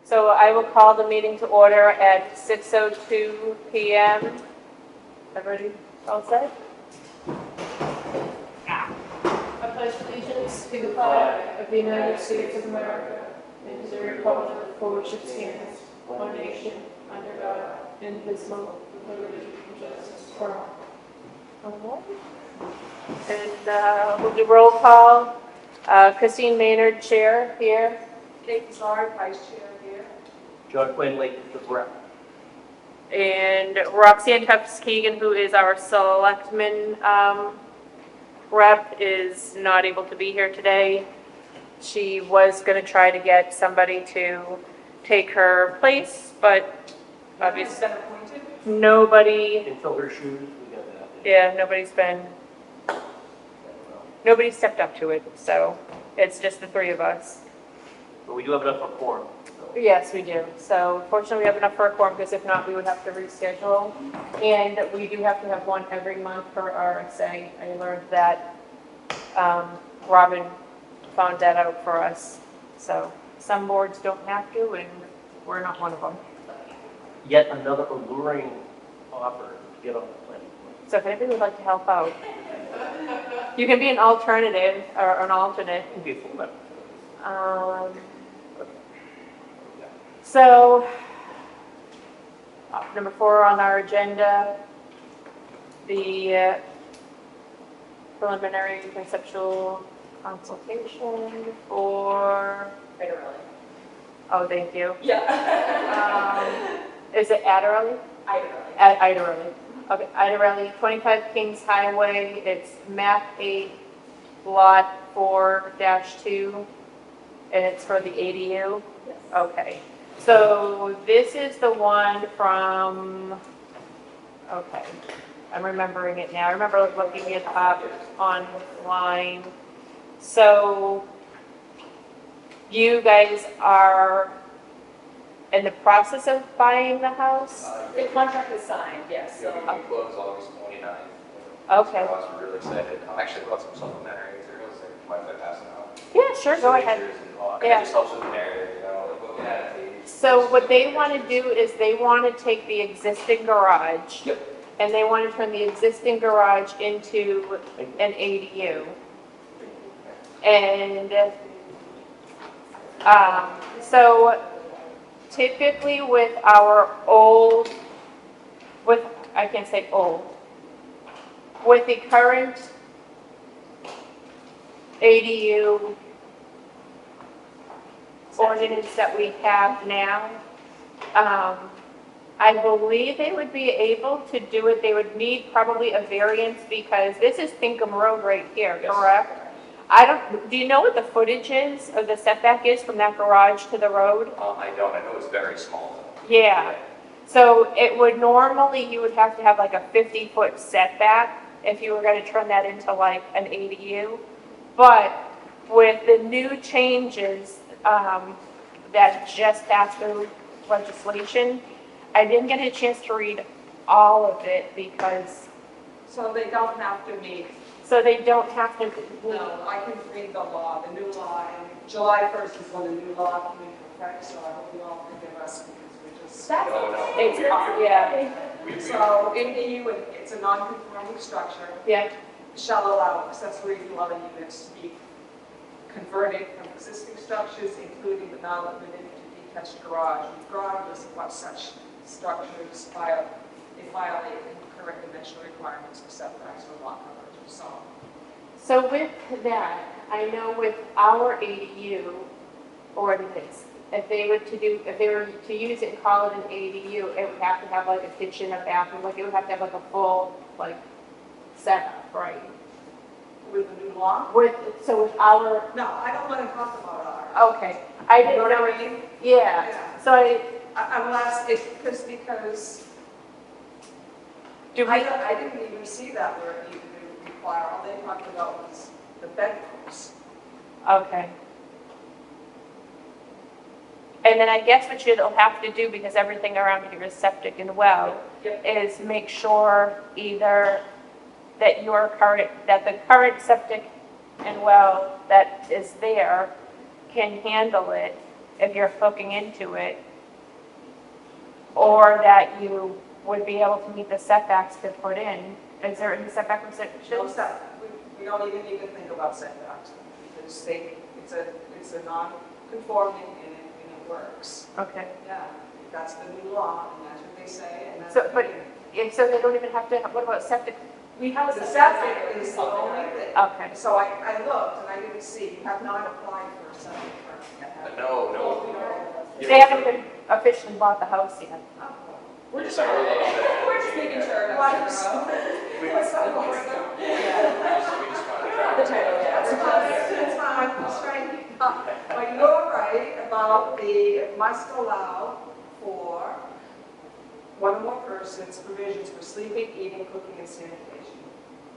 So I will call the meeting to order at 6:02 PM. Everybody all set? I pledge allegiance to the flag of the United States of America and to the republic for which it stands, one nation, under God, indivisible, with liberty and justice for all. And we'll do roll call. Christine Maynard, chair, here. Kate Lazard, vice chair here. John Quinley, the rep. And Roxanne Tubbs-Keegan, who is our selectman rep, is not able to be here today. She was going to try to get somebody to take her place, but obviously Has been appointed. nobody, And fill her shoes, we got that. yeah, nobody stepped up to it, so it's just the three of us. But we do have enough for quorum. So. Yes, we do. So fortunately, we have enough for a quorum, because if not, we would have to reschedule. And we do have to have one every month for RSA. I learned that Robin found that out for us. So some boards don't have to, and we're not one of them. Yet another alluring offer to get on the planning board. So if anybody would like to help out, you can be an alternative or an alternate. It can be a full member. So, number 4 on our agenda, the preliminary conceptual consultation for, oh, thank you. Yeah. Is it Adderley? At Iderelli. Okay, Iderelli, 25 Kings Highway, it's map 8, lot 4-2, and it's for the ADU? Yes. Okay, so this is the one from, okay, I'm remembering it now. I remember looking it up online. So you guys are in the process of buying the house? The contract is signed, yes. Yeah, we close August 29th. Okay. So we're really excited. I'm actually brought some supplementary materials, like, mind if I pass them out? Yeah, sure, go ahead. Signatures and all. Yeah. It just helps with the narrative, you know, like looking at it. So what they want to do is they want to take the existing garage. Yep. And they want to turn the existing garage into an ADU. And so typically with our old, I can't say old, with the current ADU ordinance that we have now, I believe they would be able to do it. They would need probably a variance because this is Pinkham Road right here, Yes. correct? Do you know what the footage is, of the setback is from that garage to the road? I don't, I know it's very small. Yeah. So it would normally, you would have to have like a 50-foot setback if you were going to turn that into like an ADU. But with the new changes that just passed through legislation, I didn't get a chance to read all of it because. So they don't have to meet. So they don't have to. No, I can read the law, the new law, and July 1st is when the new law came into effect, so I hope you all forgive us because we just. No, It's, yeah, So ADU, it's a non-conforming structure, yeah. shall allow accessory dwelling units to be converted from existing structures, including but not limited to detached garage, regardless of what such structures violate the current dimensional requirements for setbacks or lot coverage. So with that, I know with our ADU ordinance, if they were to use it and call it an ADU, it would have to have like a kitchen, a bathroom, like it would have to have like a full like setup, right? With the new law? So with our, No, I don't want to talk about ours. okay, I didn't You know know. what I mean? Yeah, Yeah. so Unless it's because do we? I didn't even see that word even require, all they talked about was the bedrooms. Okay. And then I guess what you'll have to do, because everything around here is septic and well, Yep. is make sure either that that the current septic and well that is there can handle it, if you're hooking into it, or that you would be able to meet the setbacks to put in. Is there any setback No restrictions? set, we don't even need to think about setbacks, because it's a non-conforming and it works. Okay. Yeah, that's the new law, and that's what they say, and that's. So, what but, they do. so they don't even have to, what about septic? We have a The septic. septic is the only thing. Okay. So I looked, and I didn't see, you have not applied for a septic permit yet, have you? No. They haven't even officially bought the house yet. Oh, We're just, Yes, I will. we're just making sure. Why that's is- What's up, what's up? We just want to track. The title, yeah. It's fine, I'm just trying to keep up. But you're right about it must allow for one or more persons provisions for sleeping, eating, cooking, and sanitation,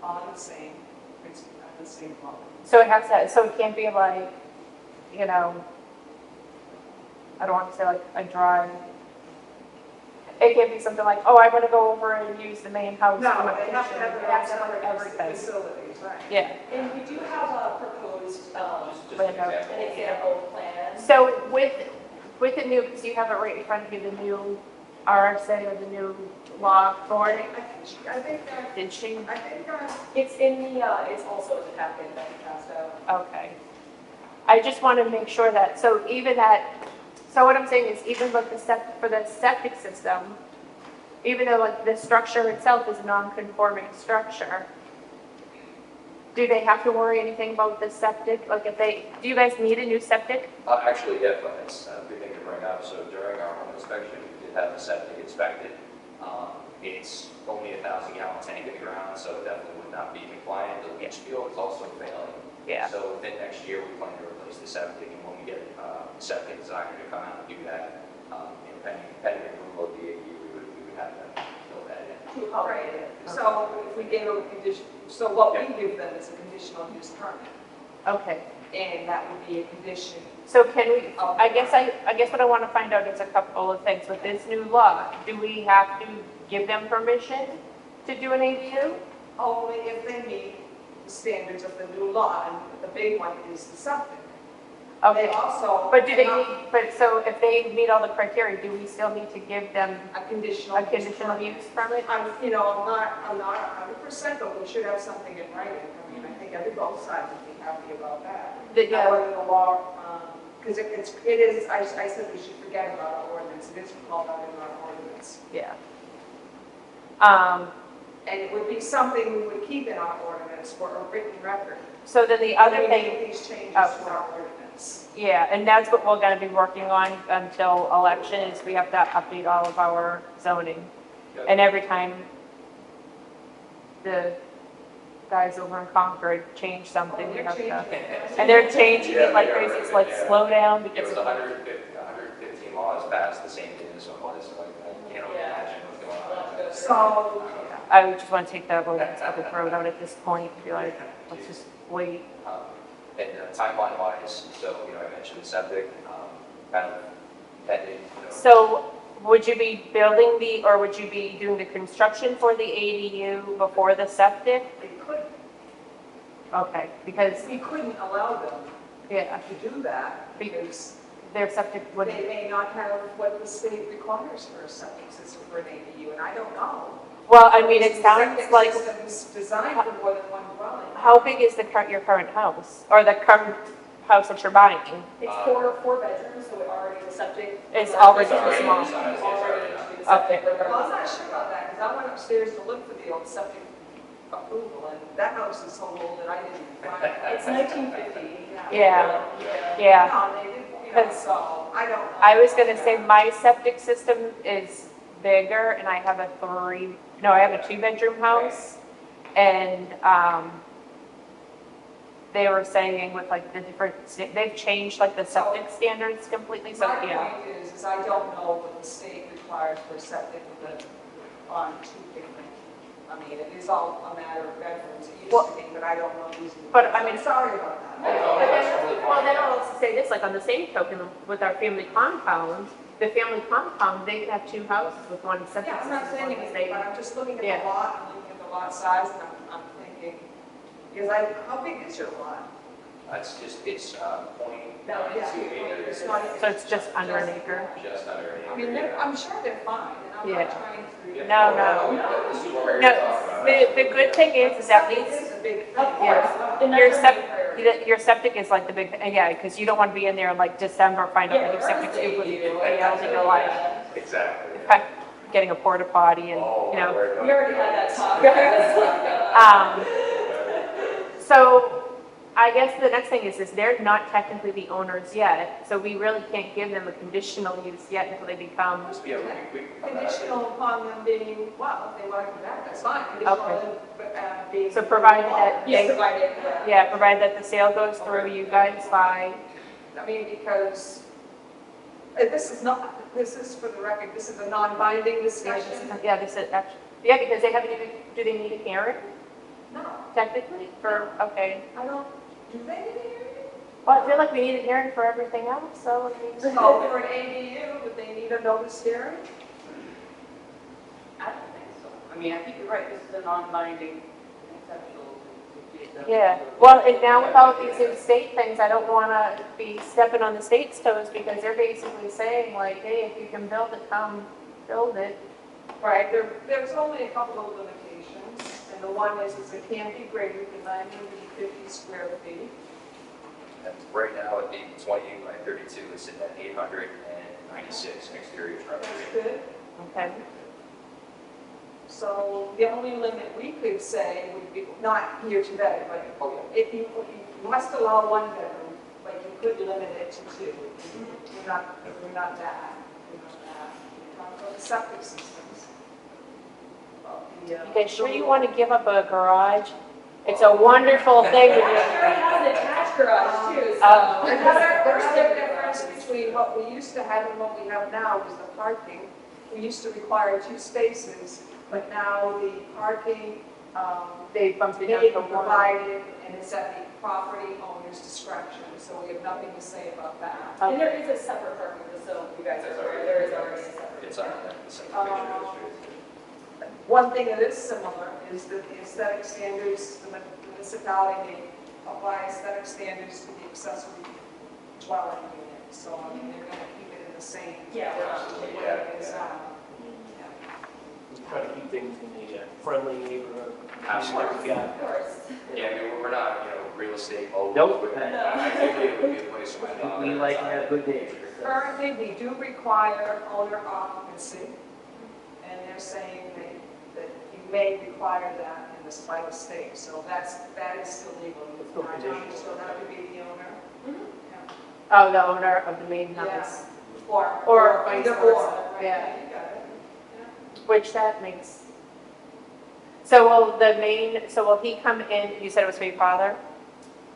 all in the same, on the same level. So it has that, so it can't be like, you know, I don't want to say like a dry, it can't be something like, oh, I want to go over and use the main house. for No, my they have to kitchen. have It their has own to have separate everything. facilities, right? Yeah. And we do have a proposed, Just an Window. example. an example plan. So with the new, because you have it right in front of you, the new RSA or the new law board, I think that, did she? I think It's in the, it's also in the packet that we passed out. Okay. I just want to make sure that, so even that, so what I'm saying is even with for the septic system, even though like the structure itself is a non-conforming structure, do they have to worry anything about the septic? Like if they, do you guys need a new septic? Actually, yeah, but it's a good thing to bring up. So during our home inspection, we did have the septic inspected. It's only 1,000 gallon tank in the ground, so it definitely would not be compliant. The leach field is also failing. Yeah. So within next year, we plan to replace the septic, and when we get septic designer to come out and do that, pending approval of the AE, we would have them fill that in. Right, so if we gave them a condition, so what we give them is a conditional use permit, Okay. and that would be a condition. So can we, I guess what I want to find out is a couple of things. With this new law, do we have to give them permission to do an ADU? Only if they meet the standards of the new law, and the big one is the septic. They Okay. also. But do they need, but so if they meet all the criteria, do we still need to give them A conditional. a conditional use permit? I'm not 100%, but we should have something in writing. I mean, I think both sides would be happy about that. Yeah. Whether the law, because it is, I said we should forget about our ordinance, it is called out in our ordinance. Yeah. And it would be something we would keep in our ordinance for a written record. So then the other When we thing, make these changes Oh. to our ordinance. yeah, and that's what we're going to be working on until election is we have to update all of our zoning. And every time the guys over in Concord change something, we have to. And they're changing it like crazy. It's like slow down It because was of 115 laws passed the same day as this one was, so I can't only imagine what's going on. So, I would just want to take the public road out at this point and be like, let's just wait. And timeline wise, so, I mentioned septic, kind of pending, So would you be building or would you be doing the construction for the ADU before the septic? they could, Okay, because, we couldn't allow them yeah, to do that because their septic would, they may not have what the state requires for a septic system for an ADU, and I don't know. well, I mean, it sounds like, Septic systems designed for more than one dwelling. how big is your current house? Or the current house that you're buying? It's four bedrooms, so it already, the septic. It's already It's too small. Already the septic. Well, I'm not sure about that, because I went upstairs to look for the old septic approval, and that house is so old that I didn't find it. It's 1950. Yeah. Yeah. No, they didn't, so, I don't know. I was gonna say my septic system is bigger and I have a 2-bedroom house. And, they were saying with like the different, they've changed like the septic standards completely, so My yeah. point is I don't know what the state requires for septic on 250. I mean, it is all a matter of bedrooms, it used Well- to be, but I don't know these. But, I mean- I'm sorry about that. Well, then I'll also say this, like on the same token, with our family compound, the family compound, they can have 2 houses with one septic Yeah, I'm system. not saying as long as anything, they- but I'm just looking at Yeah. the lot, I'm looking at the lot size, and I'm thinking, because how big is your lot? It's point No, nine yeah. two acres. It's not- So it's just under an acre? Just under an acre. I mean, I'm sure they're fine, and I'm Yeah. not trying to. No. This is what we're No, talking about. the good thing is that Septic least is a big thing. Of Yeah. course, then your that's gonna be a septic, priority. your septic is like the big, yeah, because you don't want to be in there in like December, find out Yeah, that your septic first tube was ADU, failed, and you're like, Exactly. getting a porta potty and, Oh, you know. word. We already had that talk. I was like, So I guess the next thing is they're not technically the owners yet, so we really can't give them a conditional use yet until they become, Yeah, we- Conditional upon them being, well, if they want to come back, that's fine. Conditional on them being. so provided that Yes, they, provided, yeah, provided that the sale goes through, you guys buy. I mean, because this is for the record, this is a non-binding discussion. Yeah, this is actually, yeah, because they haven't even, do they need a hearing No, technically for, okay. I don't, do they need a hearing? Well, I feel like we need a hearing for everything else, so I mean. So for an ADU, would they need a notice hearing? I don't think so. I mean, I think you're right, this is a non-binding conceptual. Yeah, well, and now with all of these new state things, I don't want to be stepping on the state's toes because they're basically saying like, hey, if you can build it, come build it. Right, there's only a couple of limitations, and the one is it can't be greater than 950 square feet. And right now, it being 28 by 32, it's sitting at 896 exterior That's structure. good. Okay. So the only limit we could say would be, not here today, but if you must allow one bedroom, but you could limit it to two. We're not that. We're not that. We're talking about the septic systems. Okay, sure you want to give up a garage? It's a wonderful thing when Sure you're, has an attached garage too, so. Another difference between what we used to have and what we have now is the parking. We used to require 2 spaces, but now the parking, they bumped it down they to one. provided, and it's at the property owner's discretion, so we have nothing to say about that. And there is a separate parking facility, you guys are aware, there is already a separate. It's on the second picture of the street. One thing that is similar is that the aesthetic standards, the municipality may apply aesthetic standards to the accessory dwelling unit. So, I mean, they're gonna keep it in the same. Yeah. the way it is now. We try to keep things in a friendly neighborhood. Absolutely. Yeah. Of course. Yeah, I mean, we're not, real estate mogul. Nope. but I think it would be a place where my father. We like to have good neighbors. Currently, we do require owner occupancy, and they're saying that you may require that in this by the state. So that is still legal. It's still conditional. Still have to be the owner. Yeah. Oh, the owner of the main house, Yes. Or vice either versa. or, right? Yeah. You got it. which that makes. So will he come in, you said it was for your father?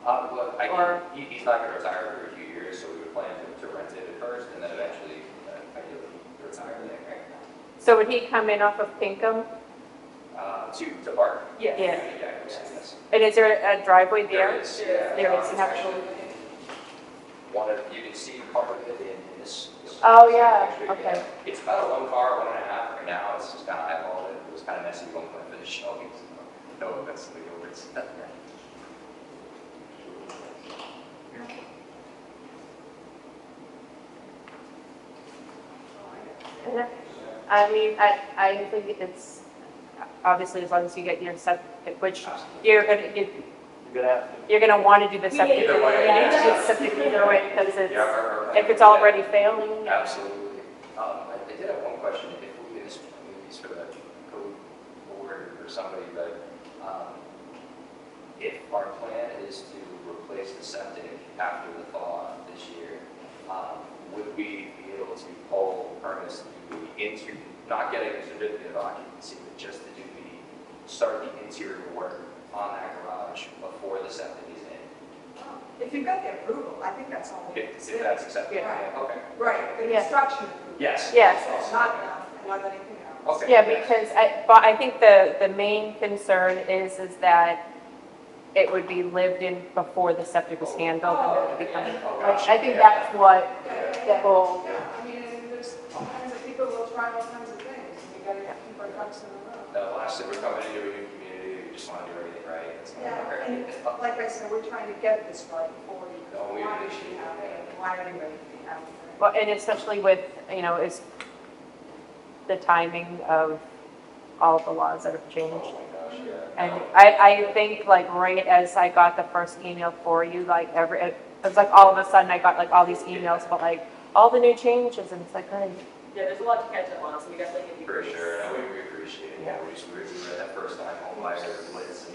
Well, Or- he's not going to retire for a few years, so we would plan to rent it at first, and then eventually, ideally, retire there. So would he come in off of Pinkham? To park. Yes. Yeah. Yes. And is there a driveway there? There is, yeah. There is, It's you have actually you can see part of it in this. Oh, yeah, picture, okay. It's about a 1 car, 1.5 right now. It's just kind of eyeballed it. It was kind of messy when we went for the show. No offense to the Gilberts. I mean, I think it's, obviously, as long as you get your septic, which you're gonna, You're gonna have to. you're gonna want to do the septic. Either way. You need to do the septic either way, because it's, Yeah, if it's already failing. Absolutely. I did have one question, if we do this, maybe it's for the code board or somebody, but if our plan is to replace the septic after the thaw this year, would we be able to poll permits to do the interior, not getting a certificate of occupancy, but just to do start the interior work on that garage before the septic is in? If you've got the approval, I think that's all we have to If say. that's acceptable? Yeah. Okay. Right, the Yeah. construction approval. Yes. Yes. Not anything else. Okay. Yeah, because I think the main concern is that it would be lived in before the septic was handled and then it would become, I think that's what the whole, Yeah, I mean, there's all kinds of people will try all kinds of things, and we gotta keep our ducks in a row. Lastly, we're coming into a new community, we just want to do everything right. It's not Yeah, fair. and but like I said, we're trying to get this right before we, No, we why appreciate we have it, why anybody have it. Well, and especially with, is the timing of all the laws that have changed. Oh my gosh, yeah. And I think like right as I got the first email for you, like it was like all of a sudden I got like all these emails about like all the new changes and it's like, hey, Yeah, there's a lot to catch up on, so we definitely give you. For grace. sure, and we appreciate it. Yeah, we were that first time home buyer was,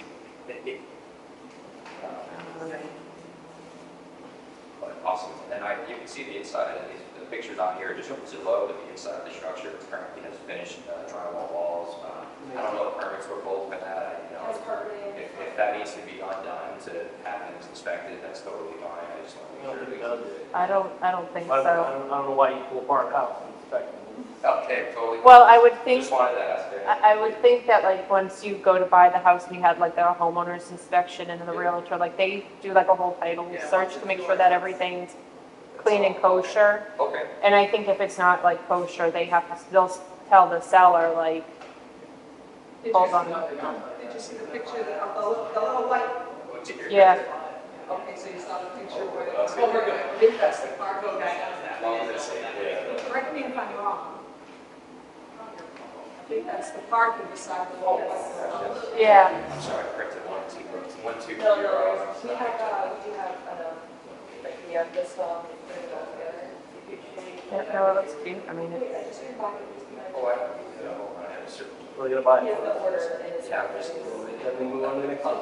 but awesome. And you can see the inside, and the pictures on here just shows it low, but the inside of the structure currently has finished drywall walls. I don't know if permits were pulled for that, That's perfect. if that needs to be undone to have things inspected, that's totally fine. I just want to make sure. I don't think I so. don't know why you pull apart a house and inspect it. Okay, totally. Well, I would think, Just wanted to ask. I would think that like once you go to buy the house and you have like the homeowner's inspection and the realtor, like they do like a whole title search to make sure that everything's clean and kosher. Okay. And I think if it's not like kosher, they'll tell the seller like, hold on. Did you see the picture of the little white? Yeah. Okay, so you saw the picture where it's over, that's the parking guy. Correct me if I'm wrong. I think that's the parking beside the wall. Yeah. I'm sorry, I printed one, two. No, we have this, put it all together. You could change. Yeah, no, it looks cute. I mean, Oh, I have a circle. We're gonna buy He it. has the order in his. Yeah, just- Then we move on to the next one.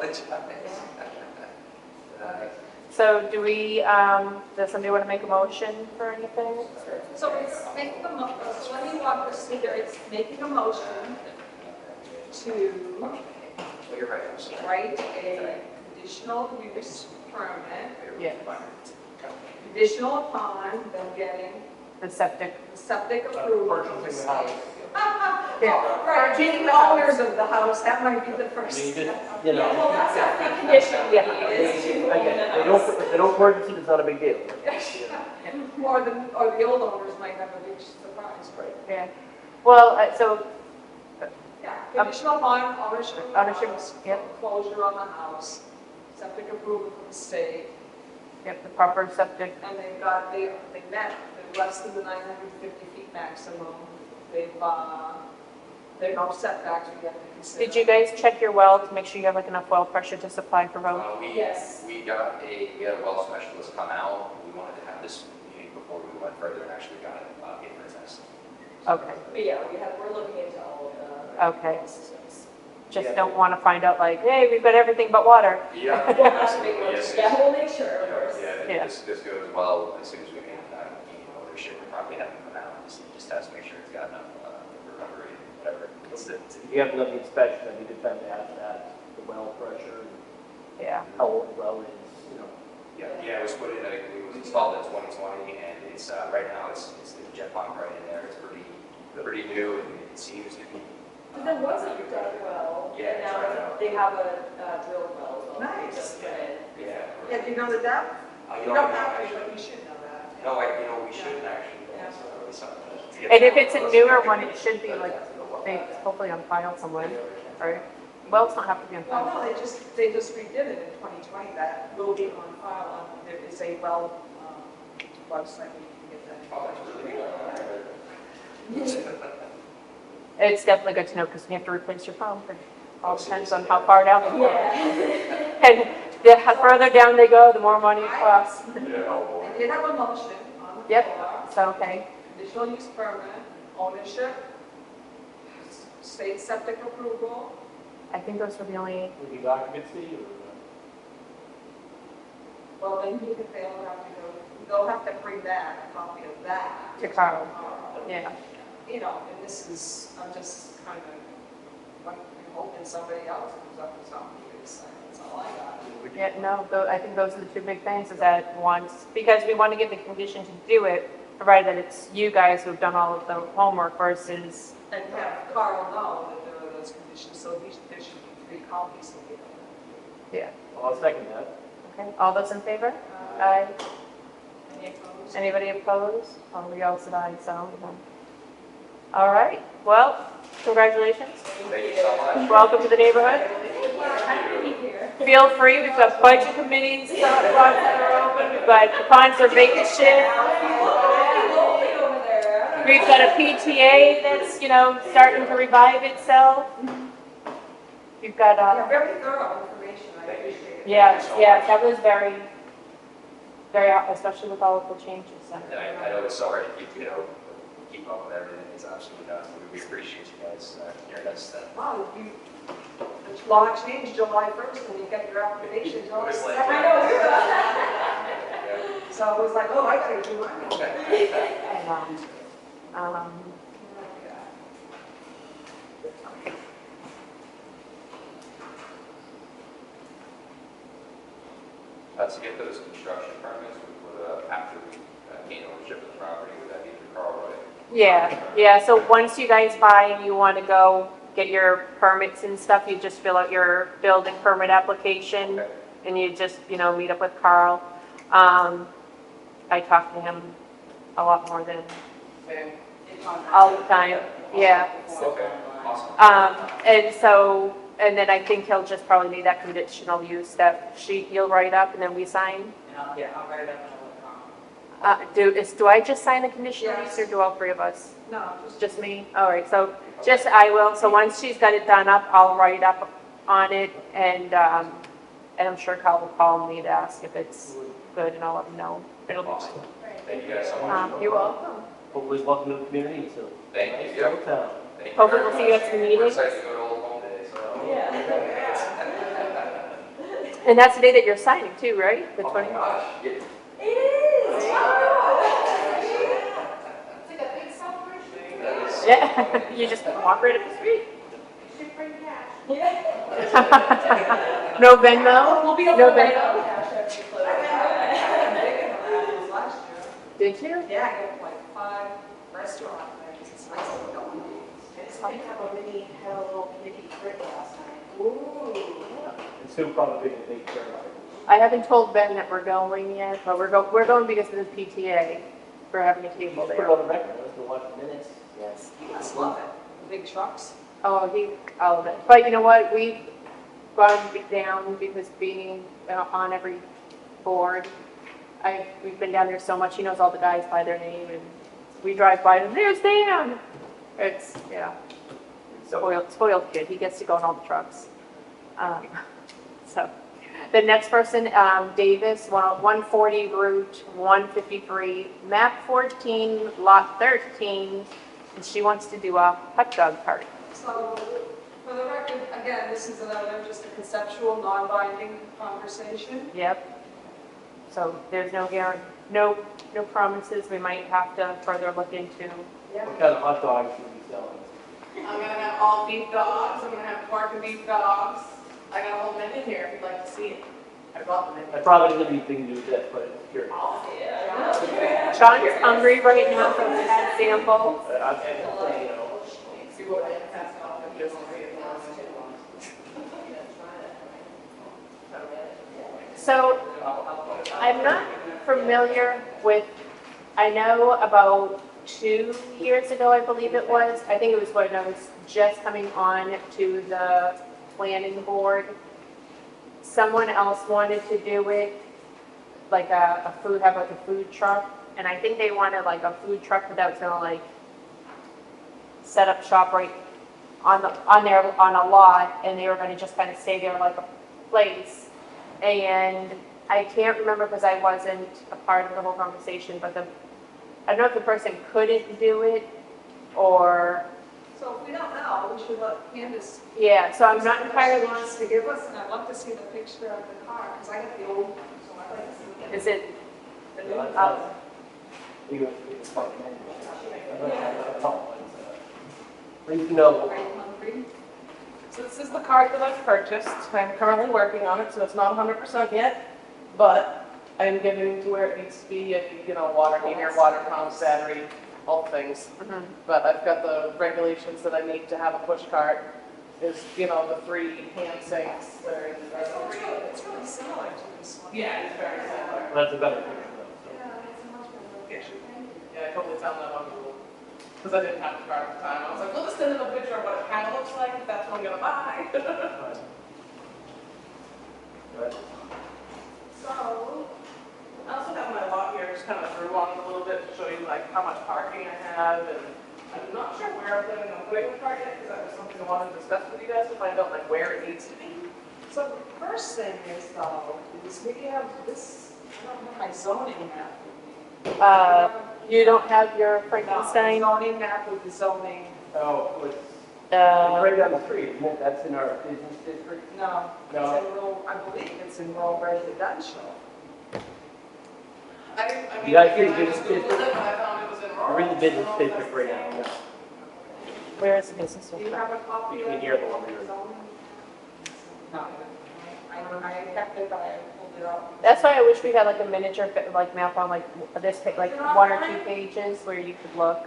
so do we, does somebody want to make a motion for anything? So it's making a motion, so let me walk this through there, it's making a motion to Oh, you're right, I'm sorry. write a conditional use permit, Yeah. conditional upon them getting The septic. the septic approval. Purchasing the house. Yeah, right, being the owners of the house, that might be the I first. mean, you step. just, you know, Well, that's a big condition. Yeah. Is to own the again, house. if they don't purchase it, it's not a big deal. Or the old owners might have a big surprise. Right. Yeah. Well, so, Yeah, conditional upon ownership of the Ownership, house, yep. closure on the house, septic approval from the state, yep, the proper septic. and they met the less than the 950 feet maximum. There are no setbacks we have to consider. Did you guys check your well to make sure you have like enough well pressure to supply for both? Yes. We had a well specialist come out. We wanted to have this meeting before we went further and actually got it in for a test. Okay. But yeah, we're looking into all of the. Okay. Systems. Just don't want to find out like, hey, we've got everything but water. Yeah. We'll have to make, Yes, yeah, we'll make sure, of Yeah, course. Yeah. this goes well as soon as we can, ownership, we probably have them come out, just has to make sure it's got enough recovery, whatever. If you have done the inspection, I need to find out that the well pressure, Yeah. how old the well is, you know. Yeah, it was put in, it was installed in 2020, and it's, right now, it's the jet pump right in there, it's pretty new, and it seems to be. But there was a dug well, Yeah, and now it's right now. they have a drilled well as well. Nice. Just put in. Yeah. Yeah, do you know the depth? You don't have to, but you should know that. No, we shouldn't actually, that's really something. to get And if it's a close newer to. one, it should be like, hopefully on file somewhere, right? Wells don't have to be on Well, file. no, they just redid it in 2020, that will be on file on, there is a well website, where you can get that. Oh, that's really good. It's definitely good to know because we have to replace your pump. It all depends on how far down they go. Yeah. And the further down they go, the more money it costs. Yeah, oh, boy. I did have a motion on the Yep. floor. So, okay. Conditional use permit, ownership, state septic approval, I think those were the only, Would you occupancy or? well, then they'll have to bring back a copy of that. To Carl. tomorrow. yeah. You know, and this is, I'm just kind of hoping somebody else comes up with something, because that's all I got. Yeah, no, I think those are the two big things is that once, because we want to give the condition to do it, provided that it's you guys who've done all of the homework versus, And have Carl know that there are those conditions, so there should be 3 copies of it. yeah. Well, I'll second that. Okay, all those in favor? Aye. Any opposed? Anybody opposed? Oh, we all said aye, so. All right, well, congratulations. Thank you so much. Welcome to the neighborhood. Happy to be here. feel free. We've got budget committees that are open. We've got conservation. over there. We've got a PTA that's, starting to revive itself. We've got, Yeah, very thorough information, I appreciate it. yeah, that was very, especially with all of the changes. And I know it's hard to keep up with everything. It's absolutely not. We appreciate you guys hearing us. Wow, the law changed July 1st when you get your application. It was like- I know. So it was like, oh, I gotta do mine. To get those construction permits, after we gain ownership of the property, would that be through Carl Roy? Yeah, so once you guys buy and you want to go get your permits and stuff, you just fill out your building permit application, Okay. and you just, meet up with Carl. I talk to him a lot more than all the time, yeah. Okay, awesome. And then I think he'll just probably need that conditional use that sheet you'll write up and then we sign. I'll write it up and I'll let Tom. Do I just sign the conditional Yes. use or do all three of us? No, Just me? All right, so I will, so once she's got it done up, I'll write up on it and I'm sure Carl will call me to ask if it's good and I'll let him know. It'll be Awesome. fine. Thank you guys so much. You're welcome. Hopefully, welcome to the community, so. Thank Nice you. little town. Thank you Hopefully very we'll see you much. at the We're meeting. excited to go to Old Home Day, so. And that's the day that you're signing too, right? The Oh my 20th? gosh. Yeah. It is! It's like a big celebration. That is so Yeah, funny. you just walk right up the street. Yeah. No Venmo? We'll be able No to write Venmo? out cash after you close. last year. Did you? Yeah, I got like 5 restaurant things. It's nice to go. Had a little kitty trip last night. And still probably being a big turn. I haven't told Ben that we're going yet, but we're going because of the PTA. We're having a table Put it there. on the record, let's go watch the minutes. Yes. You must love it. Big trucks. Oh, all of it. But you know what? We've gone down because being on every board, we've been down there so much. He knows all the guys by their name, and we drive by them. There's Dan. It's spoiled kid. He gets to go in all the trucks. So the next person, Davis, 140 Route 153, map 14, lot 13, and she wants to do a hot dog cart. So, for the record, again, this is another just a conceptual, non-binding conversation. Yep. So there's no guarantee, no promises. We might have to further look into. What kind of hot dogs should we be selling? I'm gonna have all beef dogs, I'm gonna have pork and beef dogs. I got a whole menu here if you'd like to see it. I brought the I menu. probably didn't have anything to do with that, but I'm curious. Oh, yeah. Sean's hungry right now from the head sample. I'm, See what I passed off if there's only a So I'm not familiar with, I know about 2 years ago, I believe it was, I think it was when I was just coming on to the planning board. Someone else wanted to do it, like have like a food truck, and I think they wanted like a food truck that was gonna like set up shop right on a lot, and they were gonna just kind of stay there like a place. And I can't remember because I wasn't a part of the whole conversation, but I don't know if the person couldn't do it or, So if we don't know, we should let Candace. yeah, so I'm not entirely She wants to give us, and I'd love to see the picture of the car, because I got the old, so I'd like to see is it, the new. Please know. Are you hungry? So this is the cart that I've purchased. I'm currently working on it, so it's not 100% yet, but I'm getting to where it needs to be, water heater, water pump, battery, all the things. Mhm. But I've got the regulations that I need to have a push cart, is, the 3 hand sinks that are in the It's really similar to this one. Yeah, it's very similar. That's a better picture though. Yeah, it's a much better location. Yeah, I totally found that on Google, because I didn't have a car at the time. I was like, we'll just send in a picture of what it kind of looks like, if that's what I'm gonna buy. have, and I'm not sure where I'm planning on putting the cart yet, because that was something I wanted to discuss with you guys to find out like where it needs to be. So the first thing is though, is we have this, I don't have my zoning map. You don't have your No, Frankenstein? zoning map with the zoning, Oh, it's Uh, right down the street, isn't it? That's in our business district? no, No. it's in rural, I believe it's in rural residential. I mean, You guys think I business just Googled it, district? and I found it was in rural. We're in the business I don't know if district that's right the now. same. where is the business Do you district? have a copy of Between the here and the lumber yard. zoning? No. I kept it, I pulled it up. That's why I wish we had like a miniature, like map on like this, like 1 or 2 pages where you could look.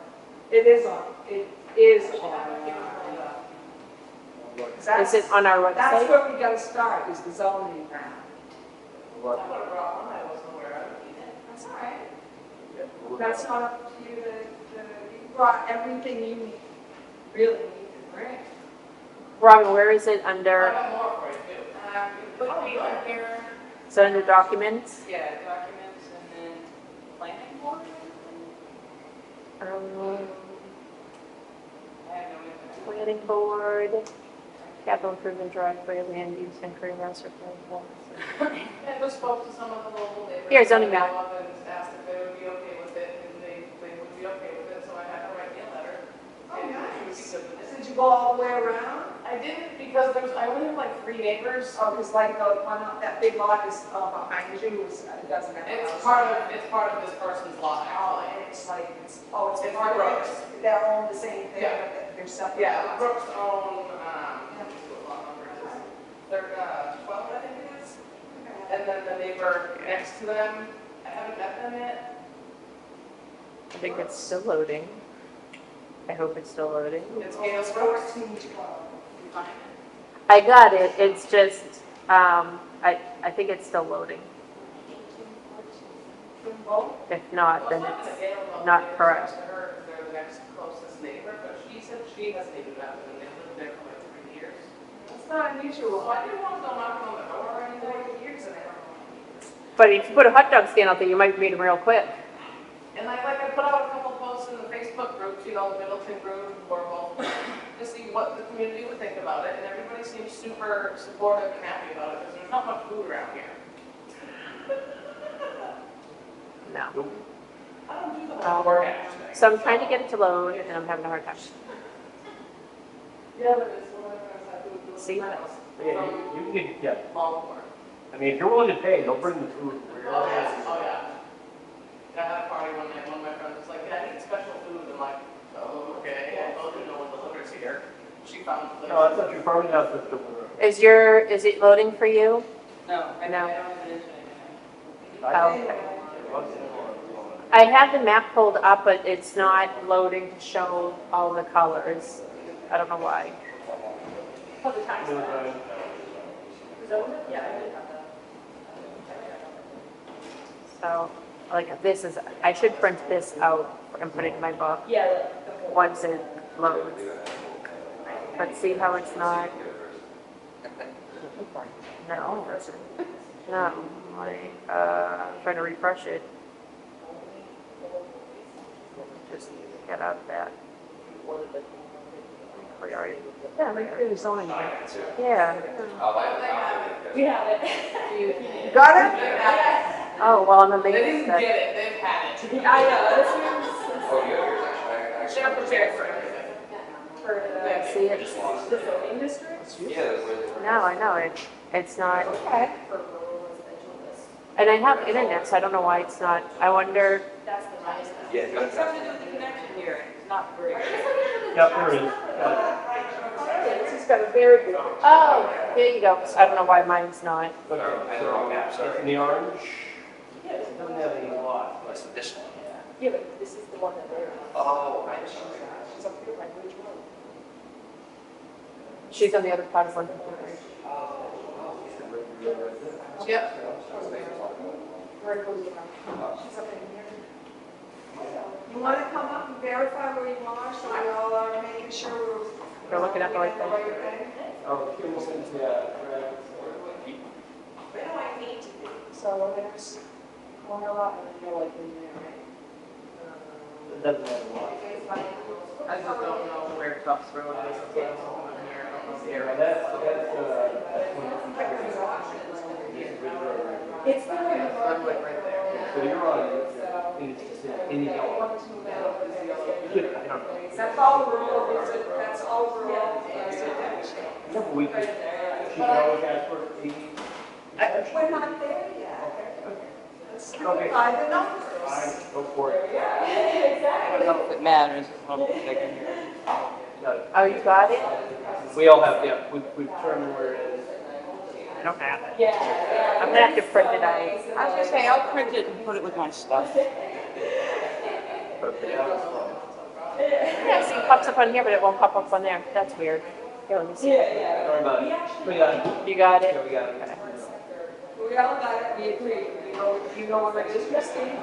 It is on, it is on. Is it on our That's website? where we gotta start, is the zoning map. I would have brought one, I wasn't aware of it. That's all right. That's not up to you to, you brought everything you need, really need to bring. Robin, where is it I under, got more for you too. It would be on here, is it under documents? yeah, documents and then planning board. Um, I have no internet. Planning board, capital improvement driveway, land use and career master plan. I just spoke to some of the local neighbors. Here, zoning that I map. know of and asked if they would be okay with it, and they would be okay with it, so I had to write me a letter. Oh, And nice. she was good with it. Did you go all the way around? I didn't, because I only have like 3 neighbors. Oh, because like the one, that big lot is behind you, it doesn't have a It's house. part of this person's lot, Oh, actually. and it's like, it's It's part of Brooks. it, they're all the same thing, Yeah. but they're separate. Yeah, lots. Brooks own, what lot number is this? They're, 12, I think it is. And then the neighbor next to them, I haven't met them yet. I think it's still loading. I hope it's still loading. It's Oh, Gail it's Brooks. 1412. You find it? I got it, it's just, I think it's still loading. If not, then Well, it's it's, not Gail, but not neighbors correct. next to her, 'cause they're the next closest neighbor, but she said she hasn't even met them, and they've lived there for like 3 years. It's not unusual. So I didn't want to go knocking on the door or anything. Years and ever. but if you put a hot dog stand out there, you might meet them real quick. And I put out a couple posts in the Facebook group, the Middleton group, or both, to see what the community would think about it, and everybody seems super supportive and happy about it, because there's not much food around here. No. I don't do the whole work aspect. So I'm trying to get it to load and I'm having a hard time. Yeah, but it's one of the things I do. See? Yeah, you can get, yeah, Longhorn. I mean, if you're willing to pay, they'll bring the food. Oh, yeah, oh, yeah. I had a party one night, one of my friends was like, yeah, I need special food, I'm like, oh, okay, I told you no one delivers here. She found the place. No, that's not your farming house, that's the. Is it loading for you? No, I No. don't have an internet. Oh, okay. I have the map pulled up, but it's not loading to show all the colors. I don't know why. Oh, the tax map. Yeah, I did have that. So, like, this is, I should print this out and put it in my book Yeah, the whole. once it loads. But see how it's not? No, no, I'm trying to refresh it. Just get out of that. We already, yeah, we did zoning. Yeah. I'll have a copy of it. We have it. You got it? Oh, well, I'm They amazed didn't that, get it, they've had it. I know, this is Oh, you have yours, actually. They're prepared for everything. for the. see, it's, The zoning district? Yeah, that's where. no, I know, it's not, Okay. For rural residential list. and I have internet, so I don't know why it's not, I wonder, That's the nice. Yeah, It's something to do with the connection here, it's not great. Yeah, there it is. This has got a very good. oh, here you go. I don't know why mine's not. Okay, I had the wrong map, sorry. it's in the orange. It doesn't have any lot. What's this one? Yeah, but this is the one that they're on. Oh, I'm sorry. She's up here by Ridge Road. She's on the other part of one. Yep. Where it goes around. She's up in here. You want to come up and verify where you are, so we all are making sure we're. We're looking at the right we're thing. doing thing? Oh, Kimball's, yeah, right. Where do I need to be? So there's corner lot and you're like in there, right? doesn't matter what. I just don't know where Tufts Road is, so that's what I'm here, I don't know the Yeah, area. that's It's the I'm like right there. so you're on, in the yellow. I don't know. That's all rural, that's all rural residential. No, but we could, she can always ask for 80. We're not there yet. Let's Okay. by the numbers. Fine, go for it. I don't know if it matters. No, Oh, you got it? we all have, yeah, we've determined where it is. I don't have it. I'm gonna have to print it out. I was gonna say, I'll print it and put it with my stuff. But, yeah, Yeah, see, it pops up on here, but it won't pop up on there. That's weird. Here, let me see. sorry about it. We got it. You got it? Yeah, we got it. We all got it, we agree. You know where it is, Christine?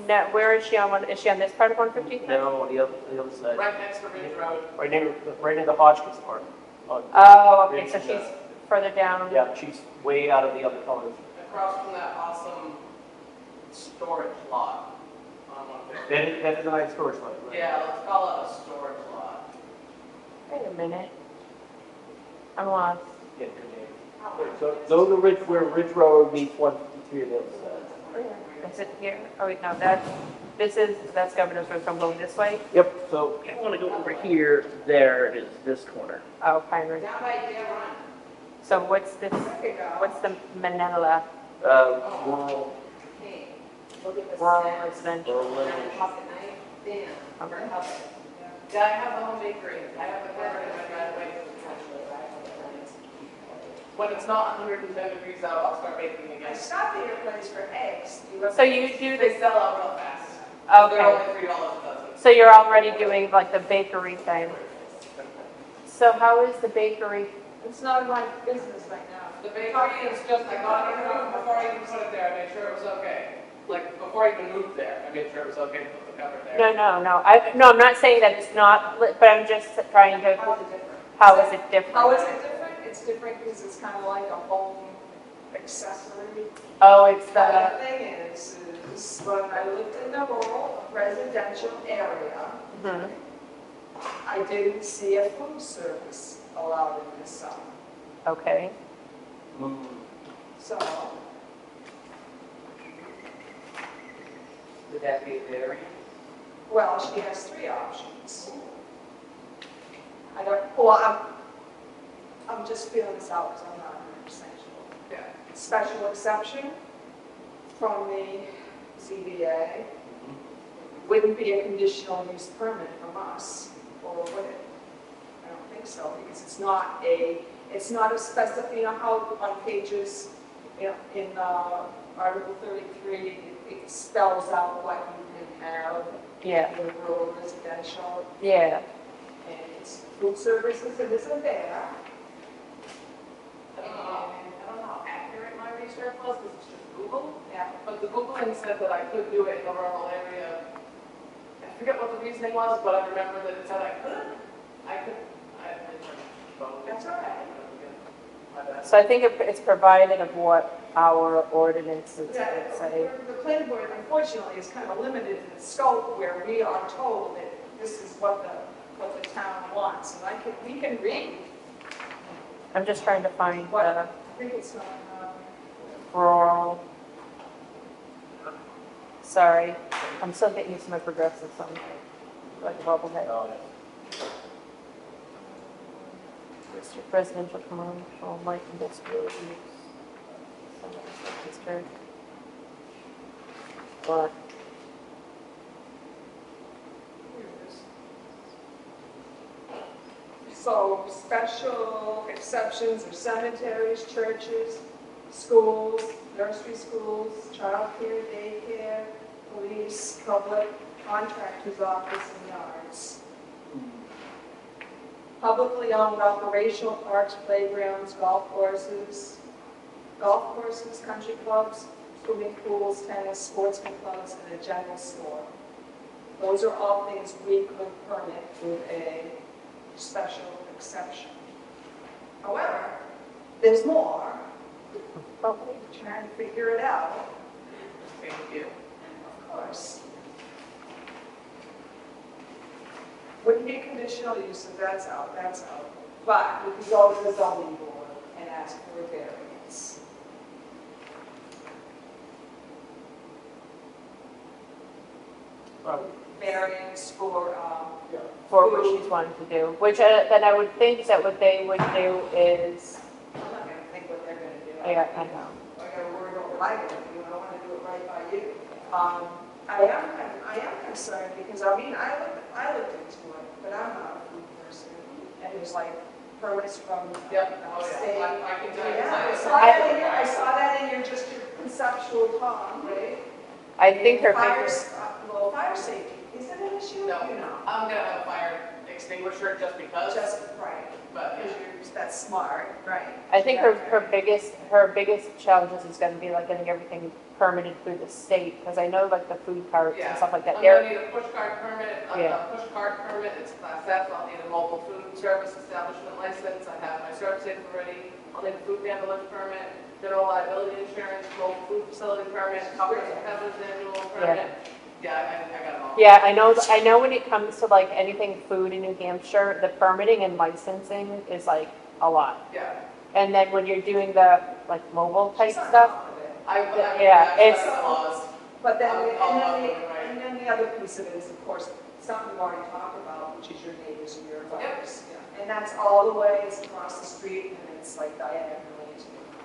No, where is she on one, is she on this part of 153? No, on the other side. Right next to Ridge Road. Right near the Hodgkins part. Oh, okay, so she's further down. Yeah, she's way out of the other colors. Across from that awesome storage lot on 150. That is a nice storage lot, right? Yeah, let's call it a storage lot. Wait a minute. I'm lost. Yeah, good name. So those are where Ridge Road meets 153 of the other side. Is it here? Oh, wait, no, that's Governor's Road, so I'm going this way? Yep, so if you want to go over here, there it is, this corner. Oh, Pine Ridge. Down by Deer Run. So what's the Manila Rural, Hey, look at the rural snack. residential? rural living. Pocket knife, bam, Okay. for help. Yeah, I have a home bakery. I have a covered in my driveway. When it's not 110 degrees out, I'll start baking I again. stopped at your place for eggs. Do you have- So you do They this, sell out real fast. They're okay. only $3 a dozen. So you're already doing like the bakery thing. So how is the bakery? It's not my business right now. The bakery is just, I got it before I even put it there, I made sure it was okay. Like, before I even moved there, I made sure it was okay to put the cover there. No. I'm not saying that it's not, but I'm just trying to, How is it different? how is it different? How is it different? It's different because it's kind of like a home accessory. Oh, it's The the, thing is when I lived in the rural residential area, mhm. I didn't see a food service allowed in this zone. Okay. So, Would that be a variance? well, she has three options. I don't, well, I'm just feeling this out because I'm not 100% sure. Yeah. Special exception from the ZBA wouldn't be a conditional use permit from us, or would it? I don't think so, because it's not a specific, you know how on pages, in Article 33, it spells out what you can have Yeah, in rural residential, yeah. and it's food services, it isn't there. I don't know how accurate my research was, because it's just Google. Yeah. But the Googling said that I could do it in the rural area. I forget what the reasoning was, but I remember that it said I could. I That's all right. My bad. So I think it's provided of what our ordinances Yeah, would say. the planning board unfortunately is kind of limited in its scope where we are told that this is what the town wants. And we can read, I'm just trying to find but the I think it's not, rural. Sorry, I'm still getting used to my progressive, so I'm like a bobblehead. Oh, District residential, commercial, light industrial use. Some of the district. But so special exceptions are cemeteries, churches, schools, nursery schools, childcare, daycare, police, public, contractor's office, and yards. Publicly owned recreational parks, playgrounds, golf courses, country clubs, swimming pools, tennis, sportsman clubs, and a general store. Those are all things we could permit with a special exception. However, there's more. Trying to figure it out, Thank you. of course. Wouldn't be conditional use, so that's out. But we could go to the zoning board and ask for a variance. Variance for, For what she's wanting to do, which then I would think that what they would do is, I'm not gonna think what they're gonna do. I know. I gotta worry about what I'm gonna do, I wanna do it right by you. I am concerned because, I mean, I looked into it, but I'm not a food person. And it was like permits from Yep. state. I can tell you. Yeah, I saw that in your, just your conceptual talk, right? I think her Fire, biggest, well, fire safety, is it an issue? No. You know, I'm gonna have a fire extinguisher just because, just, right, but because that's smart, right? I think her biggest challenges is gonna be like getting everything permitted through the state, because I know like the food carts and yeah. stuff like that, I'm they're, gonna need a push cart permit, Yeah. a push cart permit, it's class F, I'll need a mobile food service establishment license, I have my service safe already, I'll need a food vandalism permit, general liability insurance, mobile food facility permit, coverage and peddler's annual permit. Yeah, I got it all. yeah, I know when it comes to like anything food in New Hampshire, the permitting and licensing is like a lot. Yeah. And then when you're doing the like mobile type She's on stuff, top of it. Yeah, it's- laws. But then, Right. and then the other piece of it is, of course, something we already talked about, which is your neighbors and your abutters. And that's all the way, it's across the street, and it's like diagonally.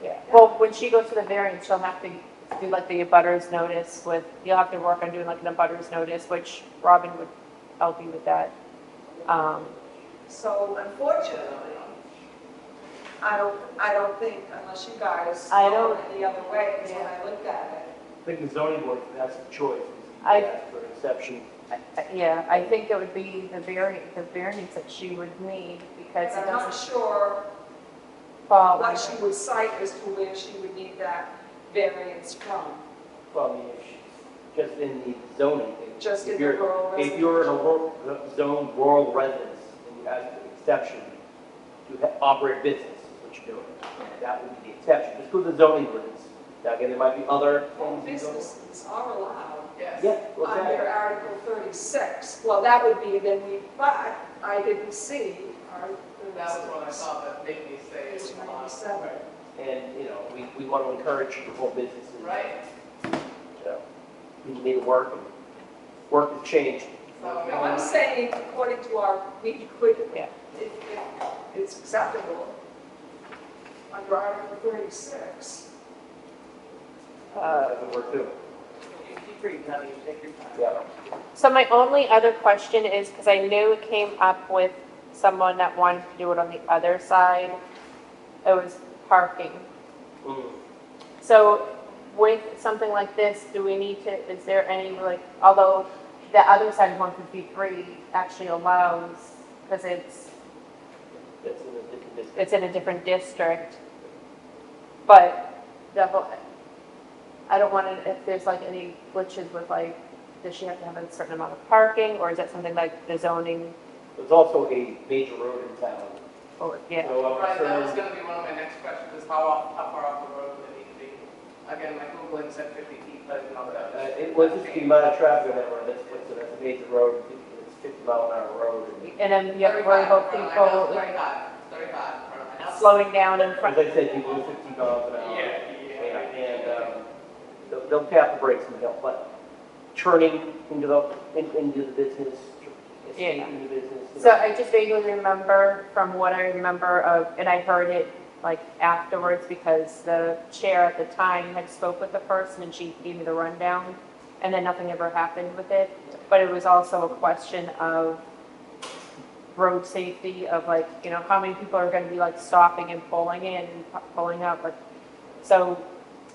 yeah. Well, when she goes to the variance, she'll have to do like the abutters notice with, you'll have to work on doing like an abutters notice, which Robin would help you with that. So unfortunately, I don't think, unless you guys I go don't- any other way, because when I looked at it, I think the zoning board has a choice. I- Ask for an exception. Yeah, I think it would be the variance that she would need, because and it I'm not doesn't sure fall. what she would cite as to where she would need that variance from. Well, I mean, if she's just in the zoning. Just if in the you're- rural If you're in a zone rural residence and you ask for an exception to operate business, is what you're doing. That would be the exception. Just go to the zoning ordinance. Now, again, there might be other things. Businesses are allowed Yes. Yeah, well, under that- Article 36. Well, that would be, but I didn't see Article That was what I 36. thought that made me say it was Page a lot. 97. and, you know, we want to encourage rural businesses. Right? You know, we need to work, and work has changed. So, No, I'm saying, according to our, we could, Yeah. if it's acceptable under Article 36. That would work too. You keep reading, honey, you take your time. Yeah. So my only other question is, because I knew it came up with someone that wanted to do it on the other side, it was parking. Mm. So with something like this, do we need to, is there any, like, although the other side of 153 actually allows, because That's in a different district. it's in a different district, but the whole, I don't want to, if there's like any glitches with like, does she have to have a certain amount of parking, or is that something like the zoning, There's also a major road in town. or, yeah? So I'm Right, that was concerned, gonna be one of my next questions, is how far off the road would it need to be? Again, my Googling said 50 feet, but I didn't know that. it was just the amount of traffic on that road, that's a major road, it's 50-mile-an-hour road. And then you have to worry about 35 people 35 in front of my house. slowing down in As front. I said, people do 50 miles an hour. And they'll tap the brakes and they'll, but turning into the business, escaping the business. you So know. I just vaguely remember from what I remember of, and I heard it like afterwards because the chair at the time had spoke with the person and she gave me the rundown, and then nothing ever happened with it. But it was also a question of road safety, of like, you know, how many people are going to be like stopping and pulling in and pulling up, like, so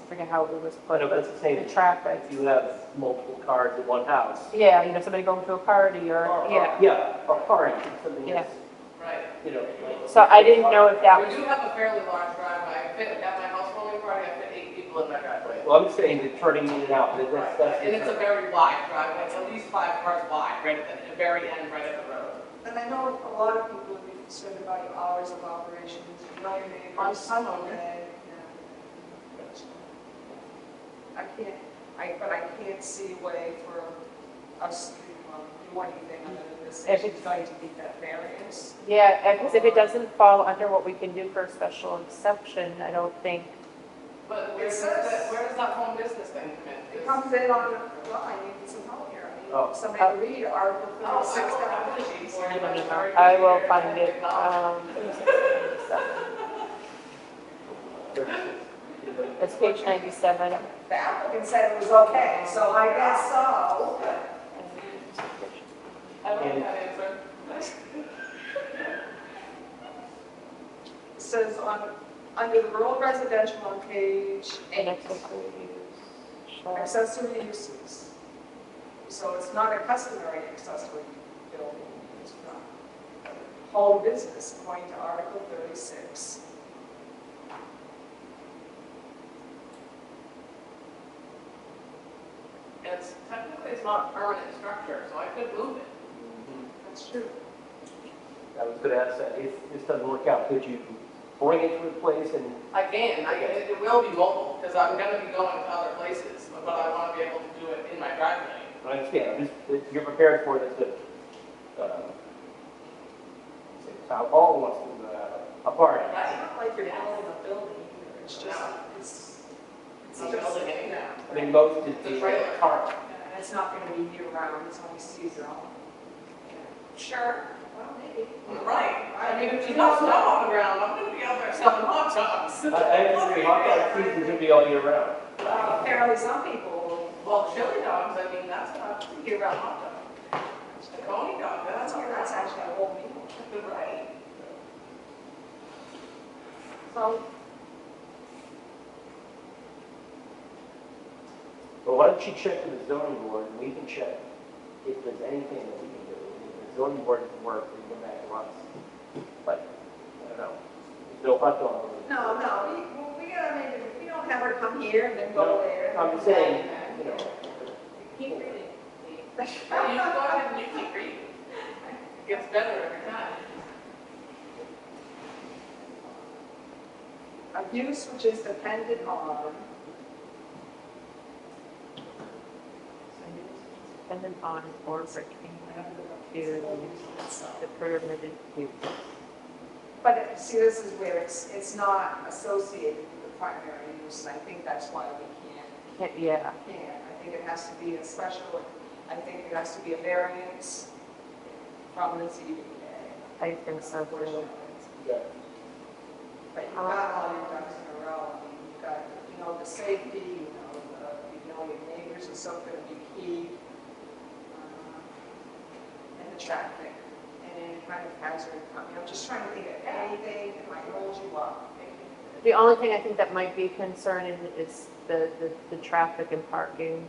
I forget how it was put, No, but it's the same. the traffic. If you have multiple cars at one house. Yeah, you know, somebody going to a party or, yeah. Yeah, or party, something Yeah. that's, Right. you know. like- So I didn't know if that We was, do have a fairly large driveway. I fit, at my housewarming party, I fit 8 people in my driveway. Well, I'm just saying that turning in and out, that's. And it's a very wide driveway, it's at least 5 cars wide, right at the very end, right at the road. And I know a lot of people would be concerned about your hours of operations, you know, your neighbors. On some of it. and, but I can't see a way for us to do anything other than decision is going to be that variance. Yeah, because if it doesn't fall under what we can do for a special exception, I don't think, But It says- where does that home business thing come in? It comes in on, well, I need some help here. I Oh. need somebody to read Article Oh, 36 I down. will, I will find it. It's page 97. The applicant said it was okay, so I guess so. I don't know that answer. It says under the rural residential on page 8, accessory uses. So it's not a customary accessory building, it's not home business, according to Article 36. Technically, it's not a permanent structure, so I could move it. That's true. I was gonna ask that, if this doesn't work out, could you bring it to a place and, It will be mobile, because I'm gonna be going to other places, but I want to be able to do it in my driveway. I understand, if you're prepared for it, that's good. Say town hall wants to, a party. It's not like you're building a building either, it's just, it's I'm just, building it now. I mean, most is The the trailer. car. and it's not gonna be year-round, it's only seasonal. Sure, well, maybe. Right. I mean, if there's no snow on the ground, I'm gonna be out there selling hot dogs. I agree, hot dog season should be all year round. Apparently some people Well, chili dogs, I mean, that's not a year-round hot dog. The coney dog, that's that's actually a whole meal. right. So, But why don't you check with the zoning board, and we can check if there's anything that we can do. If the zoning board doesn't work, we go back to us. But, I don't know, no hot dog. we gotta maybe, we don't have her come here and then go there. I'm just saying, you know, Keep reading. You go ahead and you keep reading. It gets better every time. A use which is dependent on, Dependent on or pertaining to the permitted use. but see, this is where it's not associated with the primary use, and I think that's why we can't. Yeah, I think it has to be a special, I think it has to be a variance from the ZBA. I think so too. yeah. But you've got all your ducks in a row. I mean, you've got, the safety, your neighbors are so going to be key. And the traffic, and any kind of hazard. I mean, I'm just trying to think of anything that might hold you up. The only thing I think that might be concerning is the traffic and parking.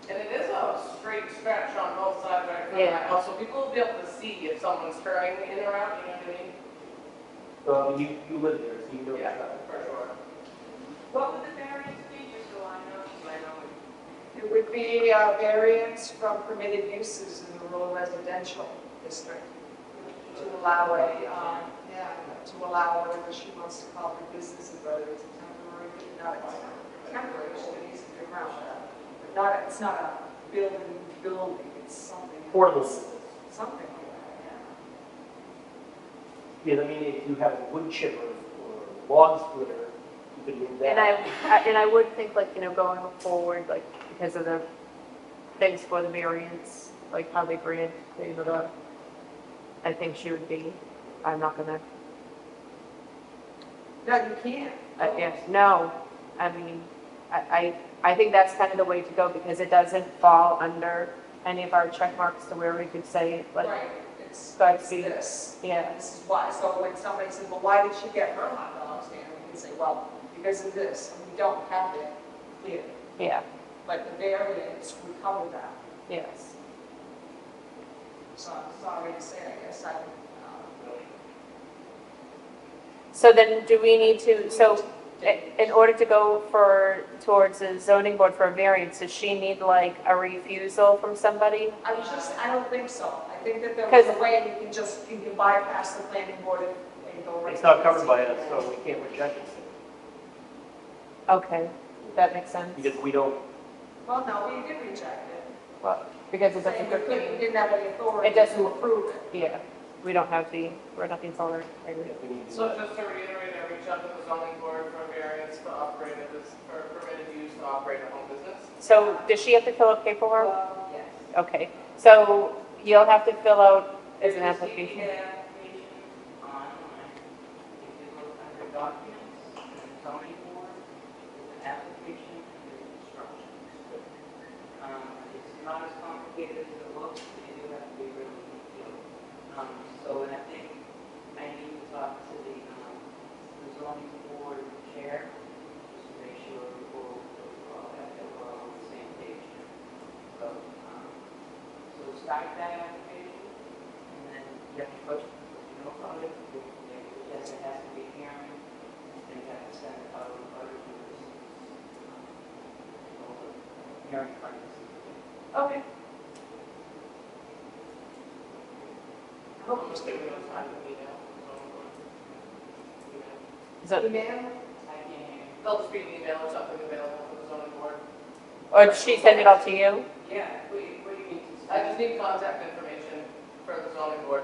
And it is a straight stretch on both sides right from Yeah. my house, so people will be able to see if someone's turning in or out, you know what I mean? Well, you live there, so you know the Yeah, traffic. for sure. What would the variance be, just so I know? It would be a variance from permitted uses in the rural residential district to allow to allow whatever she wants to call her business, whether it's a temporary, not a temporary, she needs to be around. But not, it's not a building, it's something. Portable. Something like that, Yeah, I mean, if you have a wood chipper or log splitter, you could move that. And I would think going forward, because of the things for the variance, how they grant, I think she would be, I'm not gonna, yeah. No, you can't. yes, no, I mean, I think that's kind of the way to go because it doesn't fall under any of our check marks to where we could say, Right, it's Godspeed. this. yeah, This is why, so when somebody says, well, why did she get her hot dog stand? We can say, well, because of this, and we don't have it clear. yeah, But the variance would cover that. yes. So I'm sorry to say, I guess So then do we need to, in order to go towards the zoning board for a variance, does she need a refusal from somebody? I don't think so. I think that there was Because- a way you can bypass the planning board and go right. It's not to covered the by ZBA. us, so we can't reject it. Okay, that makes sense. Because we don't, Well, no, we did reject it. Well, because it Saying doesn't, we didn't have any authority It doesn't- to approve it. yeah, we're not the solar. If we need to- So just to reiterate, I reached out to the zoning board for variance to operate a business, for permitted use to operate a home business. So does she have to fill out paperwork? Yes. Okay, so you'll have to fill out as an application. Application online, if you look under documents, and zoning board, there's an application and there's instructions. It's not as complicated as it looks, and you do have to be really detailed. So, and I think I need to talk to the zoning board chair, just to make sure we're all on the same page. So start that application, and then you have to put, you know, about it, yes, it has to be a hearing, and you have to send it out to others, hearing practices. Okay. I hope you're giving us time to meet out. Is that, Email, I can't hear you. they'll just be an email or something available for the zoning board. or did she send it all to you? Yeah, what do you mean? I just need contact information for the zoning board.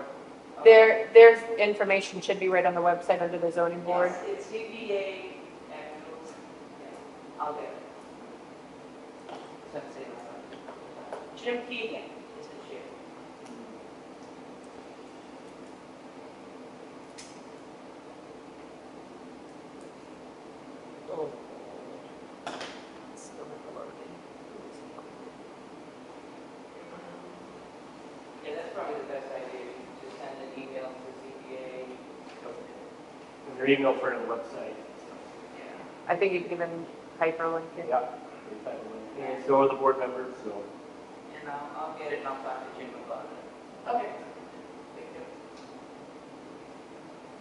There's information should be right on the website under the zoning board. Yes, it's CPA and, yeah, I'll get it. Let's see. Jim Keegan is the chair. Yeah, that's probably the best idea, just send an email to CPA. And your email for the website. Yeah. I think you can even hyperlink it. Yeah. And so are the board members, so. And I'll get it and I'll talk to Jim about it. Okay. Thank you.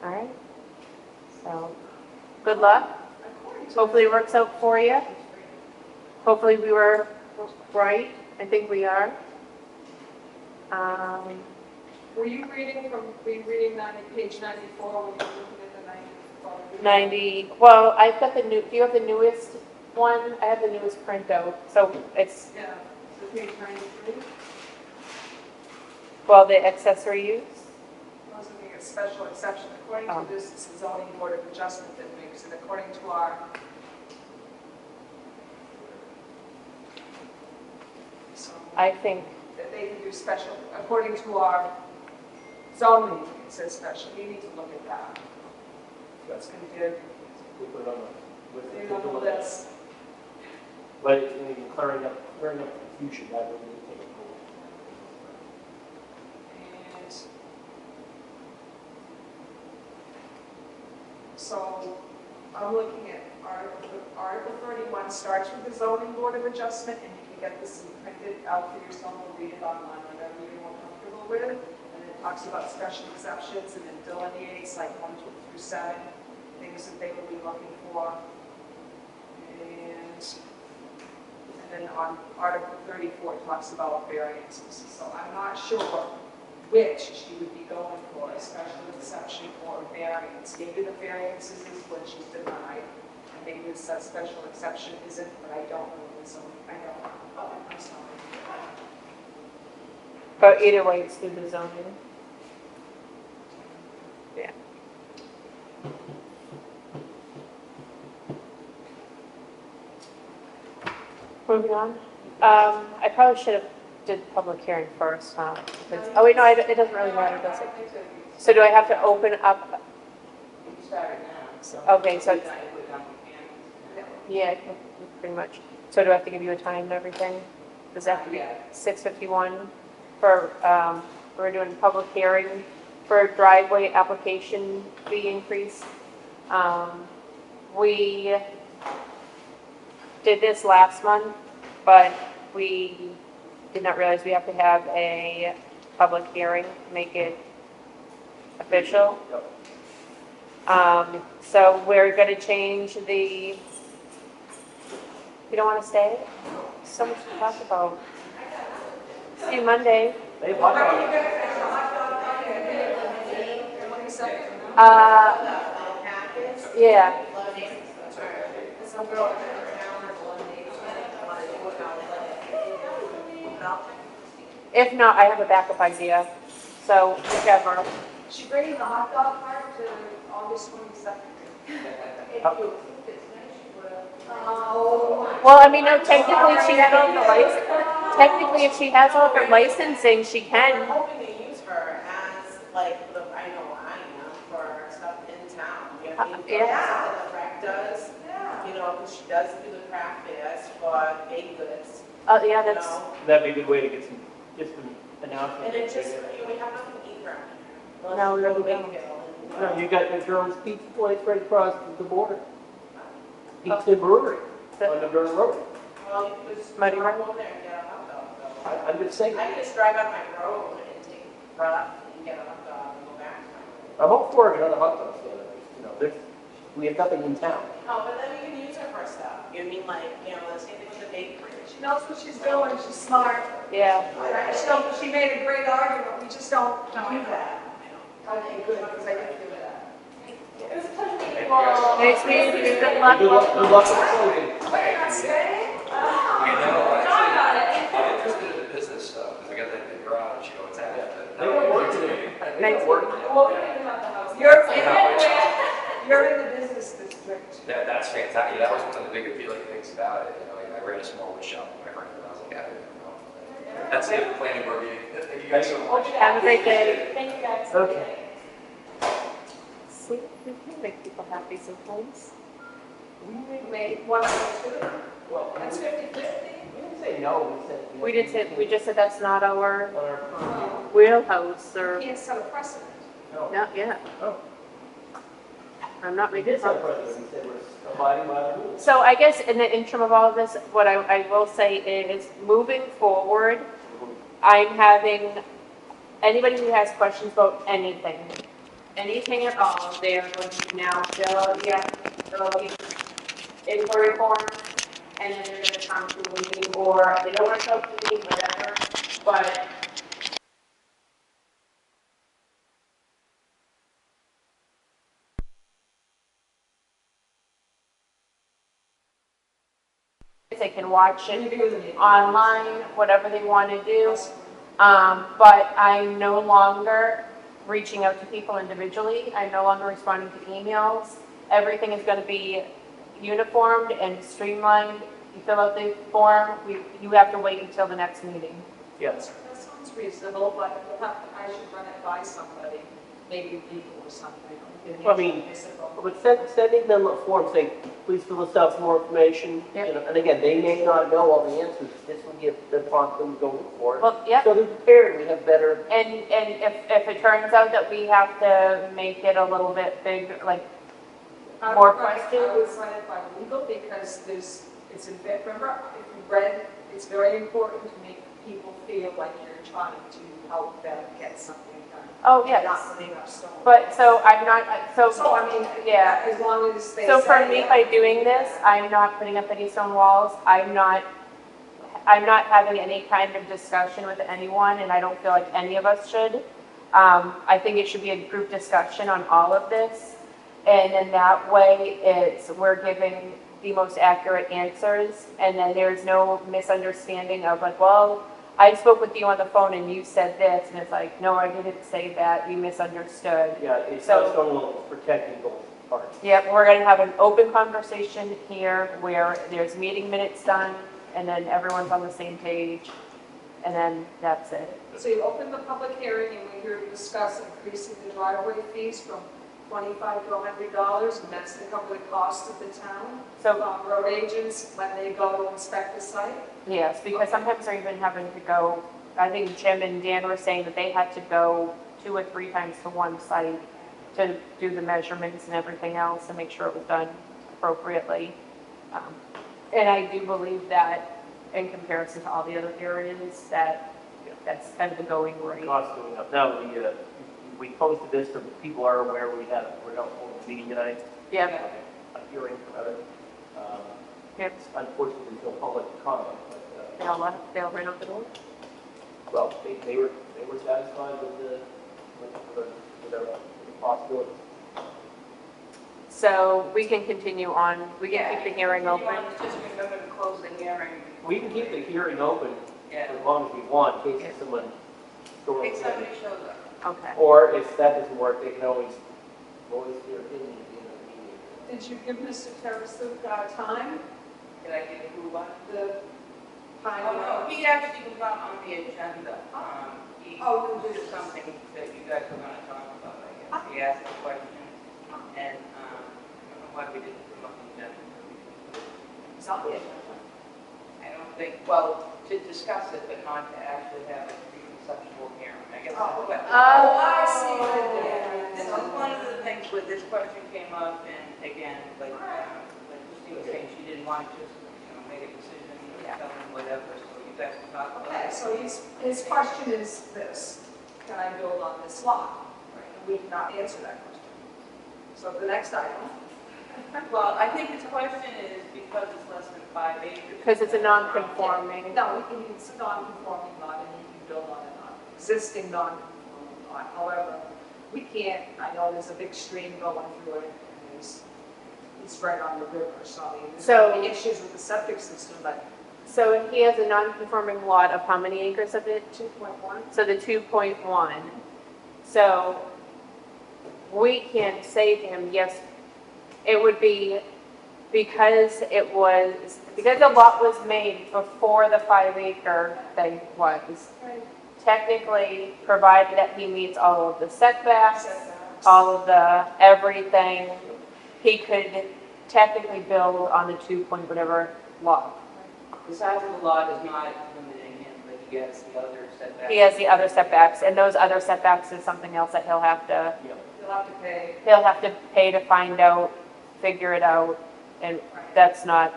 All right. So, good luck. Hopefully it works out for you. Hopefully we were right. I think we are. Were you reading page 94 when you were looking at the 94? 90, well, I've got the new, do you have the newest one? I have the newest printout, so it's, Yeah, so page 93. well, the accessory use. I was looking at special exception. According to this, it's the zoning board of adjustment that makes it. According to our so I think, that they can do special, according to our zoning, it says special. You need to look at that. That's going to give, We put it on the, with you the know, this. But it's going to be clearing up confusion, that would need to take a vote. And so I'm looking at Article 31 starts with the zoning board of adjustment, and you can get this printed out for yourself or read it online, whatever you're more comfortable with. And it talks about special exceptions and then delineates like 1 through 7, things that they will be looking for. And then on Article 34 it talks about variances. So I'm not sure which she would be going for, a special exception or a variance. Maybe the variances is when she's denied, and maybe it's a special exception isn't, but I don't know. So I don't know. I'm sorry. but either way, it's through the zoning. Yeah. Moving on. I probably should have did public hearing first, huh? Because, oh wait, no, it doesn't really matter, does it? So do I have to open up? You can start it now, so. Okay, so it's, I put down the camera. yeah, pretty much. So do I have to give you a time and everything? Does that have to be Yeah. 6:51 for, we're doing public hearing for driveway application fee increase. We did this last month, but we did not realize we have to have a public hearing to make it official. So we're going to change the, you don't want to stay? So much to talk about. See you Monday. They want to. Yeah. If not, I have a backup idea, so whichever. She bringing the hot dog cart to August 22nd. Oh. Well, I mean, no, technically she had all the license, technically if she has all her licensing, she I'm can. hoping to use her as, like, I know I am, for stuff in town. You know, Yeah. something that rec does, you know, because she does do the craft fairs for baked goods, Oh, yeah, you that's, know. That'd be a good way to get some announcements. And it just, you know, we have nothing to eat around here. No, we Unless really you go don't. to Wakefield and, No, you got your Durham's Pizza place right across the border. Pizza Brewery on the Durham Road. Well, you can just Muddy drive Road? over there and get a hot dog, though. I'm just saying, I can just drive out my road and take a breath and get a hot dog and go back to my road. I'm all for another hot dog stand. You know, we have nothing in town. No, but then we can use her for stuff. You know what I mean, like, you know, the same thing with the bakery. She knows what she's doing, she's smart. yeah. She made a great argument, we just don't do I know. that. Okay, good, because I didn't do that. It was a pleasure meeting you all. Nice meeting you, good luck. Good luck with the closing. Wait, not staying? You know, actually, I'm interested in the business stuff, because I got that big garage, you know, it's at. They don't work today. They Nice don't work. Well, we didn't have the house. You're in the business district. That's fantastic. That was one of the big appealing things about it. You know, I ran a small wood shop with my friend, and I was like, yeah, you know. That's it, the planning board meeting. Thank you guys so much. Have a great day. Thank you guys. Okay. See, we can make people happy sometimes. We made one of those, Well, that's 50/50. we didn't say no, we said. We did say, we just said that's not our On our purview. wheelhouse, You or, can't set a precedent. No. not yet. Oh. I'm not We making did set a progress. precedent, we said we're abiding by the rules. So I guess in the interim of all of this, what I will say is, moving forward, I'm having, anybody who has questions about anything at all, they are going to now fill out the inquiry form, and then they're going to come to a meeting, or they don't want to come to a meeting, whatever, but they can watch it online, whatever they want to do. But I'm no longer reaching out to people individually. I'm no longer responding to emails. Everything is going to be uniformed and streamlined. You fill out the form, you have to wait until the next meeting. Yes. That sounds reasonable, but I should run it by somebody, maybe people or something. Well, I mean, but sending them a form saying, please fill this out for more information. Yep. You know, and again, they may not know all the answers. This will give the prompt them to go look for it. Well, yep. So they're prepared, we have better. And if it turns out that we have to make it a little bit big, like, more questions? I would run it by legal because it's in, remember, if you read, it's very important to make people feel like you're trying to help them get something done. oh, Not yes. putting up stones. But, so I'm not, So, I mean, yeah. as long as they So for say me, that- by doing this, I'm not putting up any stone walls. I'm not having any kind of discussion with anyone, and I don't feel like any of us should. I think it should be a group discussion on all of this. And in that way, we're giving the most accurate answers, and then there's no misunderstanding of like, well, I spoke with you on the phone and you said this, and it's like, no, I didn't say that, you misunderstood. Yeah, it's So- not stone walls, it's protecting both parts. Yep, we're gonna have an open conversation here where there's meeting minutes done, and then everyone's on the same page, and then that's it. So you open the public hearing and we're here to discuss increasing the driveway fees from $25 to $100, and that's to cover the cost of the town. So, Road agents, when they go to inspect the site. yes, because sometimes they're even having to go, I think Jim and Dan were saying that they had to go 2 or 3 times to one site to do the measurements and everything else and make sure it was done appropriately. And I do believe that in comparison to all the other areas, that's kind of the going rate. Costs going up. Now, we posted this so that people are aware we're not holding a meeting tonight. Yep, A hearing about it. yep, Unfortunately, there's no public comment, but, they'll run out the door. well, they were satisfied with the possibilities. So we can continue on, we can keep the hearing open. Just remember to close the hearing. We can keep the hearing open Yeah. as long as we want, in case someone. In case somebody shows up. Okay. Or if that doesn't work, they can always voice their opinion at the end of the meeting. Did you give Mr. Tarasuk time? Did I get who what? The time? Oh, no, he actually was not on the agenda. He, this is something that you guys were gonna talk about, I guess. He asked a question, and, I don't know why we didn't put him on the agenda. It's on the agenda. I don't think, well, to discuss it, but not to actually have a conceptual hearing, I guess. Oh, okay. I see what it is. Yeah, this is one of the things where this question came up, and again, like Christine was saying, she didn't want to just, make a decision, tell them whatever, so you guys can talk about Okay, it. so his question is this: can I build on this lot? And we did not answer that question. So the next item. Well, I think his question is because it's less than 5 acres. Because it's a non-conforming. No, it's a non-conforming lot, and you can build on an existing non-conforming lot. However, we can't, I know there's a big stream going through it, and it's right on the river, so I mean, there's So- gonna be issues with the septic system, but So he has a non-conforming lot of how many acres of it? 2.1? So the 2.1. So we can say to him, yes, it would be because the lot was made before the 5-acre thing was. Technically, provided that he meets all of the setbacks, all of the everything, he could technically build on the 2 point whatever lot. The size of the lot is not limiting him, but he gets the other setbacks. He has the other setbacks, and those other setbacks is something else that he'll have to You'll have to pay. to find out, figure it out, and that's not,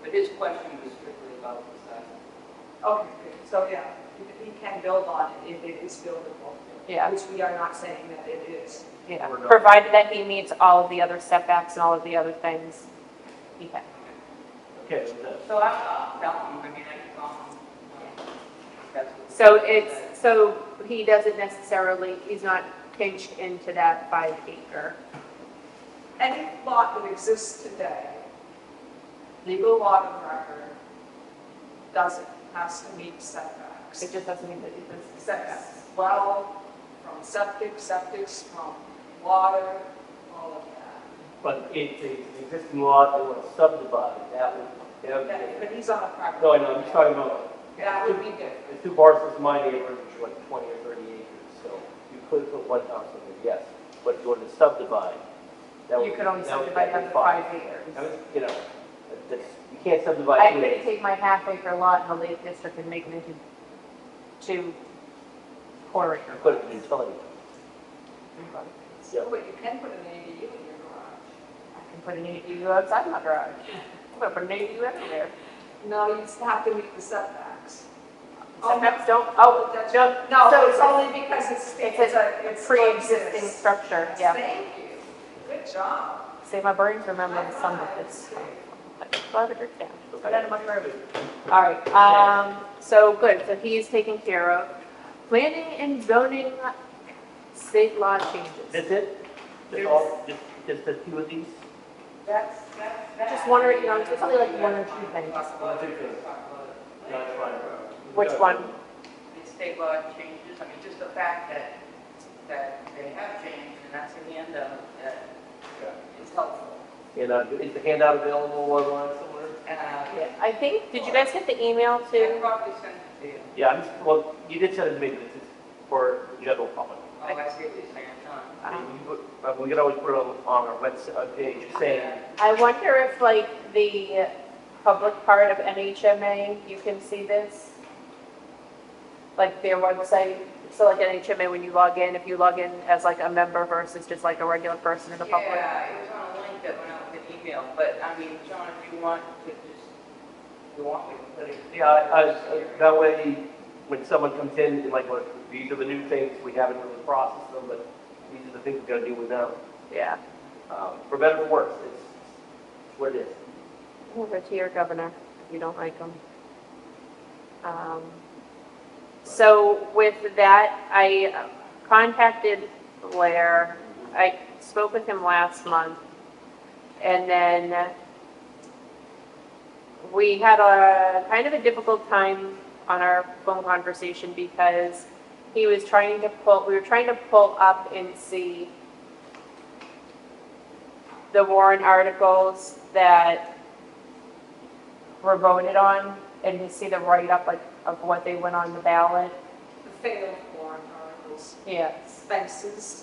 But his question was strictly about the size. Okay, good. So yeah, he can build on it if it is buildable. yeah, Which we are not saying that it is. yeah. Or not. Provided that he meets all of the other setbacks and all of the other things, he can. Okay, with that. So I'll tell him, I mean, I can call him. That's what- So he doesn't necessarily, he's not pinched into that 5-acre. Any lot that exists today, legal lot of record, doesn't, has to meet setbacks. It just doesn't mean that it does Setbacks, well, from septics, from water, all of that. But it's an existing lot, they want to subdivide, that would Yeah, but he's on a private. no, I know, I'm just talking about, That would be different. there's 2 parcels in my neighborhood, which are like 20 or 30 acres, so you could put one house in there, yes. But if you wanted to subdivide, that would. You could only that would subdivide be under fine. 5 acres. I mean, you can't subdivide I'm 2 going to acres. take my half-acre lot in the Lake District and make it into 2 quarter-acre. Put it in utility. Yeah. But you can put an ADU in your garage. I can put an ADU outside my garage. I'm going to put an ADU everywhere. No, you just have to meet the setbacks. Setbacks don't, oh, That's- no, No, so it's only because it's it's pre-existing exists. structure, yeah. Thank you. Good job. Save my brains remembering some of this. Glad it written down. Put that in my road. All right, so good, so he's taken care of. Planning and zoning state law changes. That's it? Just the 2 of these? That's. Just one or, it's only like 1 or 2 things. One or 2 things. No, it's fine. Which one? The state law changes, I mean, just the fact that they have changed, and that's in the end of it, is helpful. And is the handout available online somewhere? Yeah, I think, did you guys get the email I too? probably sent it to you. Yeah, well, you did send it to me, but this is for the general public. Oh, I see what you're saying, huh? We could always put it on our website page saying, I wonder if like the public part of NHMA, you can see this? Like their website, so like NHMA, when you log in, if you log in as like a member versus just like a regular person in the public? Yeah, it was on a link that went out with an email, but I mean, John, if you want to just, we can put it. that way, when someone comes in, and like, look, these are the new things, we haven't really processed them, but these are the things we're gonna do with them. Yeah. For better or for worse, it's what it is. Over to your governor, if you don't like them. So with that, I contacted Blair. I spoke with him last month. And then we had a kind of a difficult time on our phone conversation because we were trying to pull up and see the warrant articles that were voted on and to see the write-up like of what they went on the ballot. The failed warrant articles, Yes. fences.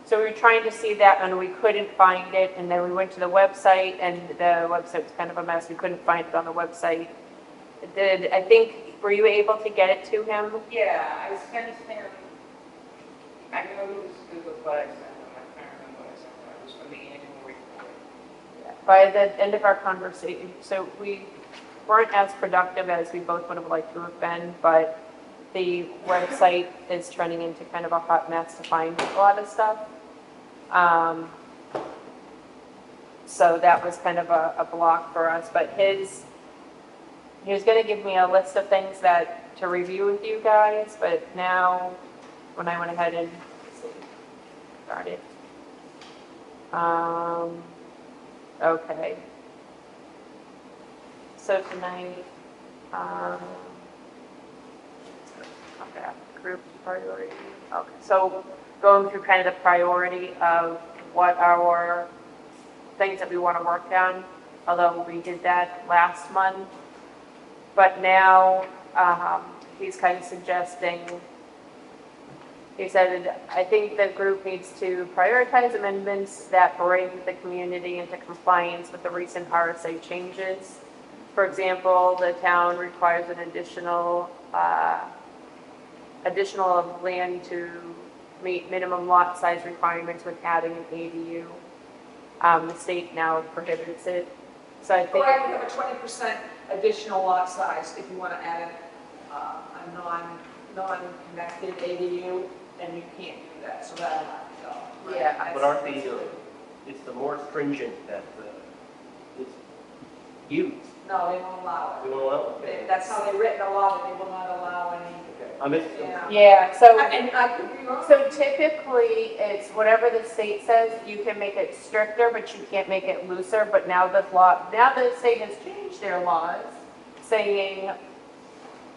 So we were trying to see that and we couldn't find it, and then we went to the website and the website was kind of a mess. We couldn't find it on the website. Were you able to get it to him? Yeah, I sent him, I know it was what I sent him, I can't remember what I sent him, it was from the annual report. By the end of our conversation, so we weren't as productive as we both would have liked to have been, but the website is turning into kind of a hot mess to find a lot of stuff. So that was kind of a block for us, but he was going to give me a list of things to review with you guys, but now when I went ahead and started. Okay. So tonight, okay, group priority. Okay, so going through kind of the priority of what our things that we want to work on, although we did that last month. But now he's kind of suggesting, he said, I think the group needs to prioritize amendments that bring the community into compliance with the recent RSA changes. For example, the town requires an additional of land to meet minimum lot size requirements when adding an ADU. The state now prohibits it. So I think. Or you have a 20% additional lot size if you want to add a non-connected ADU, and you can't do that, so that'll not go. Right? Yeah. That's- But aren't these, it's the more stringent that it's used. No, they won't allow We it. won't allow it? That's how they've written a law, that they will not allow any. Okay. I missed it. Yeah. Yeah, so. And I could be wrong. So typically, it's whatever the state says, you can make it stricter, but you can't make it looser. But now the state has changed their laws, saying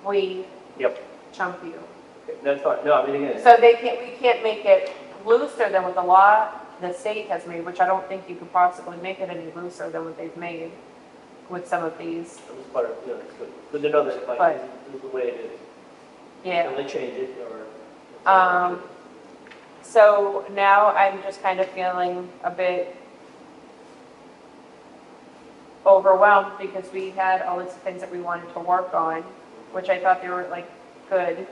we Yep. chump you. Okay, that's fine. No, I mean, again, So we can't make it looser than what the law, the state has made, which I don't think you could possibly make it any looser than what they've made with some of these. it was part of, it's good. Good to know that, like, But- this is the way it is. Yeah. Can they change it, or? So now I'm just kind of feeling a bit overwhelmed because we had all these things that we wanted to work on, which I thought they were like good.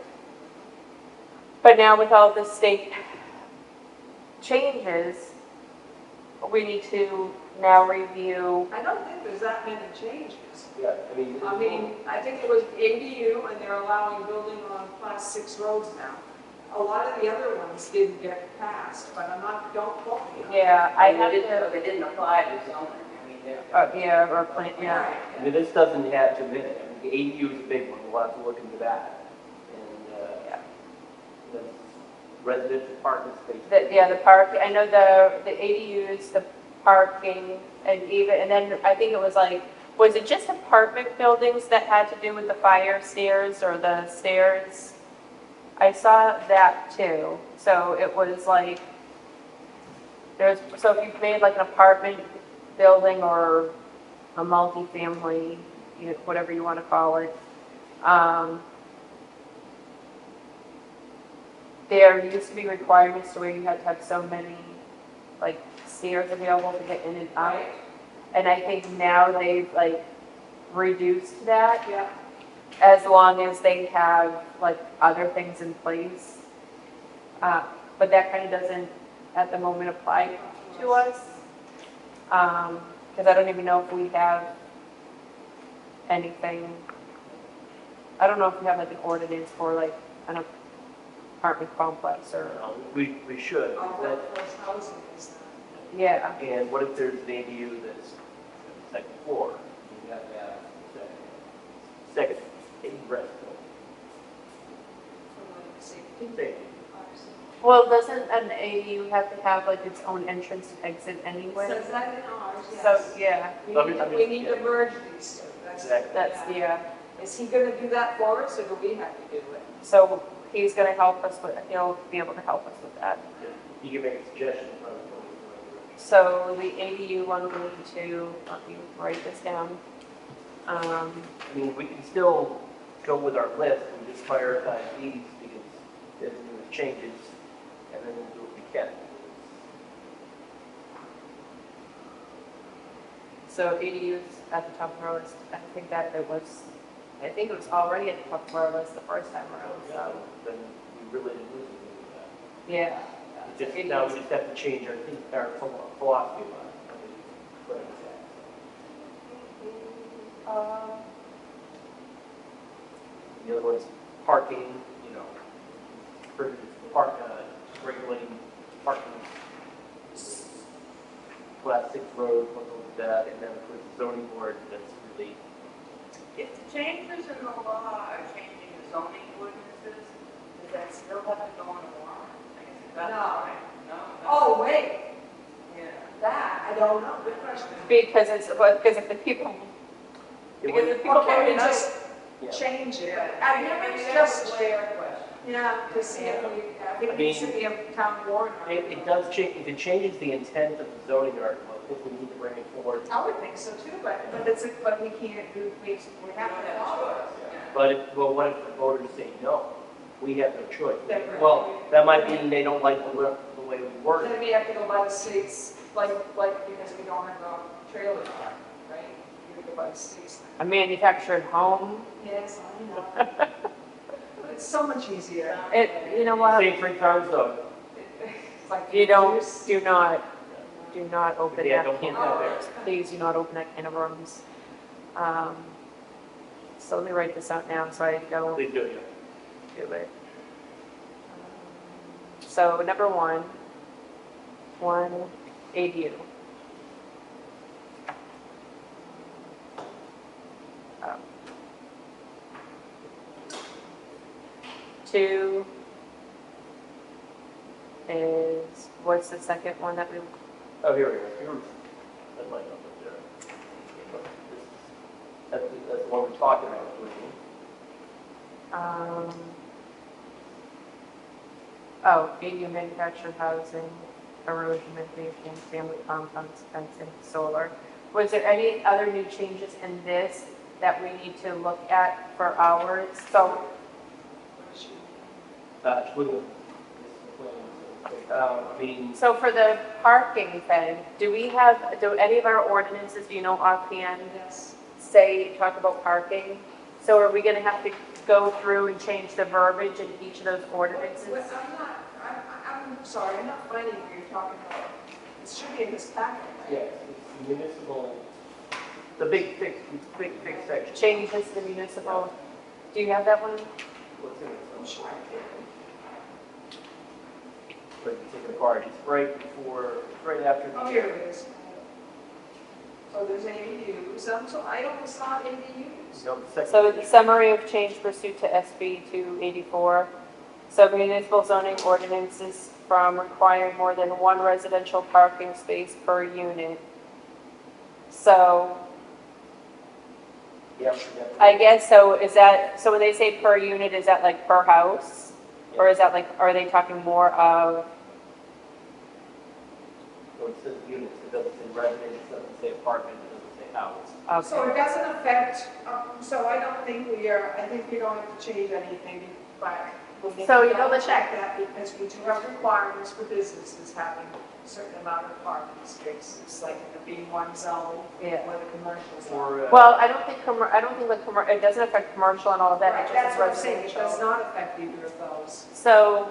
But now with all the state changes, we need to now review. I don't think there's that many changes. Yeah, I mean, I think it was ADU, and they're allowing building on class 6 roads now. A lot of the other ones didn't get passed, but don't quote me on it. Yeah, I have to. They didn't apply to zoning, I mean, they're. Yeah, or plant. Yeah. Right. I mean, this doesn't have to admit it. I mean, the ADU is a big one. We'll have to look into that. And, Yeah. the residential parking space. The park, I know the ADUs, the parking, and then I think it was like, was it just apartment buildings that had to do with the fire stairs or the stairs? I saw that too. So it was like, so if you've made like an apartment building or a multifamily, whatever you want to call it, there used to be requirements to where you had to have so many like stairs available to get in and out. Right. And I think now they've like reduced that Yeah. as long as they have like other things in place. But that kind of doesn't at the moment apply to us. Because I don't even know if we have anything. I don't know if we have like an ordinance for like an apartment complex or, We should. Our That- workforce housing is that. yeah. And what if there's an ADU that's second floor? You have to have second egress. Safety. Well, doesn't an ADU have to have like its own entrance and exit anyway? Says that in ours, So, yes. yeah, We need to merge these two. That's- Exactly. that's, yeah. Is he gonna do that for us, or do we have to do it? So he's gonna help us with, he'll be able to help us with that. You can make a suggestion. So the ADU one, we need to, let me write this down. I mean, we can still go with our list and just prioritize these because there's new changes, and then we'll do what we can. So ADUs at the top of our list, I think it was already at the top of our list the first time around, so, Then we really didn't lose anything with that. yeah. Now we just have to change our philosophy about it. The other one's parking, regulating parking, class 6 road, something like that, and then of course the zoning board, that's really, If the changes in the law are changing the zoning ordinances, does that still have to go on a warrant? I guess it doesn't, No. right? No? Oh, wait, Yeah. that, I don't know, good question. Because if the people, because if people Or can we voted no, just yeah. change it? Yeah. I never Maybe just, that's a layer question. yeah, to see if we, I think it needs to be a town warrant. it does change, if it changes the intent of the zoning article, I think we need to bring it forward. I would think so too, but we can't do, we have to follow it. But what if the voters say no? We have no choice. Then- Well, that might mean they don't like the way we word Then it. we have to go by the states, like, because we don't have a trailer park, right? We go by the states. a manufactured home, Yes, I know. But it's so much easier. you know what? Say it 3 times though. It's like You don't, years. do not open Yeah, that don't can put that there. please do not open that can of worms. So let me write this out now so I don't Please do it. do it. So number one ADU. Oh. 2 is, what's the second one that we, Oh, here we go. Here's, that might not be there. That's the one we're talking about. ADU manufactured housing, erosion mitigation, family compounds, fencing, solar. Was there any other new changes in this that we need to look at for ours? So, I mean, so for the parking thing, do any of our ordinances, do you know offhand, Yes. talk about parking? So are we gonna have to go through and change the verbiage in each of those ordinances? Well, I'm sorry, I'm not finding what you're talking about. It should be in this packet, right? yes, it's municipal, the big section. Changes to the municipal, do you have that one? What's in it? I'm sure I did. But you take it apart, it's right after the. Oh, here it is. So there's ADUs, so I always saw ADUs. No, the second. So the summary of change pursuant to SB 284. So municipal zoning ordinances from requiring more than one residential parking space per unit. So Yep. I guess, so is that, so when they say per unit, is that like per house? Or is that like, are they talking more of, So it says units, it doesn't say residence, it doesn't say apartment, it doesn't say house. So okay, it doesn't affect, so I don't think I think we don't have to change anything, but we need So, to you know, double check that because we do have requirements for businesses having a certain amount of parking spaces, like in the B1 zone yeah. or the commercial zone. Or, Well, I don't think, it doesn't affect commercial and all of that, Right, it that's just what I'm is saying, it does residential. not affect either of those. So,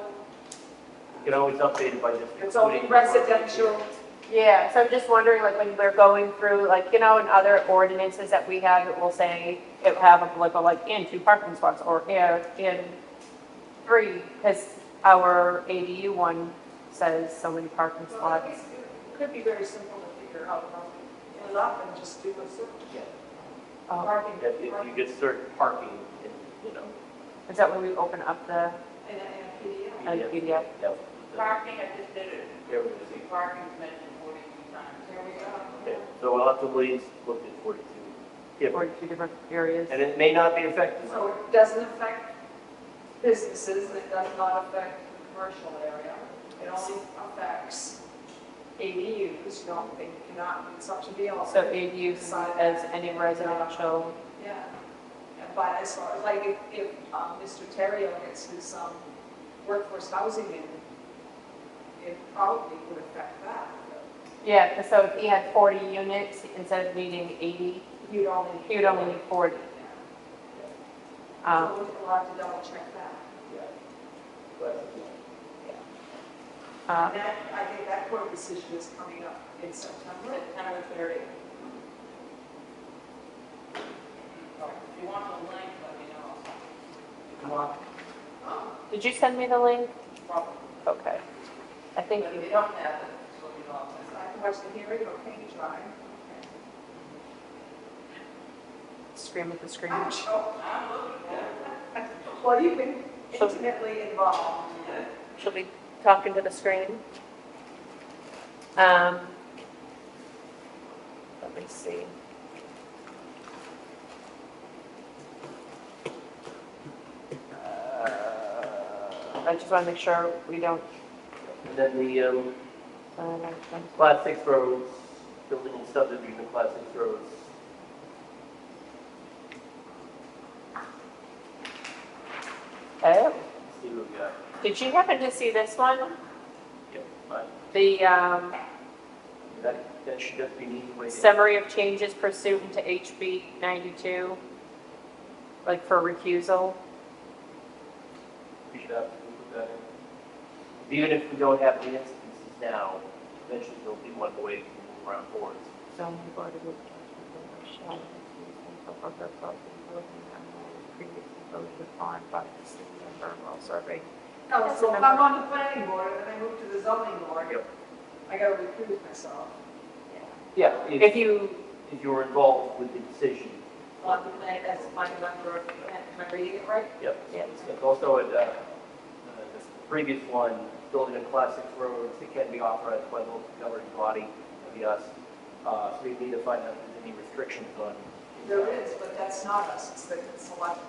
you can always update it by just. It's only including- residential. yeah, so I'm just wondering, like, when we're going through, like, in other ordinances that we have, it will say, it will have and 2 parking spots, or and 3, because our ADU one says so many parking Well, spots. it could be very simple to figure out, fill it up and just do a search. Yeah. Oh, Parking. If you get certain parking, is that when we open up the And a PDF. PDF? Yep. Parking, I just did it. There we go. Parking's mentioned 42 times. There we go. Okay, so we'll have to at least look at 42. Yeah. 42 different areas. And it may not be effective. So it doesn't affect businesses, and it does not affect the commercial area. It only affects ADUs, you don't, they cannot, it's up to the owner. So ADUs as any residential. Yeah, but as far as, like, if Mr. Terrio gets his workforce housing in, it probably would affect that. Yeah, so if he had 40 units, instead of needing 80, You'd only. he would only need 40. So we'll have to double check that. And that, I think that court decision is coming up in September. September 30th. If you want the link, let me know. Come on. Did you send me the link? Probably. Okay. I think But if you, you don't have it, so you know. I can watch the hearing, okay, you try. scream at the screen. I'm sure. I'm looking at it. Well, you've been intimately involved. She'll be talking to the screen. Let me see. I just want to make sure we don't. And then the Class 6 roads, building and subdivision of Class 6 roads. Oh, Let's see what we got. did you happen to see this one? Yep, fine. The That should just be neat way. summary of changes pursuant to HB 92, like for recusal. We should have to put that in. Even if we don't have the instances now, eventually there'll be one way to move around boards. Zoning board of adjustment shall refuse for their property building and previously voted upon by the city member while serving. No, so if I'm on the planning board and then I move to the zoning board, Yep. I gotta recuse myself. Yeah, If you, if you're involved with the decision. On the plan, as my member, am I reading it right? Yep. Yeah. It's also a, the previous one, building a Class 6 roads, it can be authorized by the local governing body, that'd be us. So we need to find out if there's any restrictions on. There is, but that's not us, it's the select,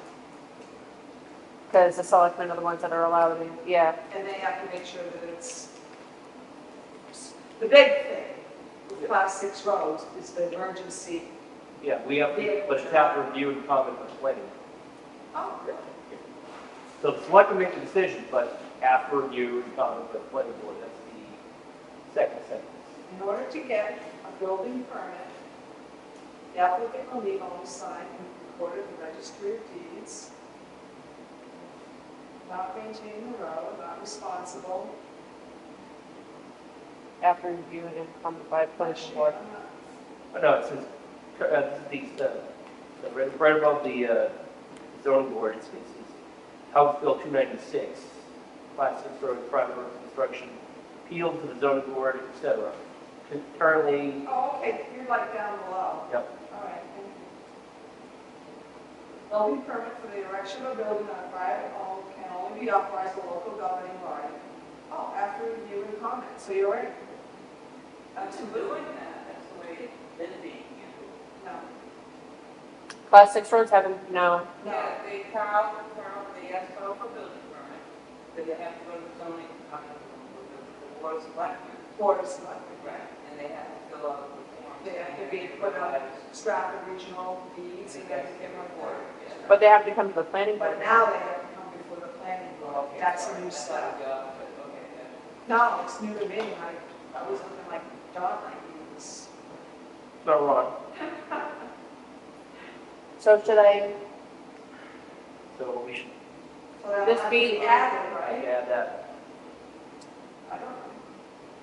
because the selectmen are the ones that are allowed in, yeah. and they have to make sure that it's, the big thing with Class 6 roads is the emergency. Yeah, we have to, but it's after review and comment with the planning. Oh, really? So the selectmen make the decision, but after review and comment with the planning board, that's the second sentence. In order to get a building permit, the applicant will need only sign and record at the registry of deeds, not maintain the road, not responsible. After review and comment by planning board. Oh, no, it says, right above the zoning board, it says, House Bill 296, Class 6 road, private road construction, appealed to the zoning board, etc. Currently, Oh, okay, you're like down below. yep, All right, thank you. Building permit for the erection of a building on a private home can only be authorized by local governing body. Oh, after review and comment, so you're right. Absolutely. Doing that, that's the way it's been being handled. No, Class 6 roads haven't, no. no. Yeah, they come out with the SO for building permit, but they have to go to the zoning, the board of selectmen. Board of Selectmen, Right. And they have to fill out the form. they have to be put on Stratford Regional deeds and everything like that. But they have to come to the planning board. But now they have to come before the planning board. That's a new stuff. Okay, No, it's new to me. I was looking like John, like he was. not wrong. So should I, So we should So that This has to be- added, right? add that. I don't know.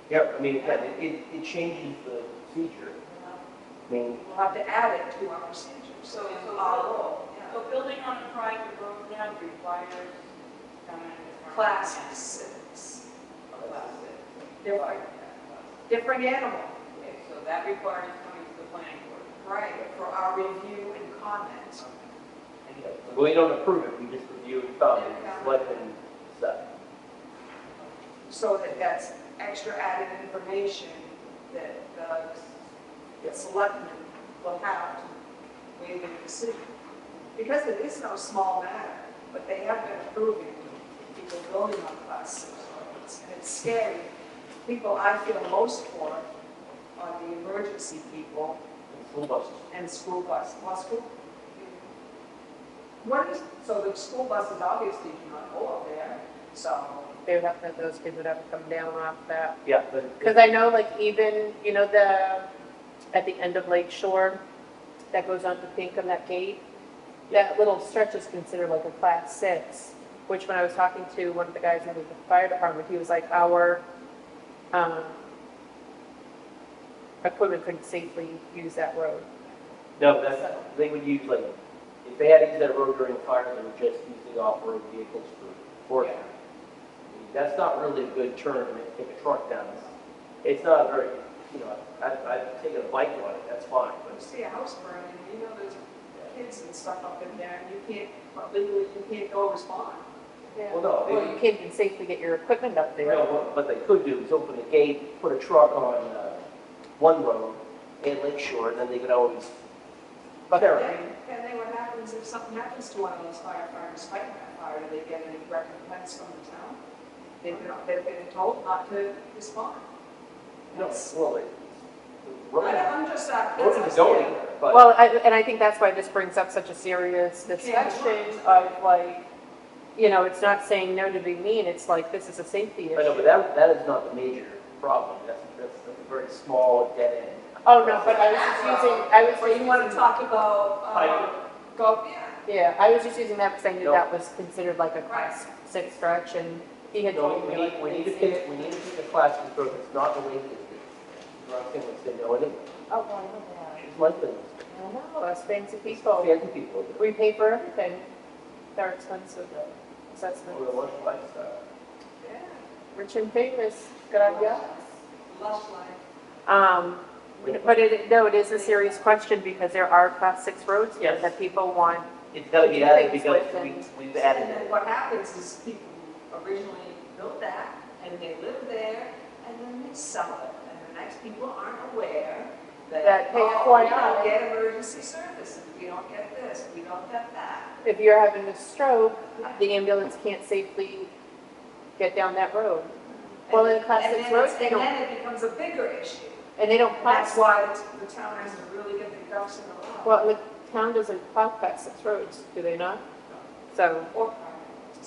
Yep, I mean, again, it changes the procedure. I mean, We'll have to add it to our procedure. So Yeah. So building on a private road now requires coming from. Class 6. Class Different animal. Okay, so that requires coming to the planning board. Right, for our review and comment. we don't approve it, we just review and comment, select and decide. So that that's extra added information that the selectmen will have to made a decision. Because it is no small matter, but they have been approving people building on class 6 roads. And it's scary. People I feel most for are the emergency people School buses. and school bus. Well, school. What is, so the school buses obviously do not go up there, so. They would have to have those kids would have to come down off that. Yeah, but. Because I know like even, you know, at the end of Lake Shore, that goes on to Pinkham, that gate, that little stretch is considered like a class 6, which when I was talking to one of the guys in the fire department, he was like, our equipment couldn't safely use that road. No, they would use like, if they had to use that road during fire, they were just using off-road vehicles for it. That's not really a good turn to take a truck down. It's not a very, you know, I've taken a bike on it, that's fine, You but see a house burning, you know, there's kids and stuff up in there, and you can't, legally, you can't go respond. well, no. Well, you can't even safely get your equipment up there. No, what they could do is open the gate, put a truck on one road in Lake Shore, and then they could always. And then what happens if something happens to one of those firefighters fighting that fire, do they get any recompense from the town? They've been told not to respond. No, That's- well, I'm just, roads that's are going, scary. but. Well, and I think that's why this brings up such a serious discussion of like, you know, it's not saying no to be mean, it's like, this is a safety I know, but issue. that is not the major problem. That's a very small dead end. Oh, no, but I was just using, Or you want to talk about, yeah, I was just using that because I knew No. that was considered like a class 6 stretch, and he had No, told me like. we need to pick a class of growth that's not the way it is. You're not going to say no anyway. Oh, well, I know that. It's my thing. I know, us fancy people. Fancy people. We pay for everything. They're expensive Or assessments. the lunch lifestyle. Yeah, Rich and famous, good idea. lush life. But it is a serious question because there are class 6 roads here Yes. that people want. It's got to be Do added things because with it. we've added And then it. what happens is people originally built that, and they live there, and then they sell it. And the next people aren't aware That, that, hey, oh, we FYI. don't get emergency services, we don't get this, we don't get that. If you're having a stroke, the ambulance can't safely get down that road. Well, in class And 6 then roads, it's- they And don't, then it becomes a bigger issue. and they don't And plow. that's why the town has to really get the ducks in a row. Well, the town doesn't plow class 6 roads, do they not? So, Or-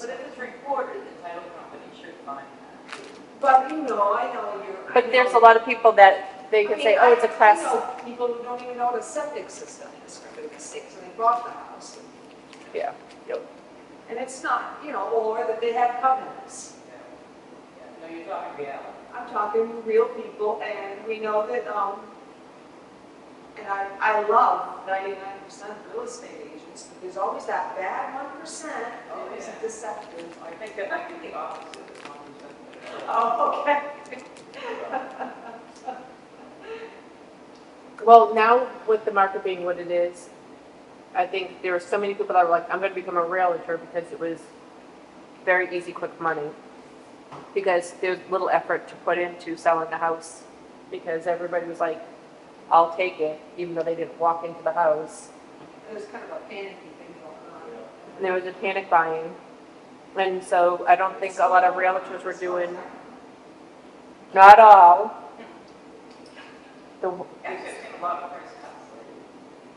But if it's recorded, the title company should find that. But you know, I know you're. but there's a lot of people that they can say, oh, it's a class. People who don't even know what a septic system is for goodness sakes, and they bought the house. Yeah. And it's not, you know, or that they have covenants. No, you're talking reality. I'm talking real people, and we know that, and I love 99% of real estate agents, but there's always that bad 1% that is deceptive. I think the opposite is 1%. Oh, okay. Well, now with the market being what it is, I think there are so many people that were like, I'm going to become a realtor because it was very easy, quick money. Because there's little effort to put into selling a house. Because everybody was like, I'll take it, even though they didn't walk into the house. There's kind of a panicky thing going on. And there was a panic buying. And so I don't think a lot of realtors were doing, not all. The, A lot of price cuts.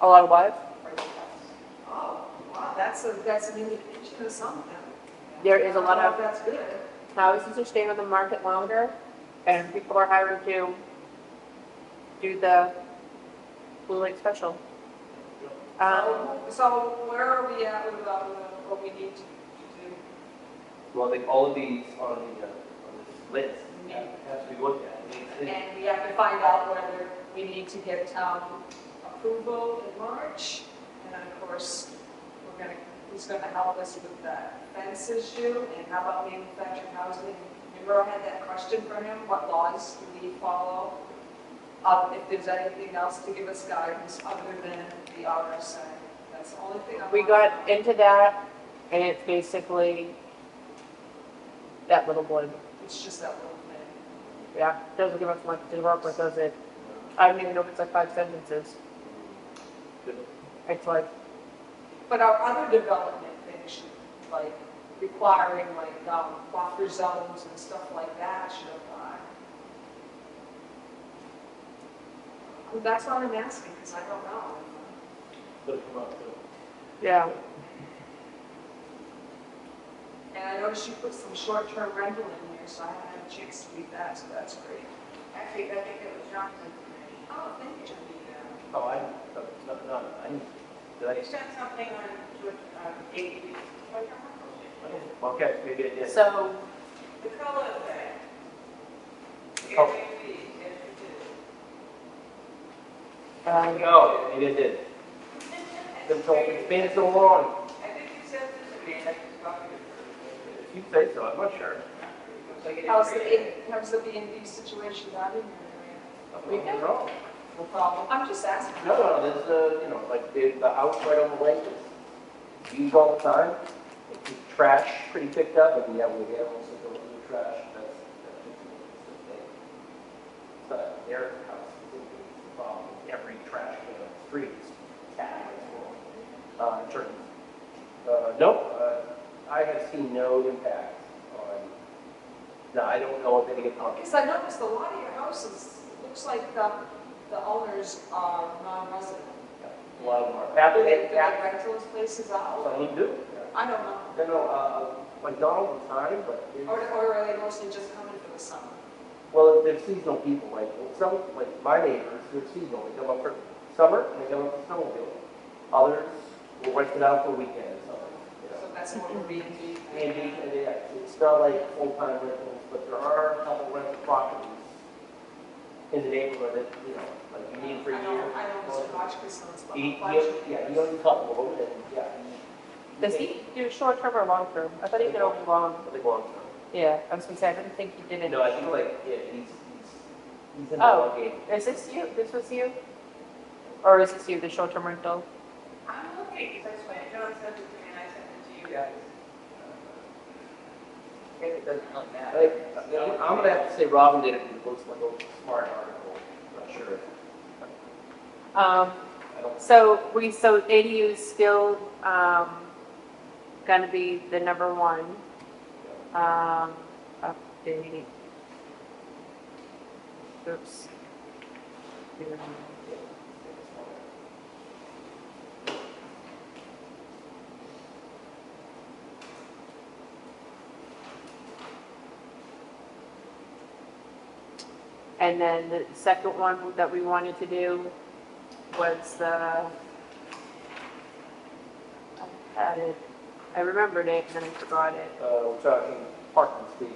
a lot of what? Price cuts. Oh, wow, that's an indication of something. There is a lot of That's good. houses are staying on the market longer, and people are hiring to do the Blue Lake Special. So where are we at with what we need to do? Well, I think all of these on this list have to be looked at. And we have to find out whether we need to get town approval in March. And then, of course, who's going to help us with that fence issue? And how about manufactured housing? Remember I had that question for him, what laws do we follow? If there's anything else to give us guidance other than the RSA. That's the only thing I We got into that, and it's basically that little blurb. It's just that little thing. Yeah, doesn't give us much to work with, does it? I don't even know if it's like 5 sentences. Good. It's like, But our other development things should, like, requiring like buffer zones and stuff like that should apply. Well, that's what I'm asking, because I don't know. Gonna come up, too. yeah. And I noticed you put some short-term rental in here, so I haven't had a chance to read that, so that's great. Actually, I think it was Jonathan's information. Oh, thank you. Oh, I did I? You sent something on, ADB. Okay, maybe I did. So, The color thing. Oh. ADB, yes, you did. Oh, maybe I did. It's been so long. I think you said this to me, and I just copied it. If you say so, I'm not sure. Looks like it How's is. the B&B situation down in your area? Nothing wrong. No problem. I'm just asking. No, there's, like, the house right on the lake is used all the time. They keep trash pretty picked up, and yeah, we have also go through the trash. That's their house is the problem. Every trash can on the street is tagged as well. In terms, no, I have seen no impact on, no, I don't know if any of Because I noticed a lot of your houses, looks like the owners are non-resident. a lot of them are Do happy. they rent those places out? Some of them do. I don't know. Like not all the time, but. Or are they mostly just coming for the summer? Well, they're seasonal people, like some, like my neighbors, they're seasonal, they come up for summer and they come up for snowmobile. Others will rent it out for a weekend or something, you know. So that's more for B&B. And it's not like full-time rentals, but there are a couple rental properties in the neighborhood that, you know, like you need for a I year. know Mr. Hotchkiss owns a He bunch. owns a couple of them, and yeah. does he do short-term or long-term? I thought he did only long. I think long term. Yeah, I was gonna say, I didn't think he did any. No, I think short. like, yeah, he's in the Oh. long game. Is this you? This was you? Or is this you, the short-term rental? I'm looking, because I swear John sent it to me, and I sent it to you guys. Maybe it doesn't look I that. think, I'm gonna have to say Robin did it, it looks like a smart article, I'm not sure. I don't, So ADU is still, gonna be the number one. Update. Oops. And then the second one that we wanted to do was the, I remembered it and then I forgot it. we're talking parking spaces.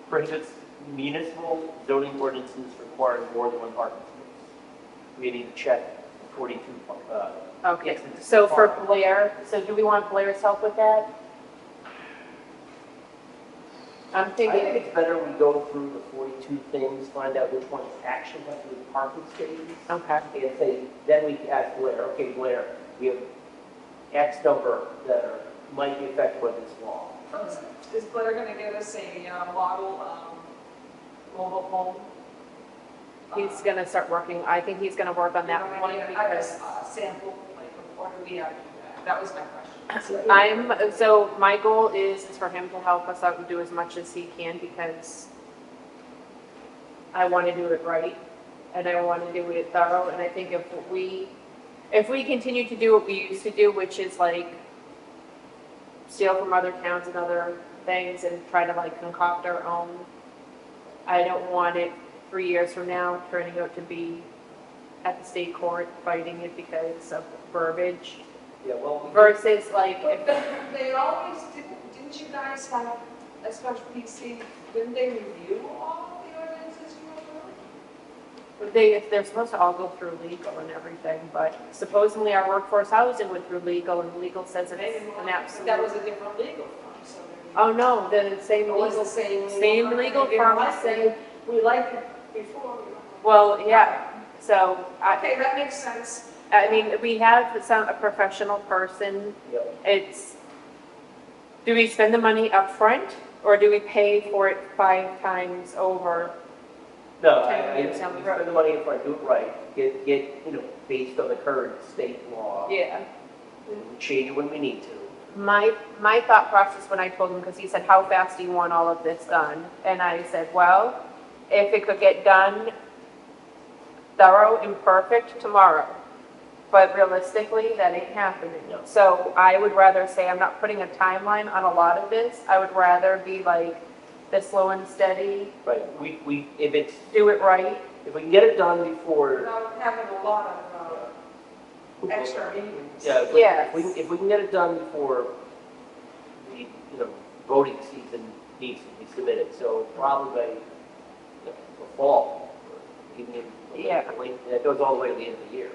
Prohibits municipal zoning ordinances requiring more than one parking space. We need to check 42, Okay, yes, it's so for fine. Blair, so do we want Blair's help with that? I'm I think thinking, it's better we go through the 42 things, find out which ones actually have to be parking spaces. okay, And say, then we can ask Blair, okay, Blair, we have X number that are, might be affected by this law. Is Blair gonna get us a model mobile home? he's gonna start working, I think he's gonna work on that one I because guess sample, like, or do we have to do that? That was my question. so my goal is for him to help us out and do as much as he can because I want to do it right and I want to do it thorough. And I think if we continue to do what we used to do, which is like steal from other towns and other things and try to like concoct our own, I don't want it 3 years from now turning out to be at the state court fighting it because of verbiage. Yeah, well, Versus like, if, But they always, didn't you guys have, especially PC, didn't they review all the ordinances you were doing? if they're supposed to all go through legal and everything, but supposedly our workforce housing went through legal and legal says it's an absolute. That was a different legal firm, so. Oh, no, the same It was legal, the same. same legal They firm liked saying, it. We liked it before. well, yeah, so Okay, that makes sense. I mean, we have a professional person. Yep. It's, do we spend the money up front or do we pay for it 5 times over? No, Okay, I it's down the you road. spend the money if I do it right, get, based on the current state law. Yeah. And we change it when we need to. My thought process when I told him, because he said, how fast do you want all of this done? And I said, well, if it could get done thorough and perfect tomorrow, but realistically, that ain't happening. No. So I would rather say, I'm not putting a timeline on a lot of this. I would rather be like the slow and steady, Right, if it's, do it right. if we can get it done before. Without having a lot of extra meetings. Yeah, Yes. if we can get it done before the, voting season needs to be submitted, so probably by the fall, even if, Yeah. it goes all the way to the end of the year.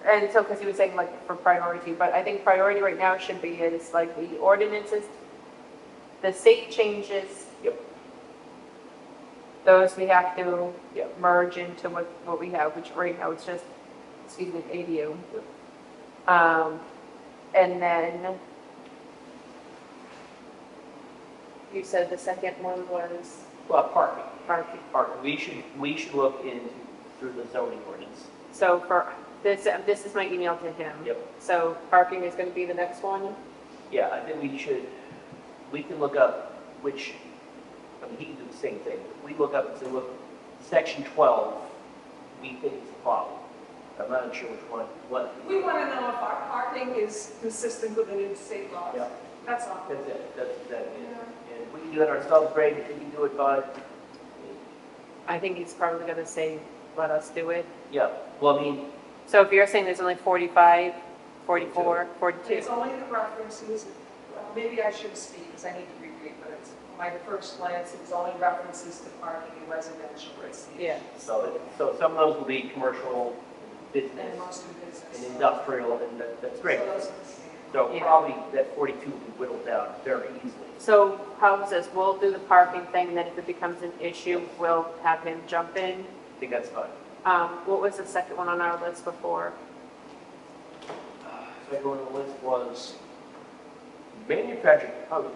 And so, because he was saying like for priority, but I think priority right now should be is like the ordinances, the state changes. Yep. Those we have to Yep. merge into what we have, which right now it's just, excuse me, ADU. Yep. And then you said the second one was Well, parking. parking. We should look into, through the zoning ordinance. So for this is my email to him. Yep. So parking is going to be the next one. Yeah, I think we can look up which, he can do the same thing. We look up and say, look, section 12, we think is a problem. I'm not sure which one, what. We want to know if our parking is consistent with the new state laws. Yeah. That's all. That's it, that's it. And we can do it ourselves, great, if we can do it by, I think he's probably going to say, let us do it. yeah, well, I mean, So if you're saying there's only 45, 44, 42. It's only the references, maybe I should speak because I need to reread, but it's, my first glance, it's only references to parking and residential. Yeah. so some of those will be commercial, business, And most of business. and industrial, and that's great. So those are the same. So Yeah. probably that 42 will be whittled down very easily. So how's this? We'll do the parking thing, and then if it becomes an issue, we'll have him jump in. I think that's fine. What was the second one on our list before? Second one on the list was manufactured housing.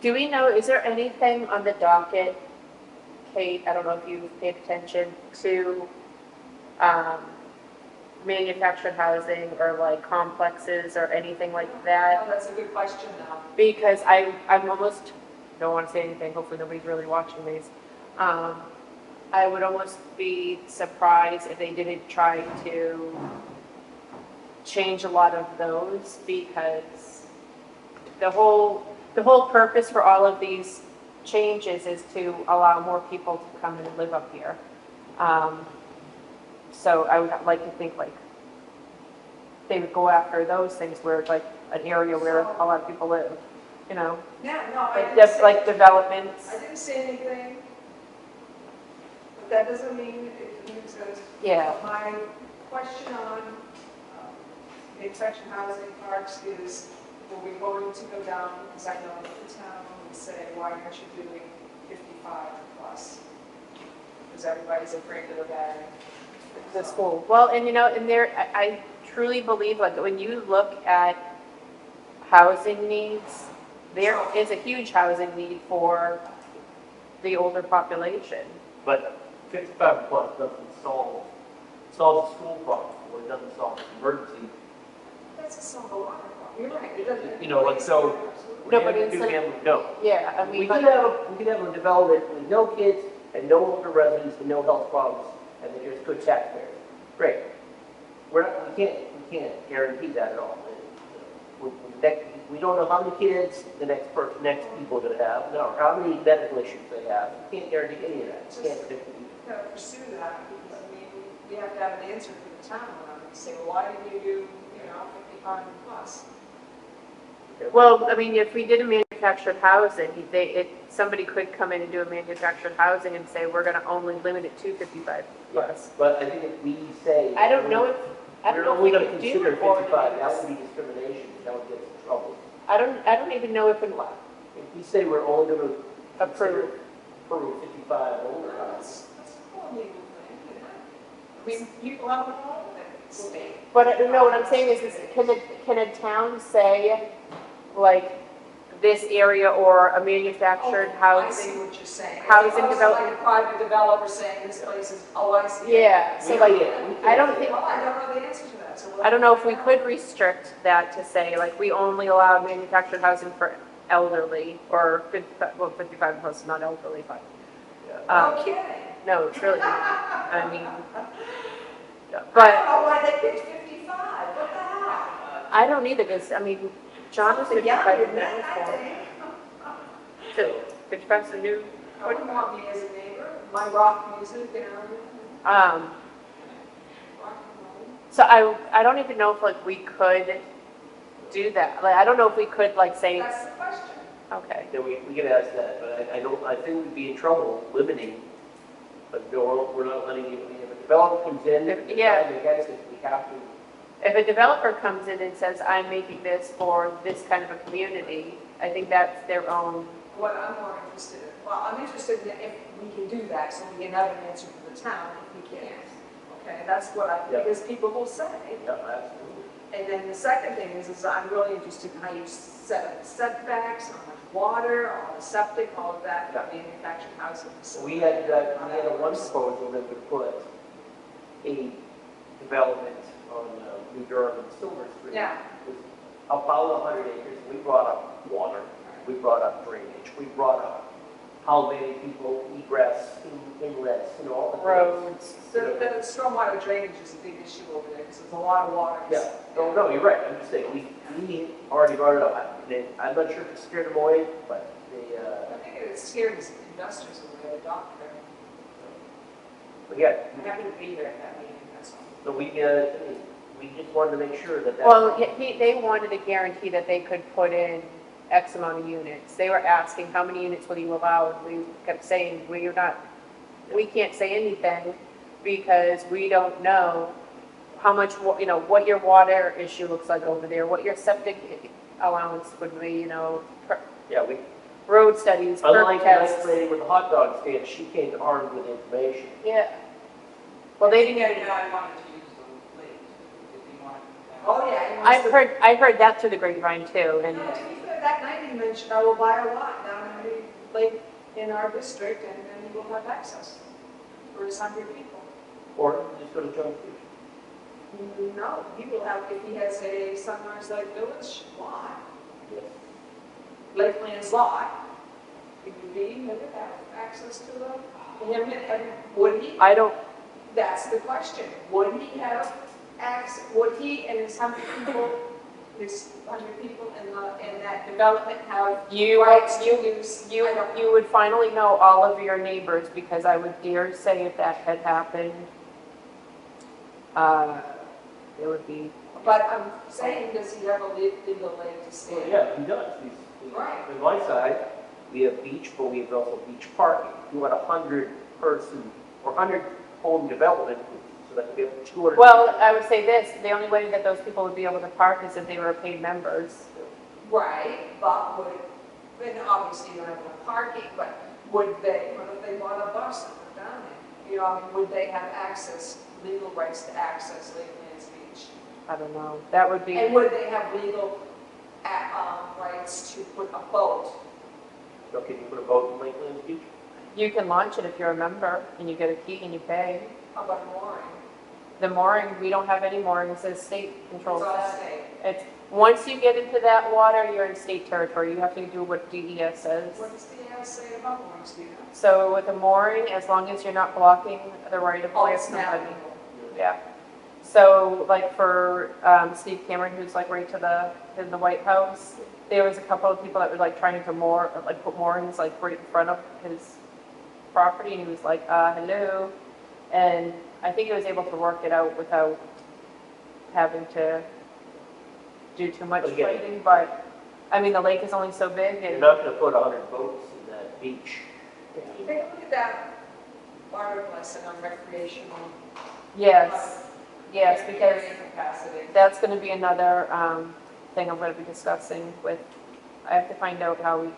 Do we know, is there anything on the docket, Kate, I don't know if you paid attention to manufactured housing or like complexes or anything like that? Oh, that's a good question now. Because I'm almost, don't want to say anything, hopefully nobody's really watching these. I would almost be surprised if they didn't try to change a lot of those, because the whole purpose for all of these changes is to allow more people to come and live up here. So I would like to think like they would go after those things where it's like an area where a lot of people live, you know? Yeah, no, I Like, didn't say, like developments. I didn't say anything. But that doesn't mean it exists. Yeah. My question on manufactured housing parks is, were we going to go down, because I know the town would say, why aren't you doing 55 plus? Because everybody's afraid of the bag. The school. Well, and you know, and there, I truly believe, like, when you look at housing needs, there is a huge housing need for the older population. But 55 plus doesn't solve the school problem, or it doesn't solve the emergency. That's a simple water problem. You're right. It doesn't- You know, like, so. No, but we it's have- like- No. Yeah, I We mean, could have a development with no kids and no older residents and no health problems, and they're just good taxpayers. Great. We can't guarantee that at all. We don't know how many kids the next people are going to have, no, how many medical issues they have. We can't guarantee any of that. We can't predict it. You gotta pursue that, because, I mean, we have to have an answer for the town around it. Say, well, why didn't you do, 55 plus? well, I mean, if we did a manufactured housing, somebody could come in and do a manufactured housing and say, we're gonna only limit it to 55 plus. But I think if we say. I don't know if We're we only going to could do consider an 55, that ordinance. would be discrimination, that would get us in trouble. I don't even know if it If we say we're only going to approve. approve 55 and older. That's a whole legal thing, isn't it? People have a problem with it, state. But no, what I'm saying is can a town say, like, this area or a manufactured I see housing? what you're saying. housing As opposed to development- like a private developer saying this place is, oh, I see. Yeah, so like, I don't think, Well, I don't know the answer to that, so. I don't know if we could restrict that to say, like, we only allow manufactured housing for elderly, or 55 and plus, not elderly, but, No kidding. no, it's really, I mean, I but don't know why they picked 55, what the hell? I don't either, because, I mean, John was Something 55 younger in than middle that, I school. think. So, 55 is a new, I wouldn't want me as a neighbor, my rock music, you know. um, rock and roll. so I don't even know if, like, we could do that. Like, I don't know if we could, like, say, That's the question. okay. Yeah, we can ask that, but I think we'd be in trouble limiting, but no, we're not letting you, I mean, if a developer comes in, If- and yeah. decides against it, we have to. If a developer comes in and says, I'm making this for this kind of a community, I think that's their own, What I'm more interested in, well, I'm interested in if we can do that, so we can have an answer for the town if we can't. Okay, that's what I, Yeah. because people will say. Yeah, absolutely. And then the second thing is I'm really interested in how you set up setbacks, how much water, all the septic, all of that, for manufactured housing. So we had a one proposal that would put a development on New Durham and Silver Street. Yeah. It was about 100 acres. We brought up water, we brought up drainage, we brought up how many people egress, inlets, you know, all the things. roads. The stormwater drainage is a big issue over there, because there's a lot of water. Yeah, no, you're right, I'm just saying, we already brought it up. I'm not sure if it scared them away, but they, I think it scares investors away, the doctor. but yeah, I'm happy to be there at that meeting, that's all. so we just wanted to make sure that that. Well, they wanted a guarantee that they could put in X amount of units. They were asking, how many units will you allow? And we kept saying, we can't say anything because we don't know how much, what your water issue looks like over there, what your septic allowance would be, Yeah, we, road studies, unlike perk the nice tests. lady with the hot dog stand, she came armed with information. Yeah. Well, they didn't. And I wanted to use the lake, if you wanted. Oh, yeah. he wants to- I heard that through the grapevine too, and No, to be fair, that night he mentioned, I will buy a lot down in the lake in our district, and then he will have access for his 100 people. Or just go to John Fuchs. No, he will have, if he has a Sunrise Lake Village lot, Yes. Lakeland's lot, he would have access to them. And would he? I don't, That's the question. Would he have access, would he and his 100 people, in that development have you, rights to use? I don't know. you would finally know all of your neighbors, because I would dare say if that had happened, it would be, But I'm saying, does he have a legal leg to stand? Well, yeah, he does. Right. On my side, we have beach, but we have also beach parking. If you want 100-person or 100-home development, so that we have 200. well, I would say this, the only way that those people would be able to park is if they were paid members. Right, but would, and obviously you don't have enough parking, but would they, what if they bought a bus and went down there? I mean, would they have access, legal rights to access Lakeland's beach? I don't know, that would be, And would they have legal rights to put a boat? So can you put a boat in Lakeland Beach? you can launch it if you're a member, and you get a key and you pay. How about mooring? The mooring, we don't have any moorings, the state It's controls all that. state. It's, once you get into that water, you're in state territory, you have to do what DES says. What does the say about moorings, do you know? So with a mooring, as long as you're not blocking the right of Oh, way of it's now somebody. legal. Yeah. So like for Steve Cameron, who's like right to in the White House, there was a couple of people that were like trying to put moorings like right in front of his property, and he was like, hello. And I think he was able to work it out without having to do too much Again. fighting, but I mean, the lake is only so big, You're and not going to put 100 boats in that beach. Take a look at that article I sent on recreational. yes, because Area capacity. that's going to be another thing I'm going to be discussing with, I have to find out how we,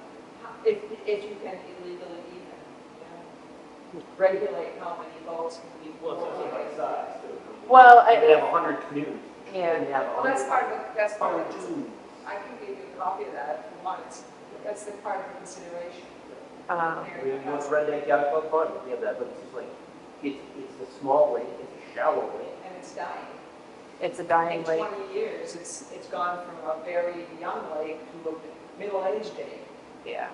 If you can illegally even, regulate how many boats can be. Well, it's also by size, too. Well, You can have 100 canoes. Yeah. You can have Well, that's 100 part of the, that's part of it. pontoons. I can give you a copy of that if you want. That's the part of the consideration. We want to redneck yacht club fun, we have that, but it's just like, it's a small lake, it's a shallow lake. And it's dying. it's a dying In lake. 20 years, it's gone from a very young lake to a middle-aged lake. Yeah,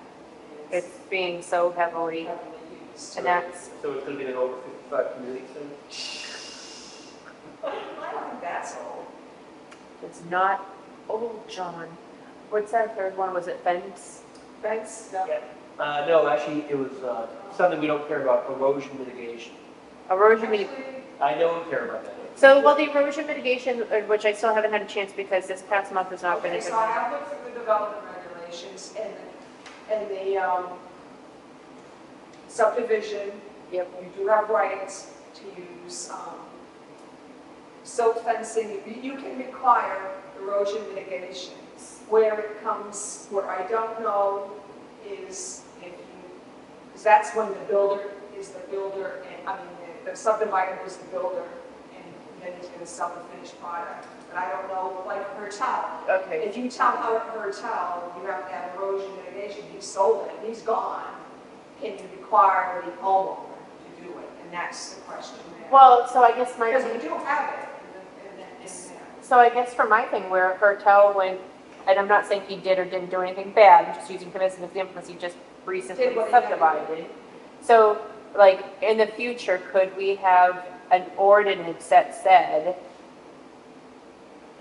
it's being so heavily, Heavily used. and that's, So it's going to be an over 55 community soon? I don't think that's old. it's not old, John. What's that third one? Was it fence? Thanks. No, actually, it was something we don't care about, erosion mitigation. Erosion mitigation. Actually, I know we care about that. So, well, the erosion mitigation, which I still haven't had a chance because this past month has not been a okay, good so I month. have looked through the development regulations and the subdivision. Yep. You do have rights to use silt fencing. You can require erosion mitigation. Where it comes, where I don't know is if you, because that's when the builder is the builder, and, I mean, the subdivider is the builder, and then he's going to sell the finished product. But I don't know, like a hotel. Okay, If you tell a hotel you have to have erosion mitigation, he sold it, he's gone, can you require the homeowner to do it? And that's the question there. well, so I guess Because my, we do have it in there. so I guess for my thing, where Hertel went, and I'm not saying he did or didn't do anything bad, I'm just using him as an example because he just recently Did what he had to do. subdivided. So, like, in the future, could we have an ordinance that said,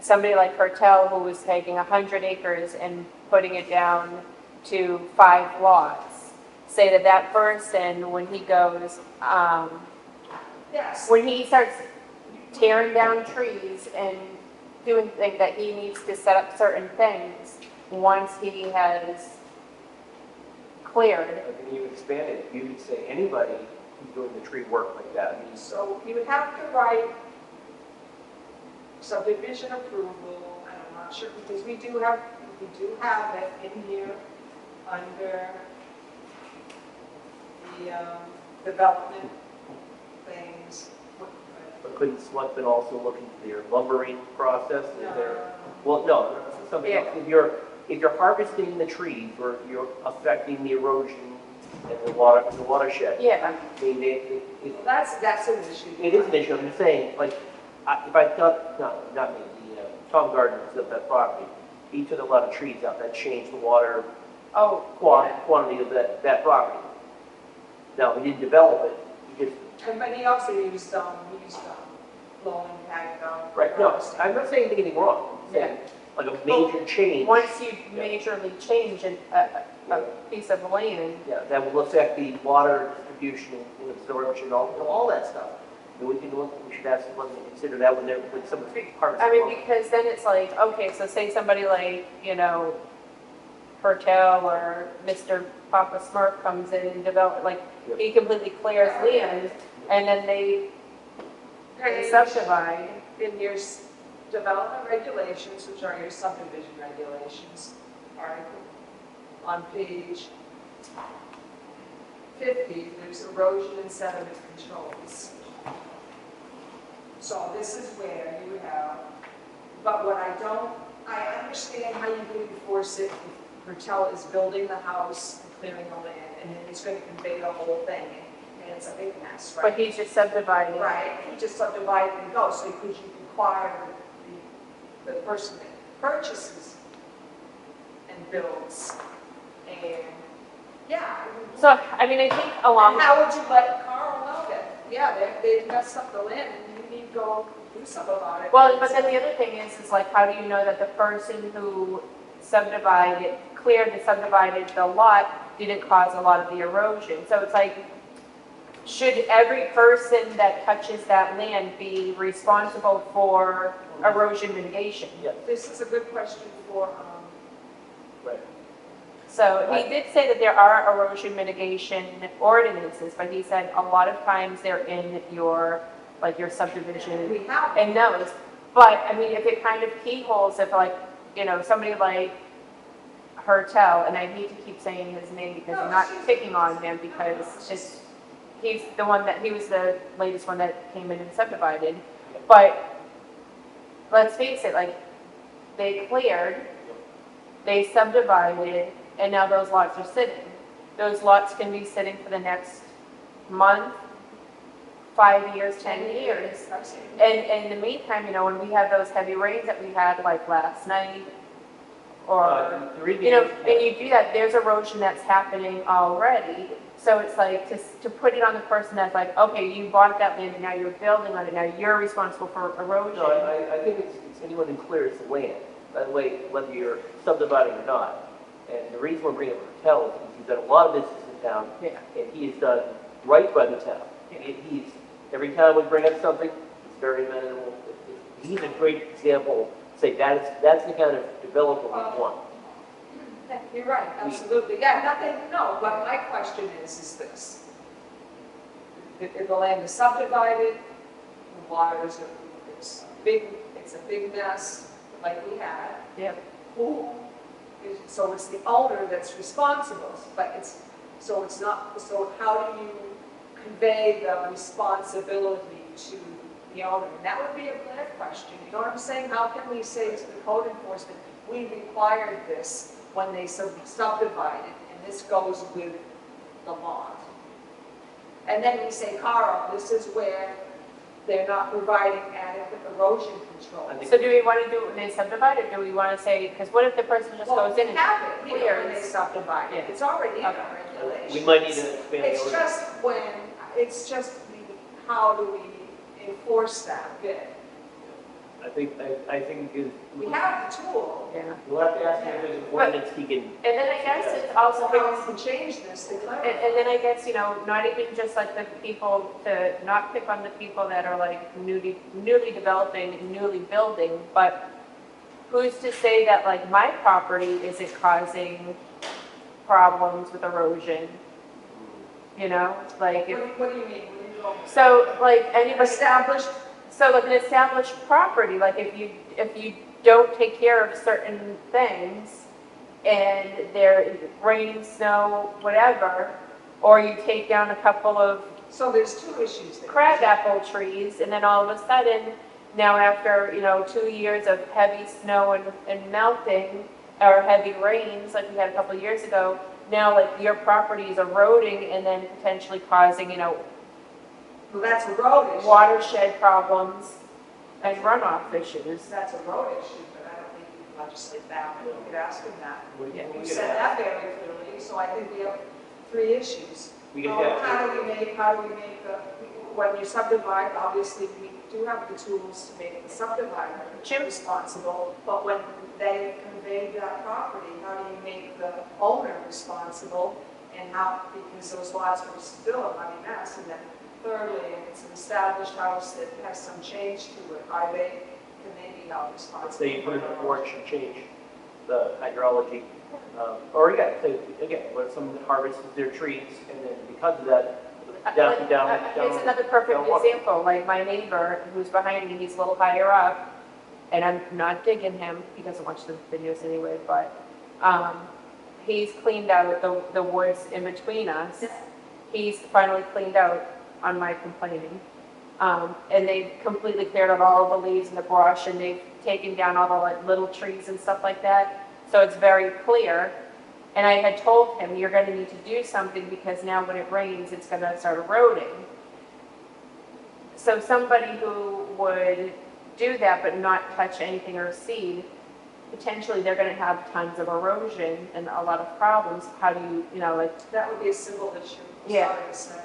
somebody like Hertel who was taking 100 acres and putting it down to 5 lots, say that that person, when he goes, Yes. when he starts tearing down trees and doing things, that he needs to set up certain things once he has cleared. I mean, you expand it, you could say anybody who's doing the tree work like that, I mean, So you would have to write subdivision approval, and I'm not sure, because we do have it in here under the development things. but couldn't selectmen also look into their lumbering process? Is there, well, no, something else. If you're harvesting the trees, or you're affecting the erosion and the watershed, Yeah, I mean, That's an issue. it is an issue, I'm just saying, like, if I thought, not me, Tom Gardner built that property, he took a lot of trees out, that changed the water oh, quantity of that property. Now, he didn't develop it, he just, But he also used low impact. right, no, I'm not saying anything wrong, I'm saying, like a major change. once you majorly change a piece of land, Yeah, that will affect the water distribution and absorption, all that stuff. And we should have someone to consider that when someone's harvesting. I mean, because then it's like, okay, so say somebody like, Hertel or Mr. Papa Smurf comes in and develop, like, he completely clears land, and then they subdivide. In your development regulations, which are your subdivision regulations, article on page 50, there's erosion and sediment controls. So this is where you have, but what I understand how you would enforce it if Hertel is building the house and clearing the land, and then he's going to convey the whole thing, and it's a big mess, right? But he's just subdividing. Right, you just subdivide and go, so could you require the person that purchases and builds, and, yeah. So, I mean, I think And along, how would you let Carl know that, yeah, they messed up the land, and you need to go do something about it? well, but then the other thing is like, how do you know that the person who subdivided the lot didn't cause a lot of the erosion? So it's like, should every person that touches that land be responsible for erosion mitigation? Yeah, This is a good question for, right. So he did say that there are erosion mitigation ordinances, but he said a lot of times they're in your subdivision we have, and those. But, I mean, if it kind of keyholes, if like, somebody like Hertel, and I hate to keep saying his name because I'm not picking on him because he's the one that, he was the latest one that came in and subdivided. But let's face it, like, they cleared, they subdivided, and now those lots are sitting. Those lots can be sitting for the next month, 5 years, 10 years. And in the meantime, you know, when we have those heavy rains that we had like last night, or, you know, and you do that, there's erosion that's happening already. So it's like to put it on the person that's like, okay, you bought that land and now you're building on it, now you're responsible for erosion. No, I think it's anyone who clears the land, by the way, whether you're subdividing or not. And the reason we're bringing up Patel is because he's done a lot of business in town, Yeah. and he has done right by the town. He's, every time we bring up something, it's very amenable. He's a great example, say that's the kind of developer we want. You're right, absolutely. Yeah, nothing, no, but my question is this. If the land is subdivided, the water is, it's a big mess, like we had. Yeah. Who is, so it's the owner that's responsible, but so how do you convey the responsibility to the owner? And that would be a clear question. You know what I'm saying? How can we say to the code enforcement, we required this when they subdivided, and this goes with the lot? And then we say, Carl, this is where they're not providing adequate erosion control. So do we want to do it when they subdivide, or do we want to say, because what if the person just goes in and have it here when they clears? subdivide. Yeah. It's already in Okay. our regulations. We might need to expand the It's ordinance. just how do we enforce that bit? I think is. We have the tool. Yeah. We'll have to ask him if there's an ordinance he can. And then I guess it's also, So how we can change this to clarify. and then I guess, you know, not even just like the people, to not pick on the people that are like newly developing, newly building, but who's to say that like my property isn't causing problems with erosion? You know, like, What do you mean? What do you go? so like anybody, Established, so like an established property, like if you don't take care of certain things and there rain, snow, whatever, or you take down a couple of so there's two issues there. crabapple trees, and then all of a sudden, now after, you know, 2 years of heavy snow and melting, or heavy rains, like we had a couple of years ago, now like your property is eroding and then potentially causing, you know, Well, that's a road issue. watershed problems and runoff issues. That's a road issue, but I don't think you can legislate that. You could ask him that. Yeah. You said that very clearly, so I think we have three issues. We can Well, have. how do we make the, when you subdivide, obviously, we do have the tools to make the subdivider Jim? responsible, but when they convey that property, how do you make the owner responsible? And how, because those lots are still a money mess, and then thirdly, if it's an established house that has some change to it, can they be held responsible? Let's say you put in a porch and change the hydrology. Or again, where someone harvests their trees, and then because of that, down. Here's another perfect down water. example, like my neighbor who's behind me, he's a little higher up, and I'm not digging him, he doesn't watch the videos anyway, but, he's cleaned out the woods in between us. He's finally cleaned out on my complaining. And they've completely cleared out all the leaves and the brush, and they've taken down all the like little trees and stuff like that. So it's very clear. And I had told him, you're gonna need to do something because now when it rains, it's gonna start eroding. So somebody who would do that but not touch anything or seed, potentially they're gonna have tons of erosion and a lot of problems. How do you, you know, like, That would be a civil issue. I'm Yeah. sorry to say.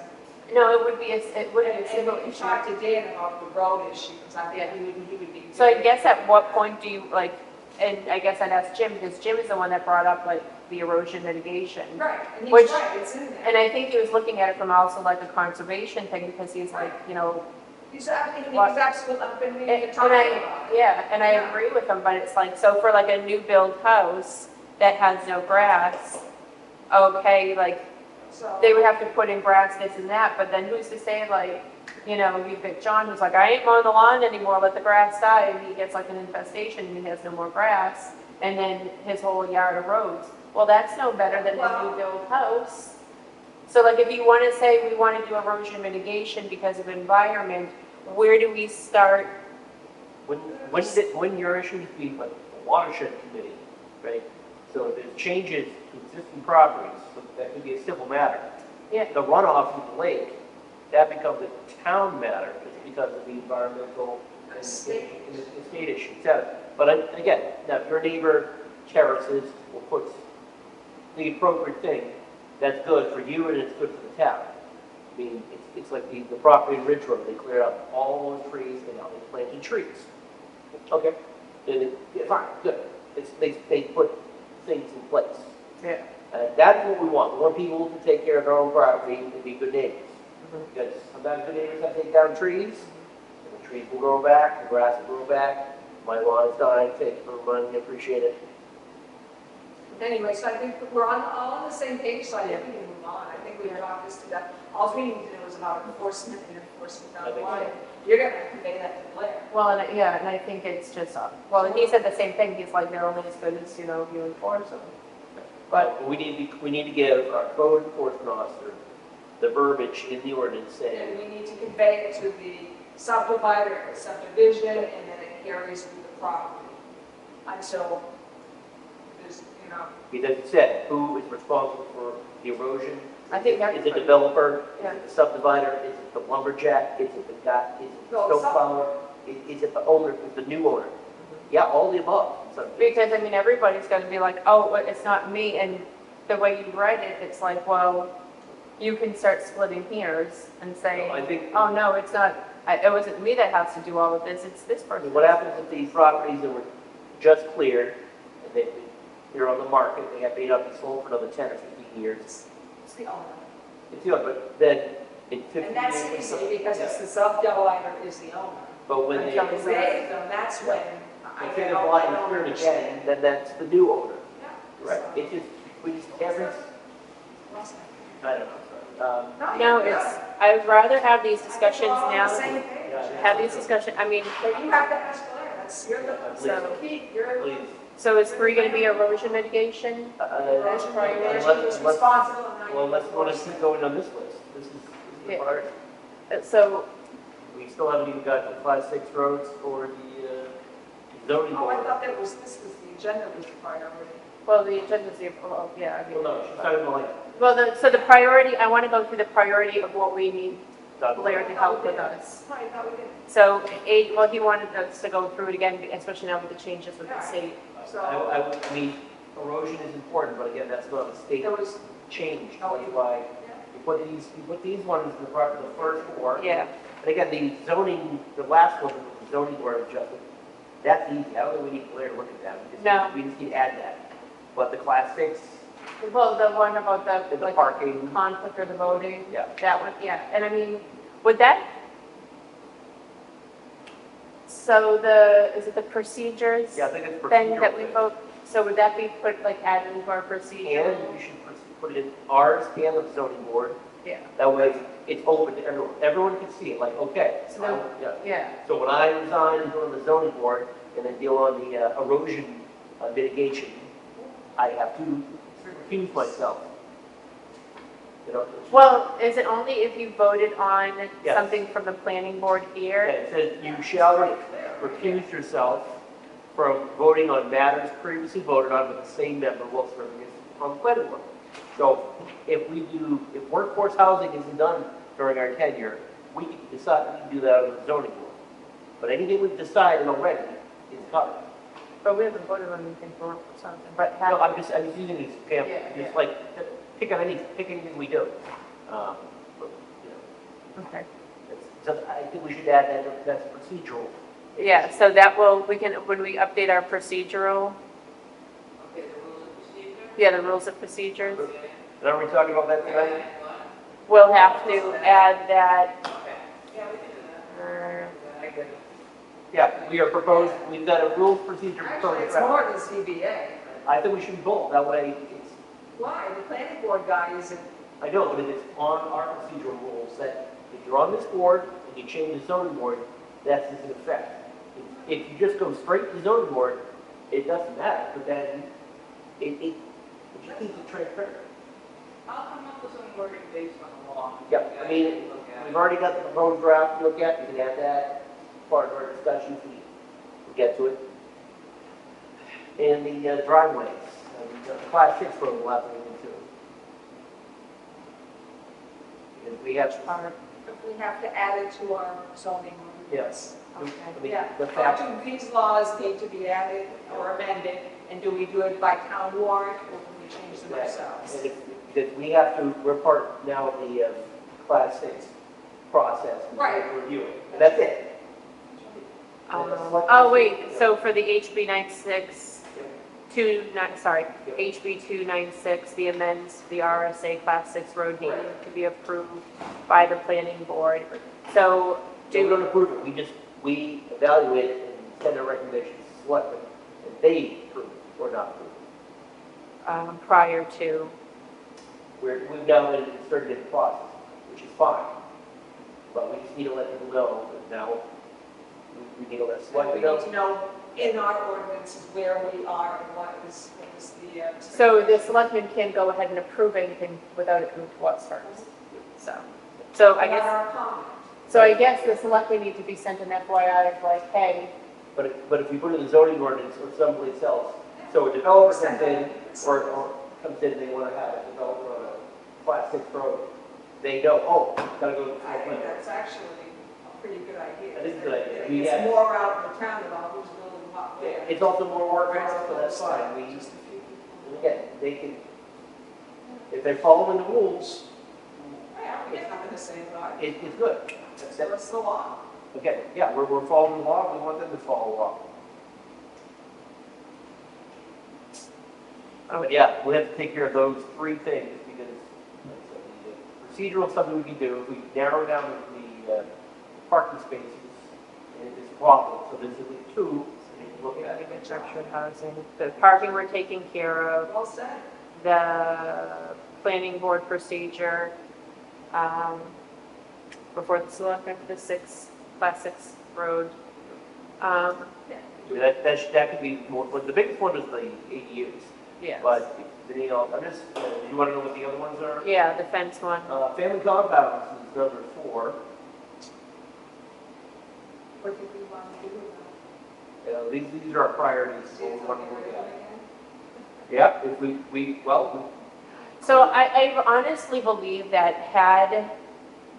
no, it would be it would be a And civil we can issue. talk to Dan about the road issue, because I think Yeah. he would be. So I guess at what point do you like, and I guess I'd ask Jim, because Jim is the one that brought up like the erosion mitigation. Right, and he's Which- right, it's in there. And I think he was looking at it from also like a conservation thing, because he's like, you know, He's absolutely, What- I've been reading and and talking I, about it. yeah, and I Yeah. agree with him, but it's like, so for like a new build house that has no grass, okay, like, So, they would have to put in grass, this and that, but then who's to say like, you know, you get John who's like, I ain't mowing the lawn anymore, let the grass die, and he gets like an infestation and he has no more grass, and then his whole yard erodes. Well, that's no better than a new build house. So like if you want to say we want to do erosion mitigation because of environment, where do we start? When your issues be like a watershed committee, right? So if there's changes to existing properties, so that could be a civil matter. Yeah. The runoff from the lake, that becomes a town matter because of the environmental and the state issue, et cetera. But again, now if your neighbor terraces or puts the appropriate thing, that's good for you and it's good for the town. I mean, it's like the property in Ridge Road, they cleared out all those trees and now they planted trees. Okay, yeah, fine, good. They put things in place. Yeah. That's what we want. We want people to take care of their own property and be good neighbors. Because sometimes good neighbors have to take down trees, and the trees will grow back, the grass will grow back. My lawn is dying, thank you for reminding me, appreciate it. Anyway, so I think we're all on the same page, so I think we can move on. I think we've talked this to death. All we need to do is about enforcement and enforcement down the line. You're going to convey that to Blair. Well, and I think it's just, well, he said the same thing. He's like, they're only as good as, you enforce them. But we need to give our code enforcement officer the verbiage in the ordinance saying, And we need to convey it to the subdivider, subdivision, and then it carries through the property. Until there's, because it said, who is responsible for the erosion? I think Is it the developer? Yeah. Is it the subdivider? Is it the lumberjack? Is it the guy? Is it the No, snowplower? Is it the owner, is the new owner? Yeah, all the above. Because, everybody's going to be like, oh, well, it's not me. And the way you read it, it's like, well, you can start splitting hairs and say, No, I think- oh, no, it's not, it wasn't me that has to do all of this, it's this person. What happens if these properties that were just cleared, and they're on the market, they have may not be sold for another 10 or 15 years? it's the owner. It's the owner, but then in 15 years. And that's easy because it's the subdivider is the owner. But when they, Until they save them, that's when. if they're buying the cleared again, then that's the new owner. Yeah. Right. It's just, we just, every, I don't know. No, it's, I would rather have these discussions We're all on the now, same page. have these discussions, But you have to ask Blair, that's, you're Yeah, the key, you're Please. so is 3 going to be erosion mitigation? erosion priority. mitigation is responsible. and now Well, you- let's keep going on this list. This is the Yeah. part. So, We still haven't even got to Class 6 roads or the zoning Oh, I board. thought this was the agenda was the priority. well, the agenda's, well, yeah, I Well, mean. no, she's talking about like, Well, so the priority, I want to go through the priority of what we need Blair to help with us. I thought we did. So, well, he wanted us to go through it again, especially now with the changes with the state. So I mean, erosion is important, but again, that's not a state there was, change. Oh, That's why you put these ones in the front of the first 4. Yeah, And again, the zoning, the last one, the zoning board adjustment, that's easy. I don't think we need Blair to look at that. No. We just need to add that. But the Class 6, well, the one about the, the like, parking, conflict or the voting, yeah. that one, yeah. And I mean, would that, so is it the procedures Yeah, I think it's thing that procedural we thing. vote? So would that be put, like, added into our procedure? And you should put it in ours and the zoning board. Yeah. That way, it's open to everyone. Everyone can see it, like, okay. So then- yeah. Yeah, So when I resign and go to the zoning board and then deal on the erosion mitigation, I have to recuse myself. You know? well, is it only if you voted on Yes. something from the planning board Yeah, here? it says you shall recuse yourself from voting on matters previously voted on with the same member while serving as on the planning board. So if workforce housing isn't done during our tenure, we can decide, we can do that on the zoning board. But anything we've decided already is covered. But we haven't voted on anything for something, but No, have, I'm just using this example, Yeah, just yeah. like, pick anything we do. But, you know, okay. so I think we should add that, that's procedural. Yeah, so that will, when we update our procedural, Okay, the rules of procedure? yeah, the rules of procedures, And are we talking about that tonight? we'll have to add that. Yeah, we can do that. Yeah, we are proposed, we've got a rules procedure actually, proposed. it's more than ZBA. I think we should both, that way it's, Why? The planning board guy isn't, I know, but it's on our procedural rules that if you're on this board and you change the zoning board, that's in effect. If you just go straight to the zoning board, it doesn't matter, but then it just keeps it transparent. I'll come up with some wording based on the law. Yep, I mean, Look at we've it. already got the proposed draft to look at, we can add that, part of our discussion, we'll get to it. And the driveways, the class 6 road will have to go into. Because we have, If we have to add it to our zoning ordinance. yes, I mean, Yeah. the Or fact, do these laws need to be added or amended, and do we do it by town warrant, or can we change them ourselves? and if we have to, we're part now of the class 6 process. we have to Right. Review it, and that's it. And the select- Oh, wait, so for the HB 96, Yep. sorry, Yep. HB 296, the amends, the RSA Class 6 road naming Correct. to be approved by the planning board. So So we don't approve it, we evaluate it and send a recommendation to the selectmen, and they approve it or not approve it. Prior to, We've now started the process, which is fine. But we just need to let people know that now we need to let And selectmen we know. need to know in our ordinances where we are and what is the. so the selectmen can go ahead and approve anything without it coming to us first. So I guess, Our comment. so I guess the selectmen need to be sent an FYI of like, hey, But if you put it in the zoning ordinance or someplace else, so a developer comes in, or comes in, they want to have a developer on a class 6 road, they know, oh, gotta go to the I think selectmen. that's actually a pretty good idea. That is a good idea. It's Yeah. more out in the town about who's building what where. It's also more work for us, so that's Just fine. We, a few people. and again, they can, if they're following the rules, Yeah, we get nothing to say about it. it's good. That's the law. Okay, yeah, we're following the law, we want them to follow the law. But yeah, we have to take care of those 3 things, because the procedural something we can do, if we narrow down the parking spaces, and it's a problem, so there's at least 2, we need to look at. manufactured housing, the parking we're taking care of, Well said. the planning board procedure, before the selectmen for the class 6 road. That could be more, but the biggest one is the ADUs. Yeah. But, you know, I'm just, you want to know what the other ones are? Yeah, the fence one. Family compounds is number 4. What do we want to do about These are our priorities. it? so we See if want we to look can at. get it again? Yeah, if we So I honestly believe that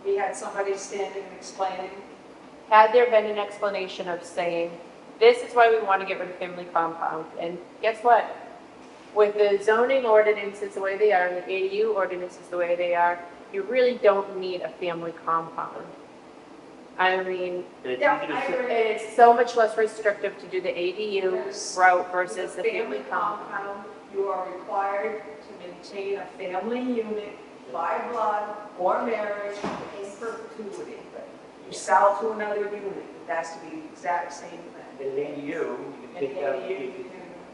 We had somebody standing and explaining. had there been an explanation of saying, this is why we want to get rid of family compound, and guess what? With the zoning ordinances the way they are, and the ADU ordinances the way they are, you really don't need a family compound. I mean, and it's Yeah, easy to I sit- agree. it's so much less restrictive to do the ADU Yes. route versus the With family compound. compound, you are required to maintain a family unit by blood or marriage in perpetuity. You sell to another unit, it has to be the exact same thing. In an ADU, you can And take the down. ADU, you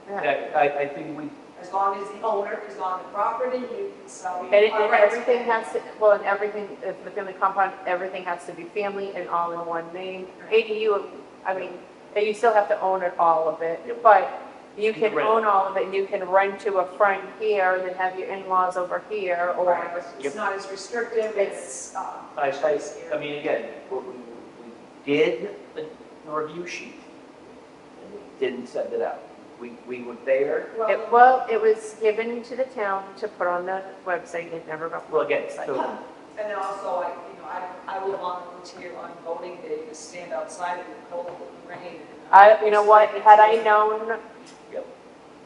can, Yeah. I think we, as long as the owner is on the property, you can sell. And everything has to, well, and everything, if the family compound, everything has to be family and all in one name. ADU, I mean, you still have to own it, all of it, but you can Rent. own all of it, and you can rent to a friend here, and then have your in-laws over here, or, It's not as restrictive, it's, I mean, again, what we did the review sheet, and we didn't send it out. We were there, it was given to the town to put on the website, it never got. well, again, so, and then also, I will volunteer on voting day to stand outside in the cold and rain. You know what, had I known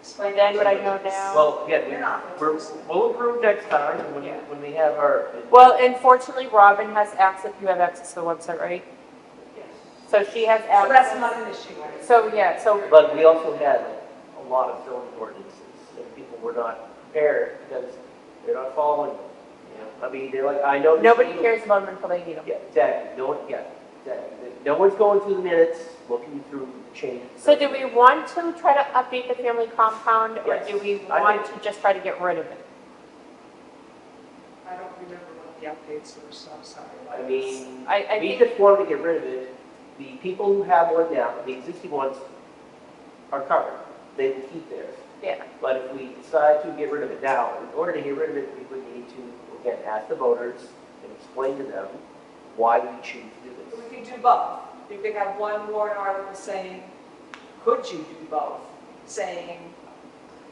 Explain then what I that. know now. well, again, You're not. we'll improve next time Yeah. when we have our. Well, unfortunately, Robin has access, you have access to the website, right? Yes. So she has So that's access. not an issue. So, yeah, so, But we also had a lot of zoning ordinances, and people were not prepared because they're not following them. You know, I mean, they're like, I know. this nobody people- cares about them until they need them. Yeah, exactly, no one, yeah, exactly. No one's going through the minutes, looking through the changes. So do we want to try to update the family compound, or Yes. do we I want think- to just try to get rid of it? I don't remember what the updates were, so I'm sorry. I mean, I we think, just wanted to get rid of it. The people who have one now, the existing ones, are covered. They will keep theirs. Yeah. But if we decide to get rid of it now, in order to get rid of it, we would need to, again, ask the voters and explain to them why we choose to do this. We can do both. You could have one warrant article saying, could you do both? Saying,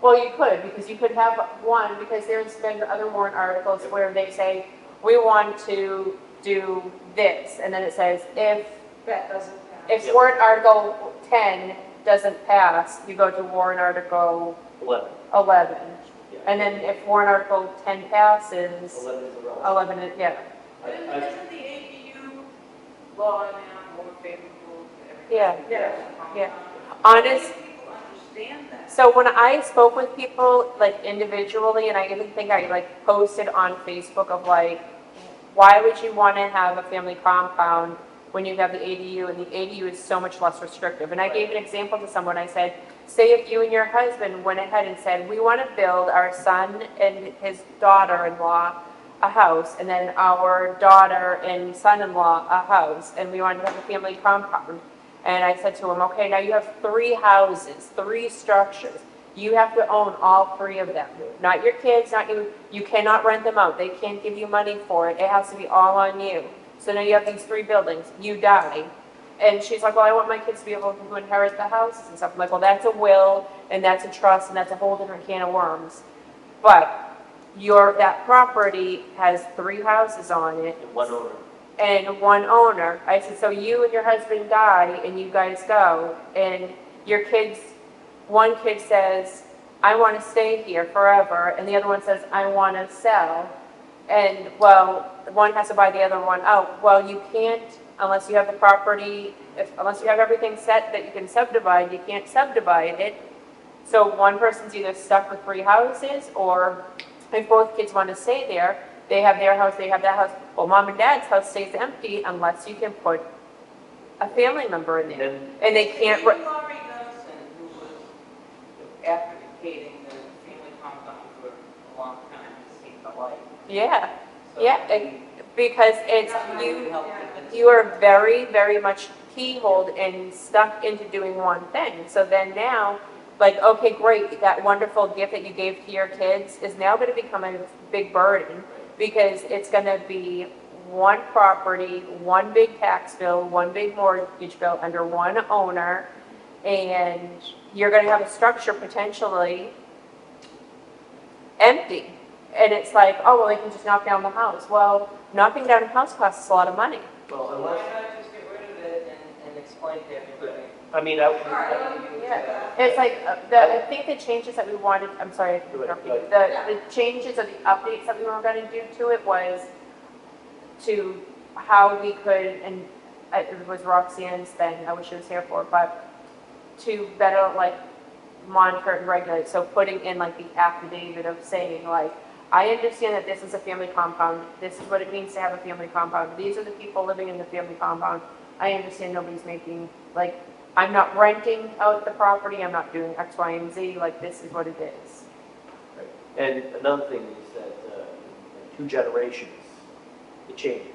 Well, you could, because you could have one, because there's been other warrant articles where they say, we want to do this, and then it says, if that doesn't If Yep. warrant article 10 doesn't pass, you go to warrant article 11. 11. Yeah. And then if warrant article 10 passes, 11 is irrelevant. 11, yeah. Isn't the ADU law now more favorable to Yeah. everybody? Yeah. How Honest, do people understand that? so when I spoke with people, like individually, and I even think I like posted on Facebook of like, why would you want to have a family compound when you have the ADU, and the ADU is so much less restrictive? And I gave an example to someone. I said, say if you and your husband went ahead and said, we want to build our son and his daughter-in-law a house, and then our daughter and son-in-law a house, and we wanted to have a family compound. And I said to him, okay, now you have 3 houses, 3 structures. You have to own all 3 of them, not your kids, not you. You cannot rent them out. They can't give you money for it. It has to be all on you. So now you have these 3 buildings, you die. And she's like, well, I want my kids to be able to inherit the houses and stuff. I'm like, well, that's a will, and that's a trust, and that's a whole different can of worms. But that property has 3 houses on it. And one owner. And 1 owner. I said, so you and your husband die, and you guys go, and your kids, one kid says, I want to stay here forever, and the other one says, I want to sell. And, well, one has to buy the other one out. Well, you can't, unless you have the property, unless you have everything set that you can subdivide, you can't subdivide it. So one person's either stuck with 3 houses, or if both kids want to stay there, they have their house, they have that house. Well, mom and dad's house stays empty unless you can put a family member in there. And they can't, Even Laurie Johnson, who was advocating the family compound for a long time, has seen the light. yeah, So yeah, because it's, that might help convince you are very, very much keyholed and stuck into doing one thing. So then now, like, okay, great, that wonderful gift that you gave to your kids is now going to become a big burden, because it's going to be one property, one big tax bill, one big mortgage bill under one owner, and you're going to have a structure potentially empty. And it's like, oh, well, they can just knock down the house. Well, knocking down a house costs a lot of money. Well, So unless, why not just get rid of it and explain to everybody? I mean, Yeah, it's like, I think the changes that we wanted, I'm sorry, I interrupted you. The changes or the updates that we were going to do to it was to how we could, and it was Roxanne's thing, I wish she was here for, but to better like monitor and regulate. So putting in like the affidavit of saying like, I understand that this is a family compound. This is what it means to have a family compound. These are the people living in the family compound. I understand nobody's making, like, I'm not renting out the property. I'm not doing X, Y, and Z. Like, this is what it is. and another thing is that in 2 generations, it changes.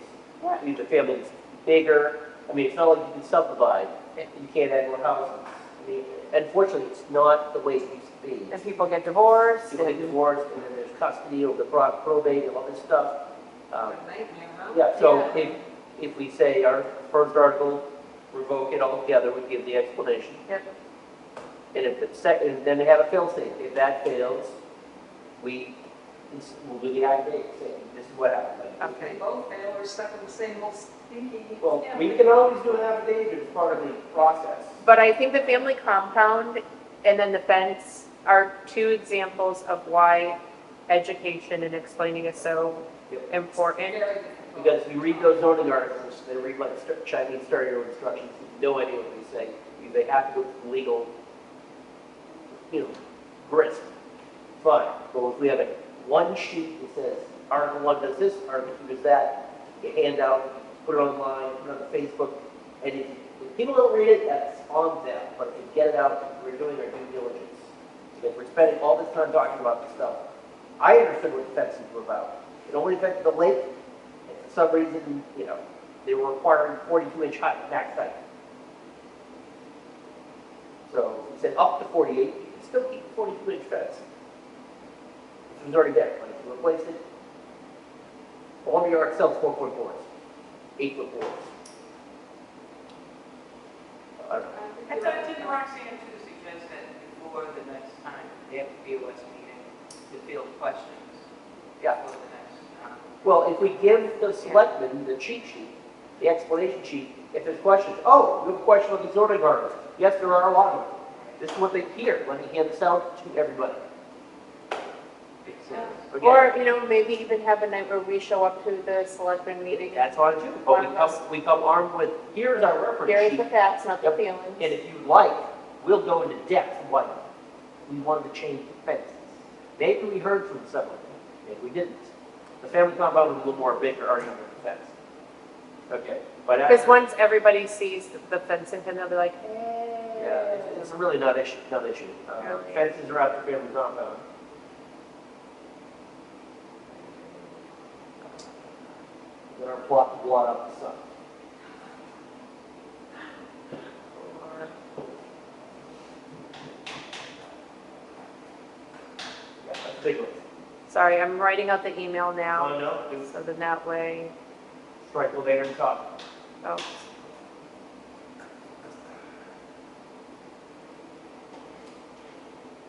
Yeah. If the family's bigger, I mean, it's not like you can subdivide, you can't add more houses. I mean, unfortunately, it's not the way it used to be. And people get divorced. People get and- divorced, and then there's custody over the probate and all this stuff. nightmare, huh? Yeah, so if we say our first article, revoke it altogether, we give the explanation. Yep. And if it's second, then they have a fail state. If that fails, we'll do the affidavit saying, this is what happened. Like, Okay. Both fail, we're stuck in the same old stinky. well, we can always do an affidavit as part of the process. But I think the family compound and then the fence are 2 examples of why education and explaining is so important. Very difficult. Because if you read those zoning articles, they read like Chinese starter instructions, no idea what they say. They have to go to legal, grist. Fine, but if we have one sheet that says Article 1 does this, Article 2 does that, you hand out, put it online, put it on Facebook, and if people don't read it, that's on them. But if you get it out, we're doing our due diligence. Because we're spending all this time talking about this stuff. I understood what the fences were about. It only affected the lake, and for some reason, they were requiring 42-inch max height. So we said up to 48, you can still keep the 42-inch fence. It was already there, like, you replace it. All yard sells 4-foot boards, 8-foot boards. I don't know. I thought, didn't Roxanne too suggest that before the next time, they have to be a West meeting to field questions? Yeah. Before the next, Well, if we give the selectmen the cheat sheet, the explanation sheet, if there's questions, oh, you have a question on the zoning article. Yes, there are a lot of them. This is what they hear. Let me hand this out to everybody. Again, Or, you know, maybe even have a night where we show up to the selectmen meeting. that's on you. But we come armed with, here's our reference Here's sheet. the facts, not the Yep. feelings. And if you'd like, we'll go into depth what we wanted to change the fences. Maybe we heard from someone, maybe we didn't. The family compound was a little more bigger argument with the fence. Okay, but. Because once everybody sees the fencing, then they'll be like, hey. Yeah, it's really not issue. Really? Fences are out the family compound. Then our plot to blot out the sun. Yeah, that's a big one. Sorry, I'm writing out the email now, Oh, no, so then that way, strike the later and talk. oh.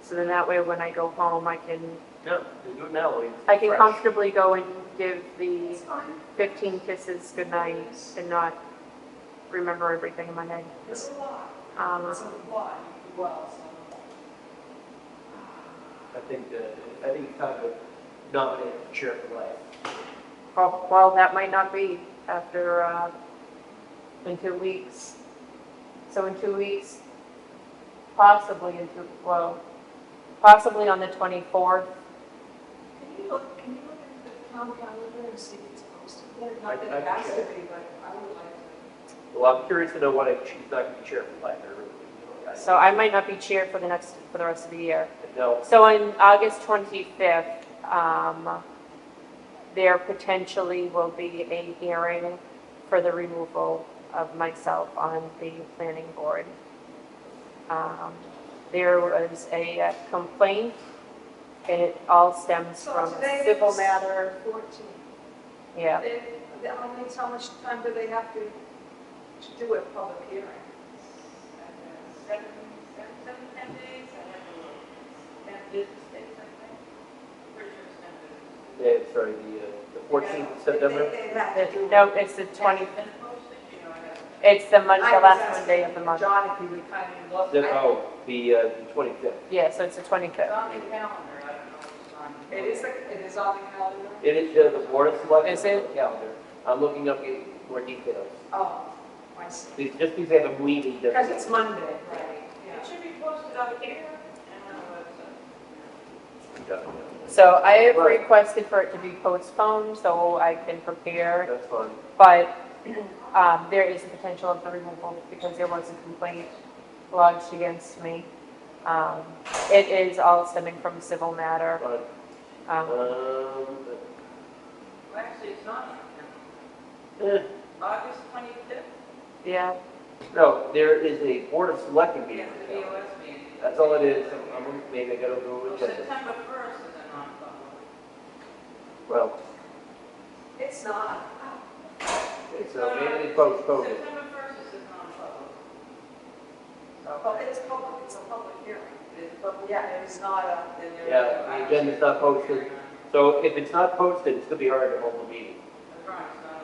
So then that way, when I go home, I can No, you do it now. it's I can fresh. comfortably go and give the 15 kisses goodnight and not remember everything in my head. It's a lot. Um, It's a lot. Well, so. I think it's time to nominate the chair for life. well, that might not be after, in 2 weeks. So in 2 weeks, possibly possibly on the 24th. Can you look at the town calendar and see if it's posted there? I Not that it can has to check. be, but I would like to. Well, I'm curious to know why she's not going to be chair for life. I really do. So I might not be chair for the rest of the year. No, So on August 25th, there potentially will be a hearing for the removal of myself on the planning board. There was a complaint, and it all stems So from today civil is matter. 14. Yeah, How much time do they have to do a public hearing? 7, 10 days, I have to look. 10 business days, I think. Pretty sure it's 10 business. yeah, sorry, the 14th of September. They have to do. no, it's the 20th, Been posted, you know, I have. it's the I was last asking Monday of the month. John, if he would kind of look. The 25th. Yeah, so it's the It's 25th. on the calendar, I don't know if it's on. It is on the calendar? It is the board of selectmen Is it? calendar. I'm looking up more details. Oh, I see. Just because they have a meeting. Because it's Monday, right? Yeah. It should be posted out here and on the website. So I have Right. requested for it to be postponed so I can prepare, That's fine. but there is a potential of the removal because there was a complaint lodged against me. It is all stemming from a civil matter. But, Well, actually, it's not on the calendar. August 25th, Yeah, no, there is a board of selectmen we meeting. have the VOS meeting. That's all it is. Maybe I gotta go Well, with it. September 1st is a non-public. Well, It's not. so maybe they postpone it. September 1st is a non-public. Well, it's public, it's a public hearing. It is public. Yeah, it is not a. Then there- Yeah, the agenda's not posted. So if it's not posted, it's gonna be hard to hold the meeting. That's right, it's not on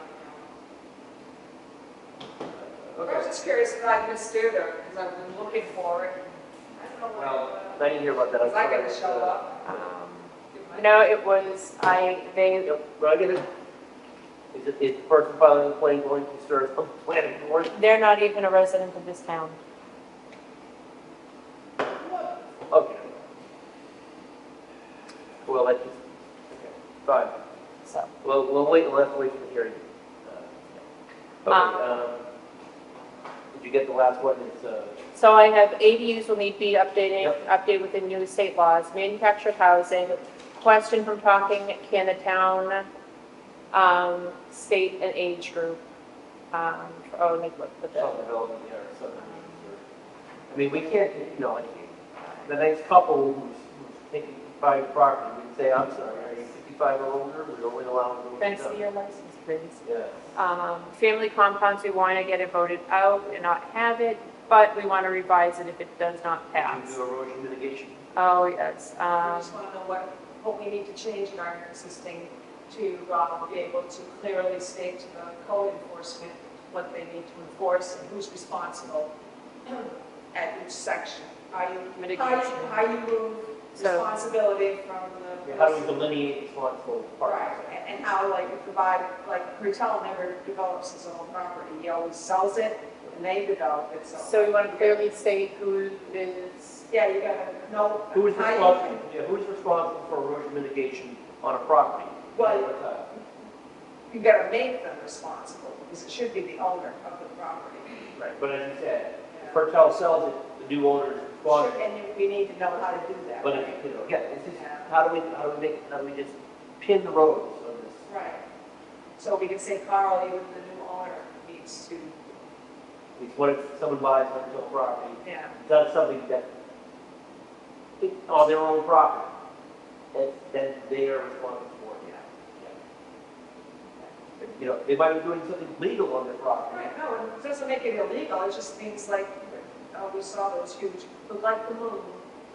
the calendar. I was just curious if I missed it or, because I've been looking for it. I don't know Well, I didn't hear about that. Was I going to show up? no, it was, they, Yep, well, I get it. Is the person filing the claim going to serve on the planning board? they're not even a resident of this town. Okay. Well, that just, okay, fine. So, Well, we'll wait, we'll have to wait for the hearing. Okay, did you get the last one? It's, so I have ADUs will need to be Yep. updated with the new state laws, manufactured housing. Question from talking, can the town, state an age group? Let me look at that. self-development there, so. I mean, we can't, no, I can't. the next couple who's taking private property, we say, I'm sorry, are you 55 or older? We only allow them to. Fence your license, please. Yeah. Family compounds, we want to get it voted out and not have it, but we want to revise it if it does not Did pass. you do erosion mitigation? Oh, yes. We just want to know what we need to change in our existing to be able to clearly state to the code enforcement what they need to enforce and who's responsible at each section. How you move So- responsibility from the. How do we delineate responsible parties? Right, and how, like, you provide, like, Cretel never develops his own property. He always sells it, and they develop it, so. So we want to clearly state who is, Yeah, you gotta know. Who is how you- responsible, who's responsible for erosion mitigation on a property? Well, you gotta make them responsible, because it should be the owner of the property. Right, but as you said, if Pertel sells it, the new owner is responsible. And we need to know how to do that. But, right? again, it's just, how do we just pin the roads on this? Right. So we can say, Carl, you, the new owner, needs to, It's what if someone buys rental property, yeah. does something that, on their own property, then they are responsible for it. You know, they might be doing something legal on their property. Right, no, it doesn't make it illegal, it just means like, we saw those huge, look like the moon,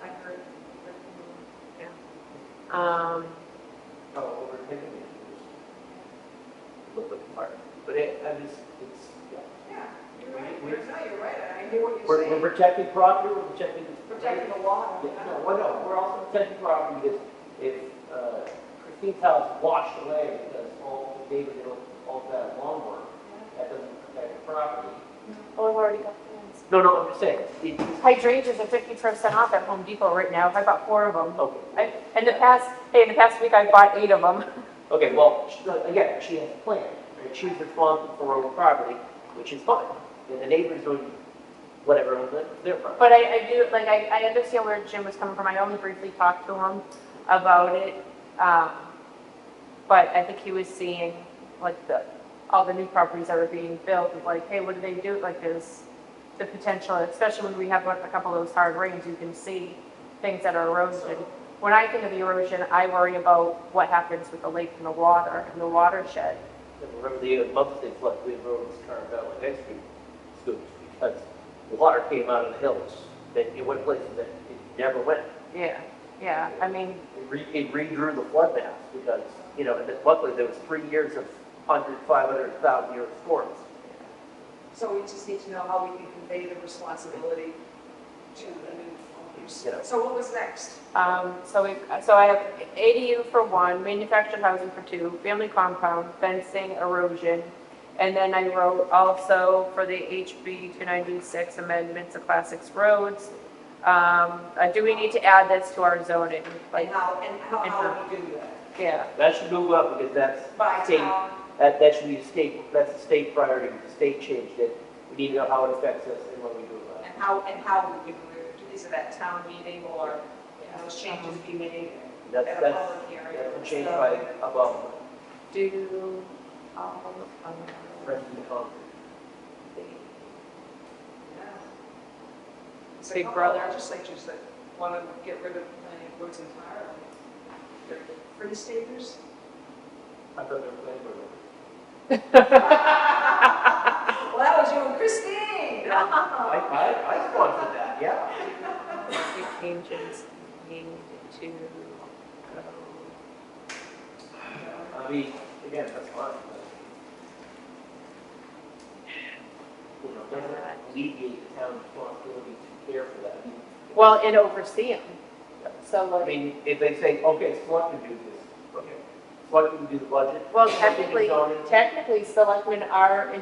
I heard, like the moon. Oh, overtaking it. A little bit hard, but it's, yeah. Yeah, you're right, We- no, you're right, I hear what you're We're saying. protecting property, we're protecting. Protecting the water. Yeah, no, well, no, we're also protecting property because if Christine's house washed away because all the neighbors did all that lawnmower, that doesn't protect the property. oh, I've already got plans. No, I'm just saying, it's, Hydrangeas are 50% off at Home Depot right now. I bought 4 of them. okay. In the past week, I bought 8 of them. Okay, well, again, she has a plan, right? She's responsible for her own property, which is fine. And the neighbor's doing whatever on their property. But I do, like, I understand where Jim was coming from. I only briefly talked to him about it. But I think he was seeing, like, all the new properties that are being built, and like, hey, what do they do? Like, there's the potential, especially when we have like, a couple of those hard rains, you can see things that are erosion. When I think of the erosion, I worry about what happens with the lake and the watershed. And remember the months they flood, we rode this Carvel and X Street schools because the water came out of the hills. That it went places that it never went. Yeah, I mean, It redrew the flood maps because, you know, and luckily there was 3 years of 100, 500,000 year storms. So we just need to know how we can convey the responsibility to the new owners. Yeah. So what was next? so I have ADU for 1, manufactured housing for 2, family compound, fencing, erosion. And then I wrote also for the HB 296 amendments of Class 6 roads. Do we need to add this to our zoning? And how do we do that? Yeah, That should move up because that's By state, town? that should be that's a state priority. The state changed it. We need to know how it affects us and what we do about it. And how we do it? Is it at town meeting or can those changes be made That's, at a that's, public hearing? that's changed by above. do, President Congress. It's a Big couple brother. of legislatures that want to get rid of planning boards entirely. They're free staters? I thought they were playing with it. Well, that was you and Christine. I sponsored that, yeah. changes need to go. I mean, again, that's fine. You know, it doesn't alleviate the town's responsibility to care for that. Well, and oversee them. So I like, mean, if they say, okay, selectmen do this, okay, selectmen do the budget. well, selectmen do zoning. technically, selectmen are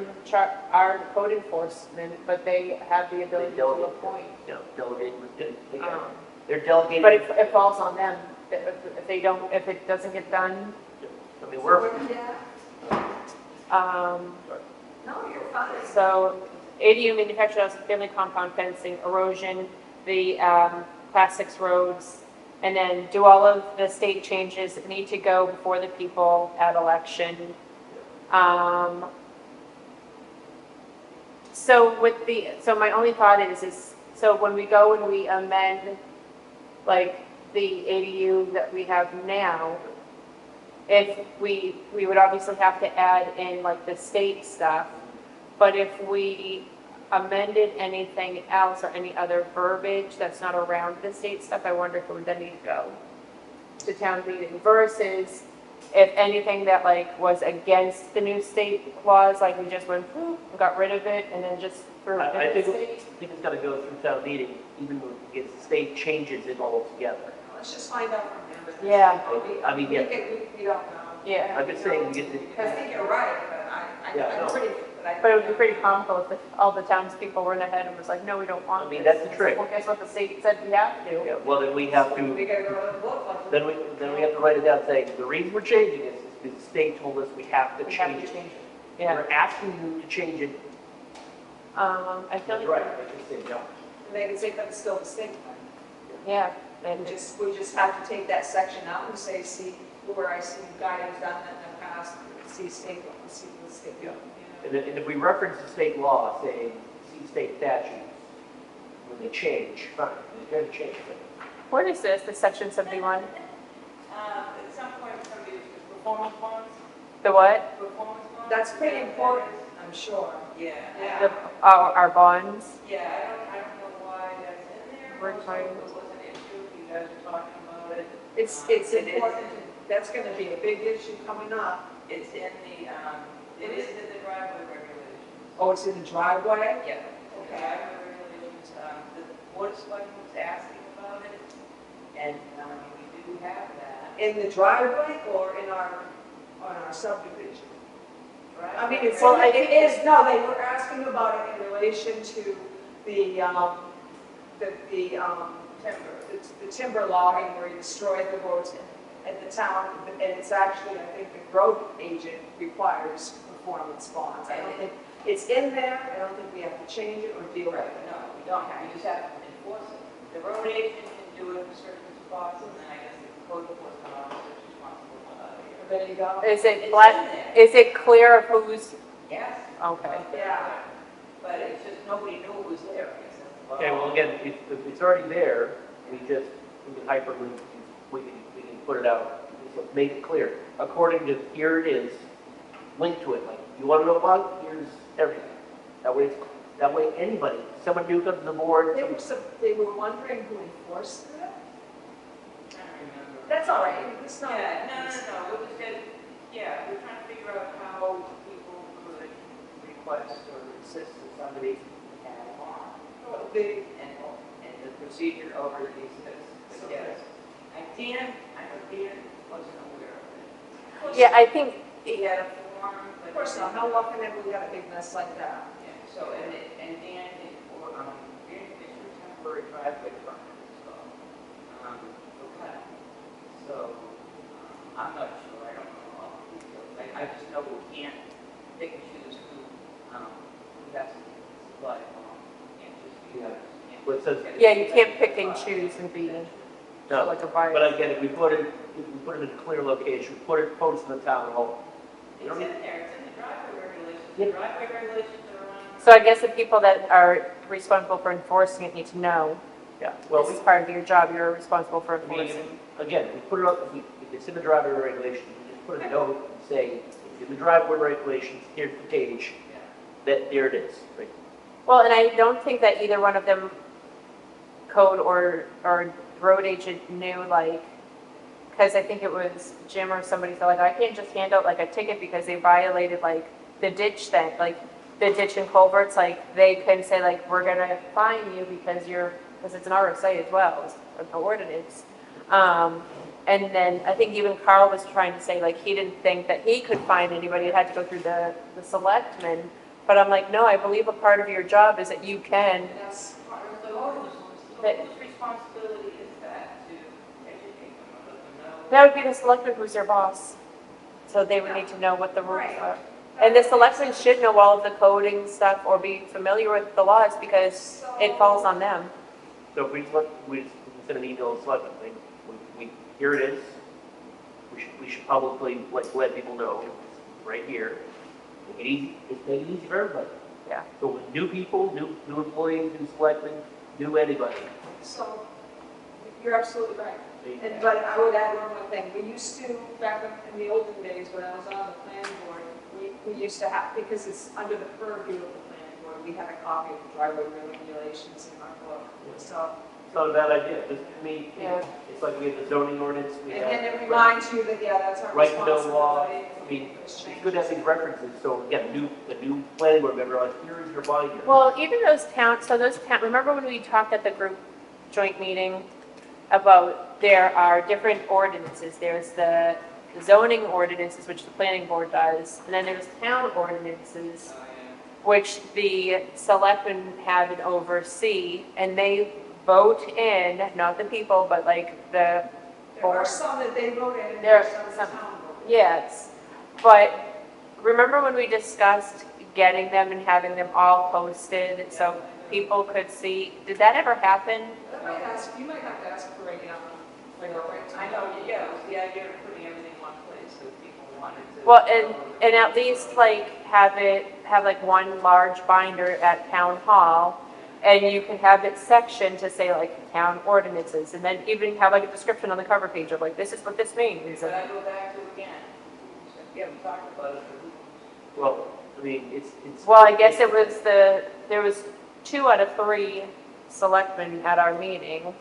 are code enforcement, but they have the ability to delegate. appoint. You know, delegate, again, Um, they're delegating. But it falls on them. If they don't, if it doesn't get done, I mean, So we're, where we at? No, you're fine. so ADU, manufactured housing, family compound, fencing, erosion, the Class 6 roads, and then do all of the state changes that need to go before the people at election. So my only thought is, so when we go and we amend like the ADU that we have now, if we would obviously have to add in like the state stuff, but if we amended anything else or any other verbiage that's not around the state stuff, I wonder if it would then need to go to town meeting versus if anything that like was against the new state laws, like we just went, whoop, and got rid of it and then just threw it I in the think state. it's gotta go through town meeting, even if the state changes it all together. Let's just find out from them. Yeah. I mean, yeah. We don't know. Yeah, I'm just saying, we get to, I think you're right, but Yeah, I'm no. pretty, but it would be pretty comical if all the townspeople went ahead and was like, no, we don't want I mean, this. that's the trick. Well, guess what, the state said we have to. yeah, well, then we have We to, gotta go to the book. then we have to write it down saying, the reason we're changing this is because the state told us we have to We have change to it. change it. Yeah, We're asking you to change it. I feel like. Right, I just say no. They can say that it's still the state. Yeah, and We just have to take that section out and say, see, where I see guidance done that in the past, see state, see the state. Yeah. And if we reference the state law saying, see state statutes, when they change, fine, they're going to change it. what is this, the section 71? At some point, somebody was performance bonds, The what? performance bonds. That's pretty important, I'm sure. Yeah. The, our bonds? Yeah, I don't know why that's in there. We're Also, trying- it was an issue, you guys were talking about it. It's It is important, in- that's gonna be a big issue coming up. It's in the, it is in the driveway regulations. Oh, it's in the driveway? Yeah. The driveway regulations, the board of selectmen was asking about it, and, we do have that. In the driveway or on our subdivision? I mean, it's, Well, I it is, no, they were asking about it in relation to the timber logging where you destroy the roads at the town, and it's actually, I think the road agent requires performance bonds. I don't think, it's in there, I don't think we have to change it or deal with Right, it. no, we don't have, we just have to enforce it. The road agent can do it in certain spots, and then I guess the code enforcement officer is responsible for that. There you go. Is it It's black, in there. is it clear of who's, Yes. okay. Yeah. But it's just, nobody knew it was there, I guess. That's the Okay, well, again, if it's already there, we can hyperlink, we can put it out, just make it clear. According to, here it is, link to it, like, you want to know about, here's everything. That way anybody, someone new comes to the board, They were wondering who enforced it? I'm trying to remember. That's all right, it's not. Yeah, no, we're just, we're trying to figure out how people could request or insist that somebody add on. And the procedure over these steps, So- yes. I know Dan wasn't aware of it. Yeah, I think, He had a form, but. Of course not, how often have we got a big mess like that? Yeah, so, and Dan is for, Dan is for temporary driveway permit, so, okay. So, I'm not sure, I don't know all the details. I just know we can't pick and choose who has to supply, can't just be. Yeah. Well, it says- yeah, you can't pick and choose and be no. like a buyer. But again, if we put it in a clear location, put it, post in the town hall. It's in there, it's in the driveway regulations. Yeah. The driveway regulations are on. So I guess the people that are responsible for enforcing it need to know. Yeah, well, This is part of your job, you're responsible for we, enforcing. again, we put it up, if it's in the driveway regulations, we just put a note and say, in the driveway regulations, here's the page, that, there it is, right? Well, and I don't think that either one of them, code or road agent, knew like, because I think it was Jim or somebody said like, I can't just hand out like a ticket because they violated like the ditch thing, like the ditch and culverts, like they can say like, we're gonna fine you because it's an RSA as well, it's an ordinance. And then I think even Carl was trying to say like, he didn't think that he could find anybody, it had to go through the selectmen. But I'm like, no, I believe a part of your job is that you can, That's part of the So ordinance. whose responsibility is that to educate them or let them know? that would be the selectman who's their boss. So they would need to know what the rules Right. are. And the selectmen should know all of the coding stuff or be familiar with the laws because it falls on them. So if we send an email to selectmen, here it is, we should publicly let people know, right here. Make it easy, just make it easy for everybody. Yeah. So with new people, new employees, new selectmen, new anybody. So You're absolutely right. But I would add one more thing. We used to, back in the olden days when I was on the planning board, we used to have, because it's under the purview of the planning board, we had a copy of the driveway regulations in our book. So, It's not a bad idea, just to me, Yeah. it's like we have the zoning ordinance, we and have it reminds you that, yeah, that's our right to build law. responsibility. I mean, it's good to have these references, so again, the new planning board member, like, here is your binder. Well, even those towns, so those towns, remember when we talked at the group joint meeting about there are different ordinances? There's the zoning ordinances, which the planning board does, and then there's town ordinances, which the selectmen have and oversee, and they vote in, not the people, but like the There are some that they vote in, and There are there's some that some. town vote. Yes, but remember when we discussed getting them and having them all posted so people could see? Did that ever happen? You might have to ask for a, I know, yeah, it was the idea of putting everything in one place, so people wanted to. Well, and at least like have like one large binder at town hall, and you can have it sectioned to say like town ordinances, and then even have like a description on the cover page of like, this is what this means. But I go back to again, we haven't talked about it, Well, I mean, it's. Well, I guess it was there was 2 out of 3 selectmen at our meeting.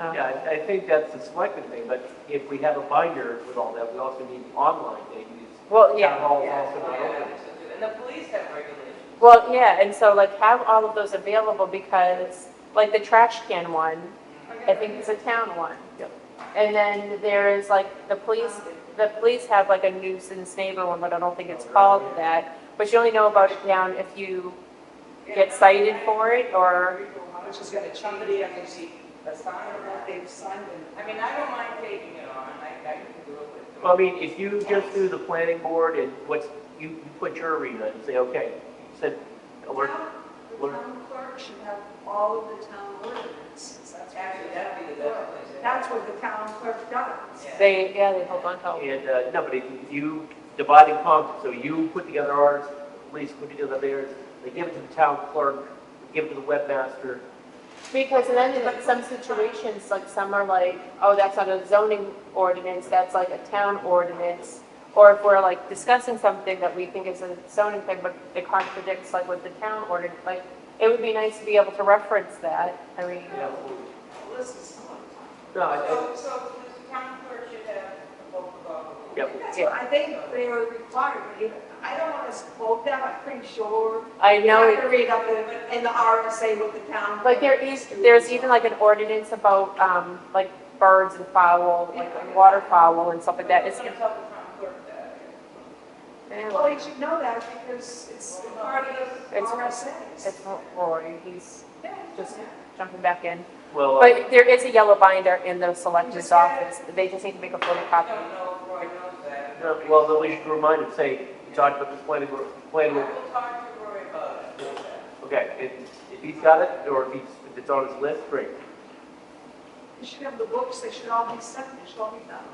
Yeah, I think that's the selected thing, but if we have a binder with all that, we also need online data. Well, yeah. Town hall is yeah, also not yeah, open. and the police have regulations. Well, yeah, and so like have all of those available because like the trash can one, I think it's a town one. Yep. And then there is like the police have like a nuisance neighbor one, but I don't think it's called that. But you only know about it down if you get cited for it or, which is going to Somebody change. has to see a sign or not. They've signed it. I mean, I don't mind taking it on, I can do it with. Well, I mean, if you just do the planning board and you put your arena and say, okay, you said alert, The town clerk should have all of the town ordinances. That's Actually, that'd be the best place. That's what the town clerk does. Yeah. they hold on to. and, no, but if you divide and conquer, so you put together ours, the police put together theirs, they give it to the town clerk, give it to the webmaster. Because then in like some situations, like some are like, oh, that's not a zoning ordinance, that's like a town ordinance. Or if we're like discussing something that we think is a zoning thing, but it contradicts like with the town ordinance, like it would be nice to be able to reference that. I mean, This is some of No, So the town clerk should have a book about. Yep. it. That's what I think they are required, but even, I don't want to quote that, I'm pretty sure. I know You have to read up in the RSA what the town. like there's even like an ordinance about like birds and fowl, like waterfowl and stuff like that. It's, I'm gonna tell the town clerk that. Well, you should know that because it's part of the It's- RSA's. it's Rory, he's just jumping back in. well, But there is a yellow binder in the selectman's office. They just need to make a I photocopy. don't know if Roy knows that. well, then we should remind him, say, you talked about this planning board, I will talk to Roy about it. okay, if he's got it, or if it's on his list, great. You should have the books, they should all be sent, they should all be done.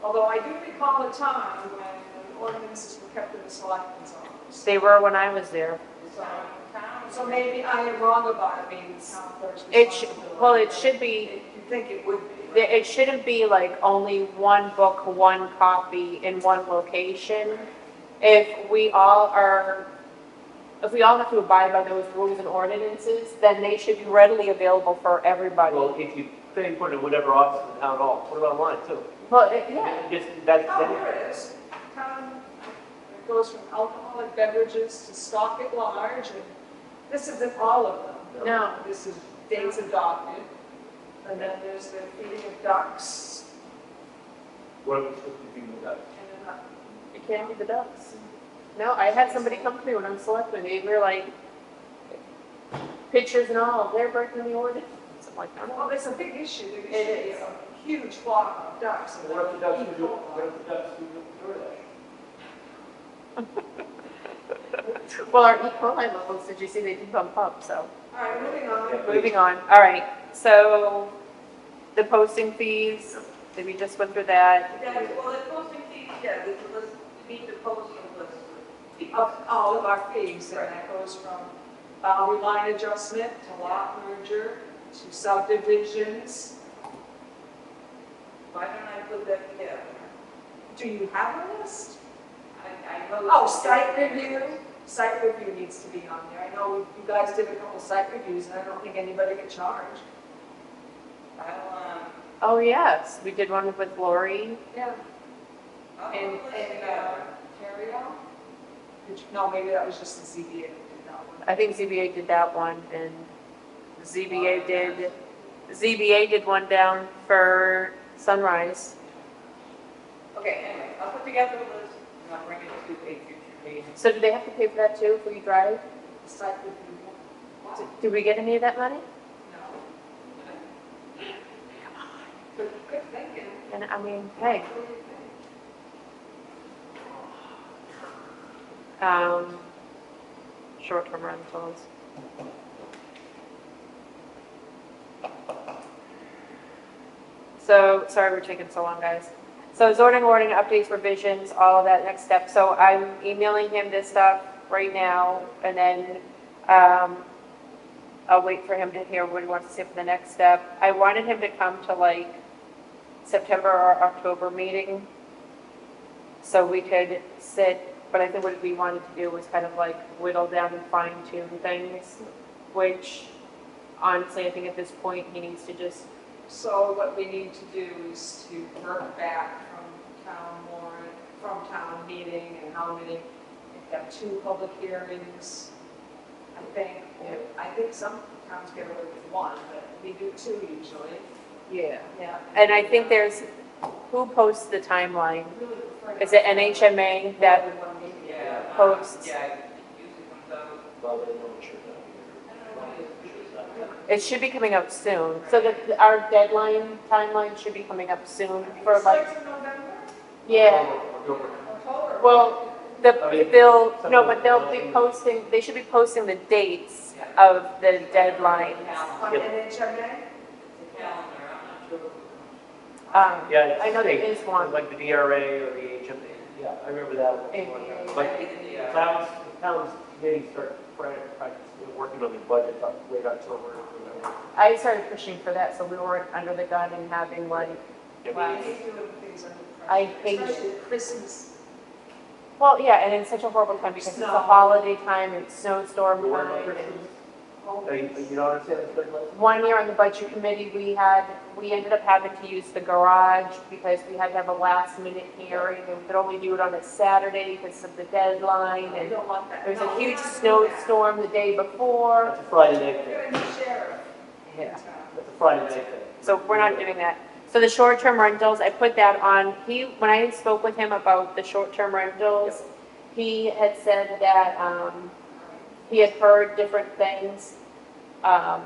Although I do recall a time when ordinances were kept in the selectman's office. They were when I was there. So maybe I am wrong about it being the town clerk's Well, it should be, You think it would be? it shouldn't be like only one book, one copy in one location. If we all have to abide by those rules and ordinances, then they should be readily available for everybody. Well, if you say put it in whatever office in the town hall, put it online too. Well, yeah, Just, that's, Oh, here it is. It goes from alcoholic beverages to stock at large, and this isn't all of them. no. This is dates adopted, and then there's the feeding of ducks, what are we supposed to do with that? and then It can't be the ducks. No, I had somebody come to me when I was selectman, they were like, pictures and all, they're breaking the ordinance. I'm like, I don't well, know. it's a big issue. There It used to be is. a huge flock of ducks. and What if the ducks they would eat do, whole what if the ducks would do Well, our E. coli levels, did you see they did bump up, so. All right, moving on. Yeah. Moving on, all right, so the posting fees, did we just went through that? Yeah, well, the posting fees, yeah, there's a list, you need to post a list. Of all of our fees, and that goes from boundary line adjustment to lot merger, to subdivisions. Why don't I put that together? Do you have a list? I know. Oh, site review. Site review needs to be on there. I know you guys did a couple site reviews, and I don't think anybody got charged. I'll, Oh, yes, we did one with Lori. Yeah. I'll And, put this and, together. Terrio? No, maybe that was just the ZBA that did that one. I think ZBA did that one, and ZBA did one down for Sunrise. Okay, anyway, I'll put together a list and I'll bring it to a future meeting. So do they have to pay for that too, if we drive? Site review. Did we get any of that money? Good thinking. And I mean, hey, What do you think? short-term rentals. So, sorry we're taking so long, guys. So zoning, ordering, updates, revisions, all of that next step. So I'm emailing him this stuff right now, and then, I'll wait for him to hear what he wants to say for the next step. I wanted him to come to like September or October meeting, so we could sit, but I think what we wanted to do was kind of like whittle down and fine tune things, which honestly, I think at this point, he needs to just, So what we need to do is to work back from town warrant, from town meeting, and how many, we have 2 public hearings, I think. I think some towns get away with 1, but we do 2 usually. yeah. Yeah. And I think there's, who posts the timeline? Is it NHMA that Yeah. posts? Yeah, it usually comes out. Well, they know what you're doing. It should be coming out soon, so that our deadline, timeline should be coming up soon for like, Starts in November? yeah. October? Well, they'll be posting, they should be posting the dates of the deadlines. On NHMA? The calendar, I'm not sure. Yeah, it's I know there state, is one. Like the DRA or the HMA, yeah, I remember that one. But towns committees start practicing, working on their budget up late October. November. I started pushing for that, so we weren't under the gun and having like, I hate doing things under pressure. I hate it. Especially Christmas. well, yeah, and it's such a horrible time because it's the Snow. holiday time, it's snowstorm You want time. Christmas? Oh, You don't understand this, but like, One year on the budget committee, we ended up having to use the garage because we had to have a last minute hearing and we could only do it on a Saturday because of the deadline I and don't want that. there was No, a huge we're not doing that. snowstorm the day before. that's a Friday night We're thing. gonna need sheriff. Yeah. That's a Friday night thing. So we're not doing that. So the short-term rentals, I put that on, when I spoke with him about the short-term rentals, he had said that, he had heard different things, but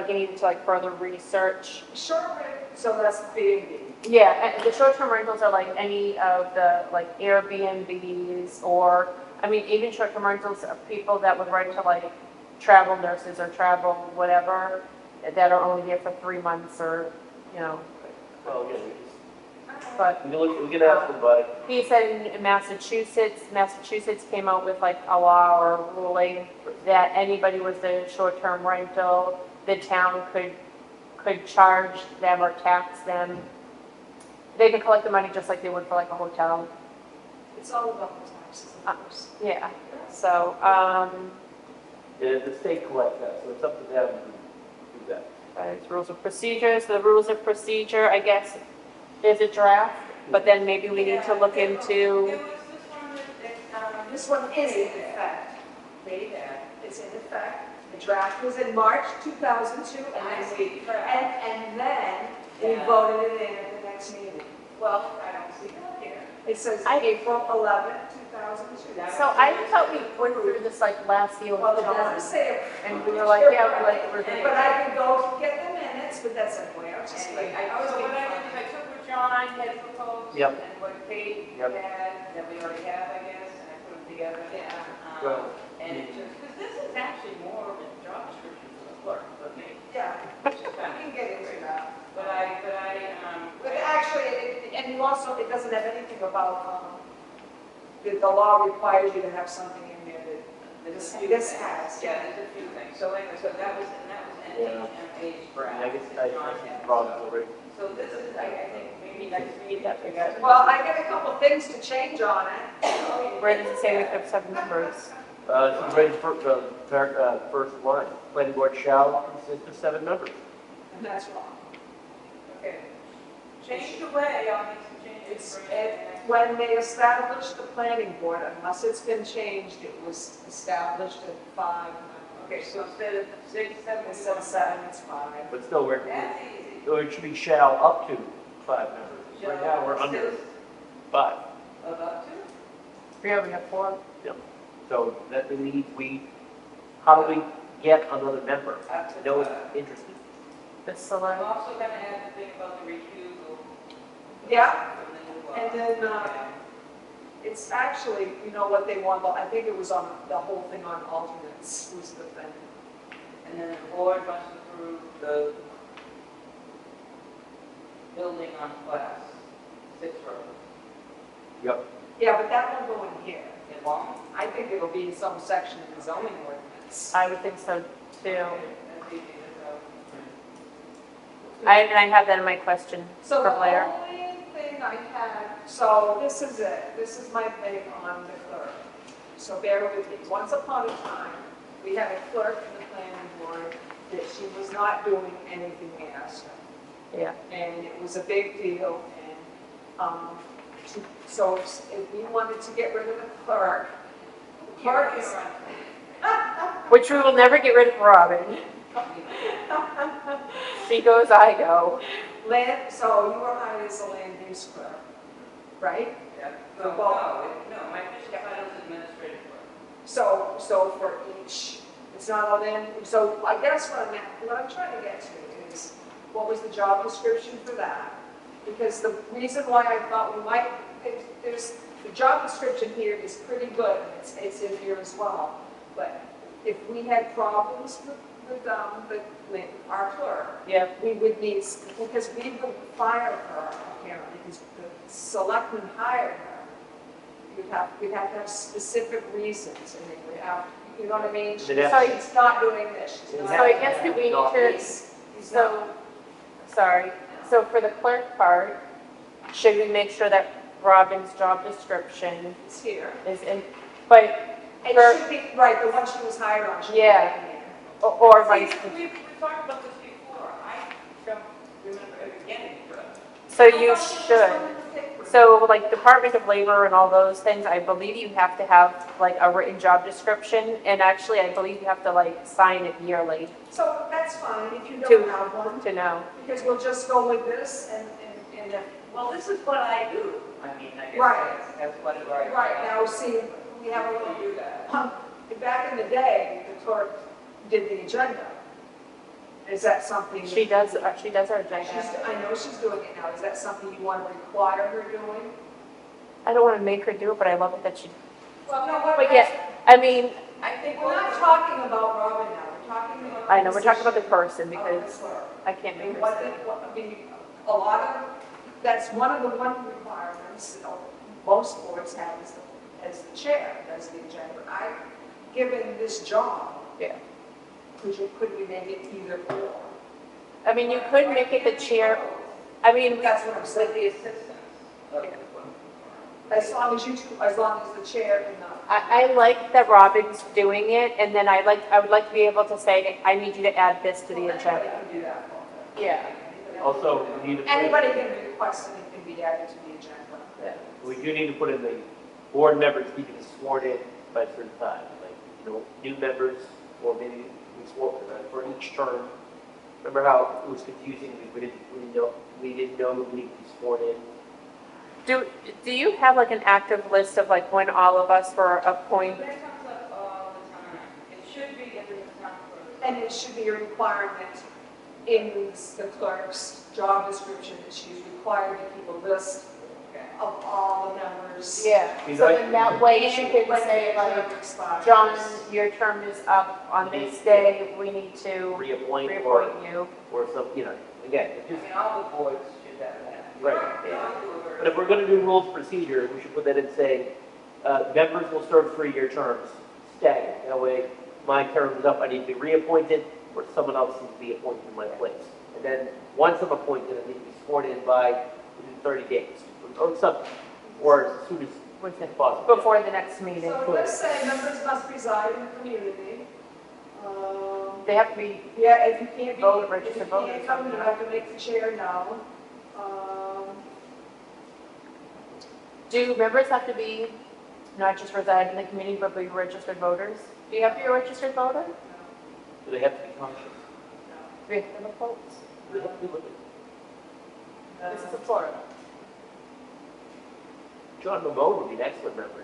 he needed to like further research. Short rate, so that's B&B. Yeah, and the short-term rentals are like any of the like Airbnbs or, I mean, even short-term rentals of people that would rent to like travel nurses or travel whatever, that are only there for 3 months or, you know, Well, yeah, but we can ask them about it. he said in Massachusetts came out with like a law or a ruling that anybody with a short-term rental, the town could charge them or tax them. They could collect the money just like they would for like a hotel. It's all about the taxes, of course. Yeah, so, Yeah, the state collects that, so it's up to them to do that. it's rules of procedure. So the rules of procedure, I guess, is a draft, but then maybe we need to look into, It was this one that, This one is in effect. they had. It's in effect. The draft was in March 2002, I and see. then we Yeah. voted it in at the next meeting. Well, I don't see that here. It says I- April 11th, 2002. so I thought we went through this like last year Well, with it doesn't John, say it. and we were like, yeah, we like the review. But I can go get the minutes, but that's anyway, I was just like, So what I did is I took what John had proposed Yep. and what Kate Yep. had, that we already have, I guess, and I put them together. Well, And it just, because this is actually more of a job description for the clerk, but me. yeah, Which is we fine. can get into that. But But actually, and you also, it doesn't have anything about, the law requires you to have something in there that This has, Yeah, there's a few things. So anyway, so that was NHMA's I mean, draft. I guess I see problems already. So this is, I think, maybe next meeting, you guys. Well, I get a couple things to change on it. Where does it say we have 7 members? It's right in first line. Planning board shall consist of 7 members. And that's wrong. Okay. Change the way, I'll make some changes. It's, when they established the planning board, unless it's been changed, it was established at 5. Okay, so instead of 6, 7, Instead of 7, it's 5. But still, That's easy. it should be shall up to 5 members. Right now, we're under 5. About 2? Yeah, we have 4. So that means how do we get another member? Up to No one's 5. interested. The I'm select, also gonna add the thing about the recusal. Yeah, from the new law. and then, it's actually, you know what they want, I think it was on the whole thing on alternates was the thing. And then the board must approve the building on class 6 road. Yep. Yeah, but that won't go in here. It won't? I think it'll be in some section of the zoning ordinance. I would think so too. That's easy to know. And I have that in my question So for the Blair. only thing I had, so this is it, this is my thing on the clerk. So bear with me, once upon a time, we had a clerk in the planning board that she was not doing anything we asked her. Yeah. And it was a big deal, and, so if we wanted to get rid of the clerk, the clerk is, Which we will never get rid of Robin. She goes, I go. so you were hired as a land use clerk, right? Yeah. For No, both. no, my official title is administrative clerk. So for each, it's not a land, so I guess what I'm trying to get to is, what was the job description for that? Because the reason why I thought we might, the job description here is pretty good, and it's in here as well. But if we had problems with our clerk, Yeah. we would need, because we would fire her apparently, because the selectmen hired her. We'd have to have specific reasons, and they would have, you know what I mean? They'd have- She's not doing this, she's not. So I guess that we need to, He's not. so, sorry. So for the clerk part, should we make sure that Robin's job description It's here. is in, but, It For- should be, right, the one she was hired on should be Yeah. in here. or vice versa? We talked about this before. I don't remember ever getting it. So you should. So like Department of Labor and all those things, I believe you have to have like a written job description. And actually, I believe you have to like sign it yearly So that's fine if you To- don't have one, to know. because we'll just go with this and if, Well, this is what I do. I mean, I guess Right. that's what it is. right, now, see, we have a We little, do that. back in the day, the clerk did the agenda. Is that something? She does our She's, agenda. I know she's doing it now, is that something you want to require her doing? I don't want to make her do it, but I love it that she, Well, no, but yeah, I mean, I think We're not talking about Robin now, we're talking about. I know, we're talking about the position person of the because clerk. I can't make And her what, say. I mean, a lot of, that's one of the requirements, most boards have as the chair, as the agenda. Given this job, Yeah. could we make it either or? I mean, you could make it the chair. I mean, That's what I'm with saying, the assistance. as long as you two, as long as the chair and the. I like that Robin's doing it, and then I would like to be able to say, I need you to add this to the Anybody agenda. can do that. Yeah. Also, we need to put Anybody can request and it can be added to the agenda. we do need to put in the board members need to be sworn in by a certain time, like, new members, or maybe we swore for each term. Remember how it was confusing, we didn't know we needed to be sworn in? Do you have like an active list of like when all of us were appointed? That comes up all the time. It should be in the town clerk. And it should be a requirement in the clerk's job description that she's required to keep a list of all the members. Yeah, so then that way she could When say their like, term expires. John, your term is up on this day, we need to Reappoint reappoint you. or some, again, it's I just, mean, all the boards should have that. right. They all do a But if we're gonna do rules of procedure, we should put that in saying, members will serve 3-year terms, staggered. That way, my term is up, I need to be reappointed, or someone else needs to be appointed in my place. And then, once I'm appointed, I need to be sworn in by within 30 days, or something, or as soon as possible. Before the next meeting. So let's say members must reside in the community. They have to be, Yeah, if you can't be, Vote, if registered you voters. can't come, you have to make the chair known. do members have to be, not just reside in the community, but be registered voters? Do you have to be a registered voter? Do they have to be conscious? Do we have to have a vote? Do they have to be looking? This is a Florida. John Mamone would be an excellent member.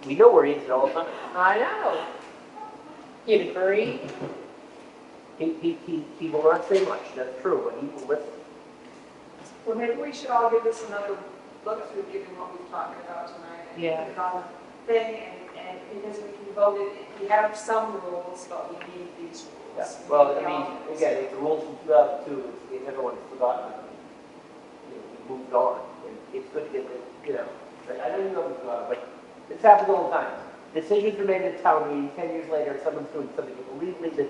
We know where he is at all times. I know. You'd agree? He will not say much, that's true, but he will listen. Well, maybe we should all give this another look through, given what we've talked about tonight. And Yeah. put it on a thing, and because we can vote it, we have some rules, but we need these Yeah. rules. Well, I mean, again, it's the rules from 2002, everyone's forgotten. We moved on, and it's good to get, I don't even know if it's forgotten, but this happens all the time. Decisions are made at town meeting, 10 years later, someone's doing something completely that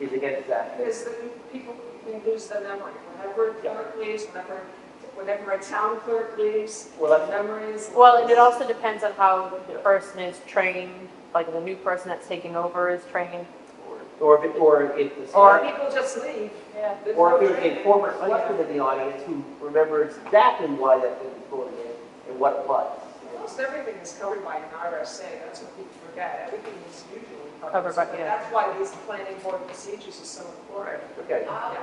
is against that. Because the people, we lose their memory. Whenever a clerk leaves, whenever a town clerk leaves, Well, that's- memories. Well, and it also depends on how the person is trained, like the new person that's taking over is trained. Or if the Or select- people just leave. Yeah. There's or no if there's a training. former selectman in the audience who remembers exactly why that thing was voted in and what it was. Almost everything is covered by an RSA, that's what people forget, everything is usually Covered by- But yeah. That's why these planning board procedures are so important. Okay. I'll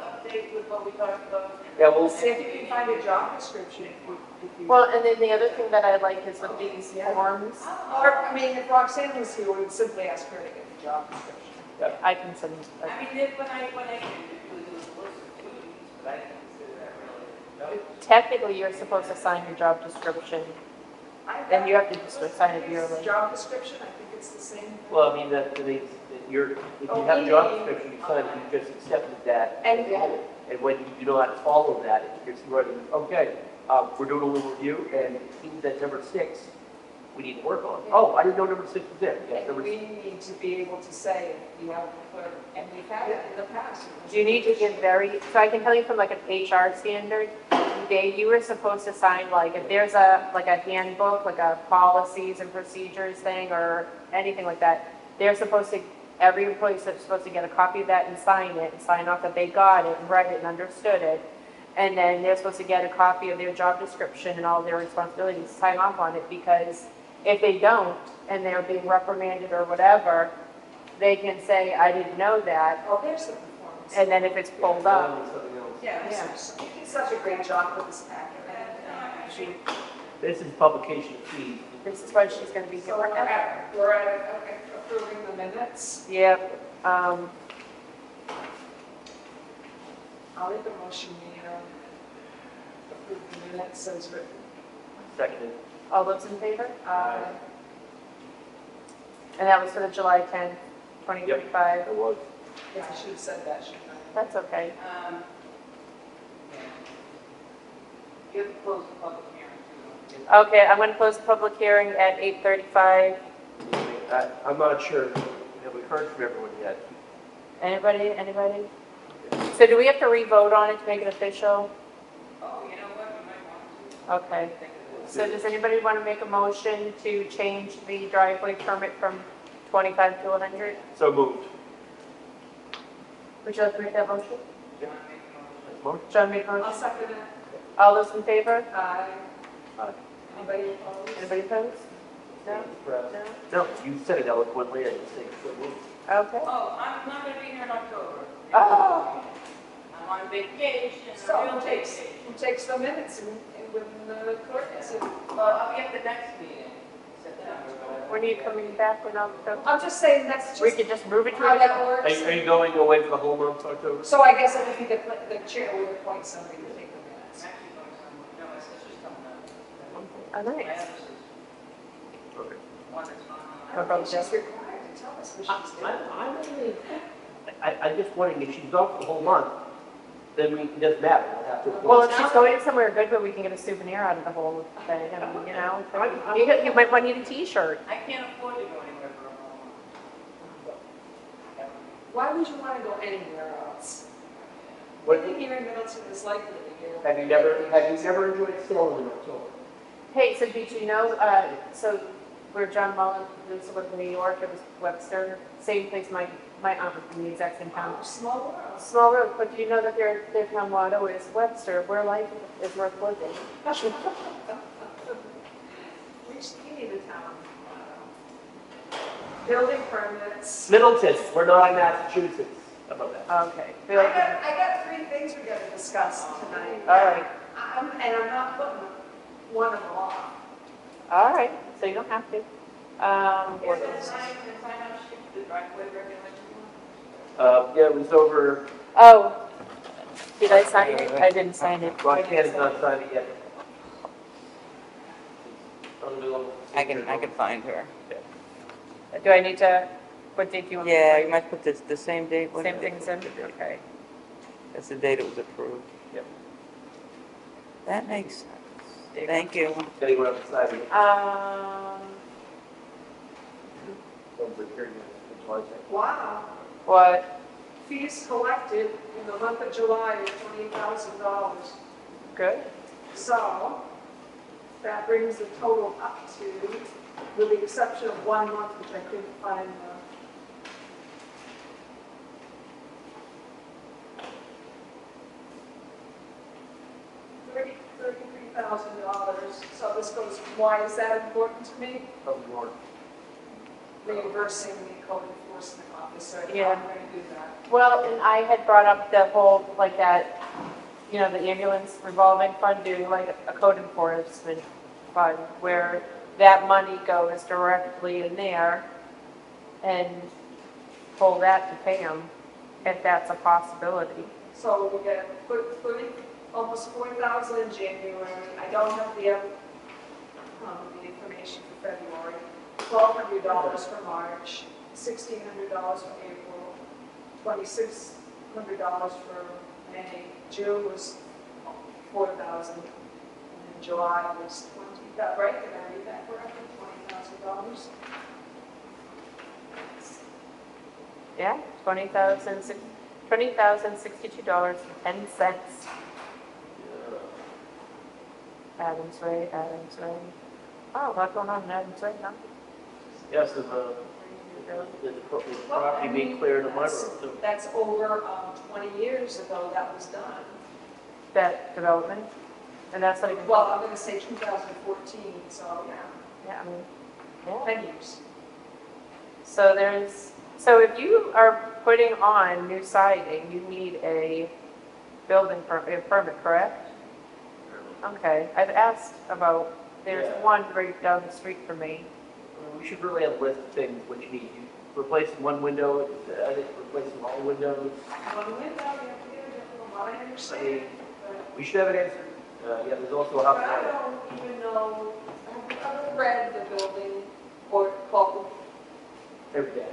update with what we talked about. Yeah, we'll See if you can find a job description if you. Well, and then the other thing that I like is with these forms, Or, I mean, if Roxanne was here, we would simply ask her to get the job description. I can send, I mean, when I did it was a list of duties, but I didn't consider that really. technically, you're supposed to sign your job description, then you have to just sign it yearly. Job description, I think it's the same. Well, I mean, if you have a job description, you sign, you just accepted that. And when you do not follow that, it's writing, okay, we're doing a little review, and it seems that number 6, we need to work on. Oh, I didn't know number 6 was there. Yes, And number we need to be able to say, you have a clerk, and we've had it in the past. You need to give so I can tell you from like an HR standard, you were supposed to sign, like, if there's like a handbook, like a policies and procedures thing, or anything like that, every employee's supposed to get a copy of that and sign it, and sign off that they got it, and read it, and understood it. And then they're supposed to get a copy of their job description and all their responsibilities, sign off on it, because if they don't, and they're being reprimanded or whatever, they can say, I didn't know that, Oh, there's the performance. and then if it's pulled up, Something else. Yeah, you did such a great job with this packet. And This is publication fee. this is why she's gonna be So here. we're at approving the minutes. Yep, I'll make a motion, we approve the minutes as written. Seconded. all those in favor? Uh, And that was for the July 10th, 2025. It was. Yeah, I should have said that, shouldn't I? That's okay. Yeah. You have to close the public hearing too. Okay, I'm gonna close the public hearing at 8:35. I'm not sure. Have we heard from everyone yet? Anybody? So do we have to re-vote on it to make it official? Oh, you know what, you might want to. Okay. So does anybody want to make a motion to change the driveway permit from 25 to 100? So moved. Would you like to make that motion? You want to make a motion? Motion? John made a I'll motion. second it. All those in favor? Aye. Anybody opposed? Anybody opposed? No? No, you said it eloquently, I just think so moved. Okay. Oh, I'm not going to be here in October. Oh. I'm on vacation, So a real who takes, vacation. who takes the minutes and when the clerk is in? Well, I'll be at the next meeting, September. When are you coming back in October? I'm just saying, that's We just could just move it how to, that works. Are you going away for the whole month, October? So I guess I think the chair would appoint somebody to take the I'm minutes. actually going somewhere, no, it's just coming up. oh, My nice. other sister, Okay. one that's on. I don't think she's required to tell us what she's doing. I'm just wondering, if she's gone for the whole month, then it doesn't matter. We'll have to. Well, if she's going somewhere good, but we can get a souvenir out of the whole thing, I mean, you know. You might want to need a T-shirt. I can't afford to go anywhere Why would you want to go anywhere else? What- Living here in Middleton is likely to get. Have you never enjoyed sailing in October? Hey, so did you know, so where John Mullen used to live in New York, it was Webster, same place my aunt was from, the exact same town. Small world. Small road, but do you know that their town motto is Webster, where life is worth living? We need a town. Building permits. Middleton, we're not in Massachusetts. How about that? Okay. I got 3 things we got to discuss tonight. All right, And I'm not putting one of them off. all right, so you don't have to. Is it sign out sheet, the driveway regulation? Yeah, it was over, Oh, did I sign it? I didn't sign it. Roxanne has not signed it yet. On the middle. I can find her. Do I need to, what date do you want? me to Yeah, sign? you might put this, the same date. Same things in, okay. That's the date it was approved. Yep. That makes sense. Thank you. Gotta go up the side of it. Wow. What, Fees collected in the month of July is $20,000. good? So that brings the total up to, with the exception of 1 month, which I couldn't find. $33,000. So this goes, why is that important to me? Probably more. Reimbursing the code enforcement officer. Yeah. I'm going to do that. Well, and I had brought up the whole, like that, you know, the ambulance revolving fund, doing like a code enforcement fund where that money goes directly in there and pull that to pay them, if that's a possibility. So we get almost 4,000 in January. I don't have the information for February. $1,200 for March, $1,600 for April, $2,600 for May. June was 4,000, and then July was 20,000. Right? Did I read that correctly? $20,000. Yeah, $20,062.10. Adams Way. Oh, a lot going on in Adams Way, huh? Yes, there's property being cleared on my road too. That's over 20 years ago that was done. That development, and that's not even. Well, I'm going to say 2014, so yeah, Yeah, I mean, yeah. 10 years. So if you are putting on new siding, you need a building permit, correct? Okay, I've asked about, there's Yeah. one right down the street from me. We should really have a list of things what you need. You replacing one window, I think replacing all windows. One window, you have to get a different one, I I understand. mean, we should have an answer. Yeah, there's also a But house. I don't even know, I've read the building or called, Every day.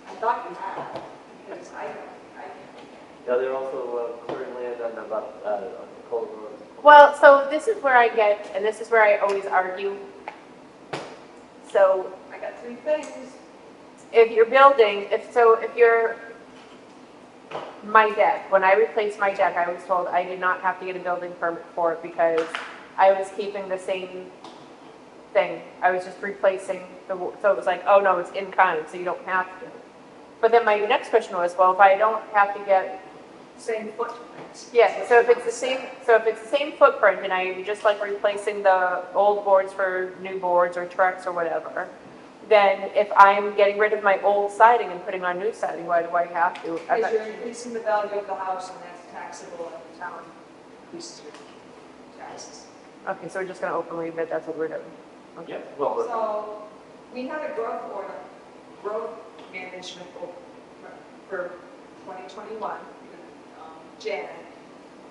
I thought you had, because I Yeah, they're also clearing land on the Cold Road. Well, so this is where I get, and this is where I always argue. So got 3 things. if you're building, if you're, my deck, when I replaced my deck, I was told I did not have to get a building permit for it because I was keeping the same thing. I was just replacing so it was like, oh no, it's in kind, so you don't have to. But then my next question was, well, if I don't have to get, Same footprint. yeah, so if it's the same footprint and I'm just like replacing the old boards for new boards or trucks or whatever, then if I'm getting rid of my old siding and putting on new siding, why do I have to? Because you're increasing the value of the house and that's taxable and the town increases your taxes. Okay, so we're just gonna openly admit that's what we're doing. Okay. Yeah, well, So, we had a growth management for 2021, Jan,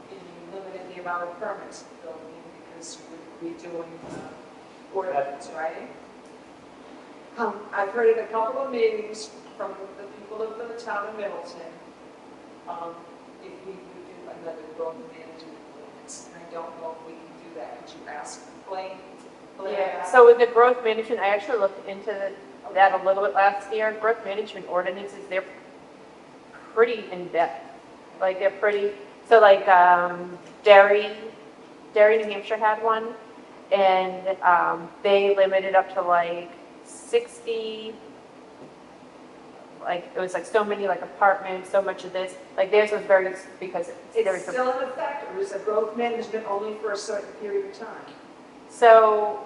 and you limited the amount of permits building because we're redoing the ordinance, right? I've heard at a couple of meetings from the people of the town of Middleton, if we could do another growth management ordinance, and I don't know if we can do that. Could you ask Blaine? Yeah, so with the growth management, I actually looked into that a little bit last year. Growth management ordinances, pretty in-depth. Like they're pretty, so like, Derry, New Hampshire had one, and, they limited up to like 60, like, it was like so many like apartments, so much of this, like theirs was very, because there was It's still in effect, or is it growth management only for a certain period of time? So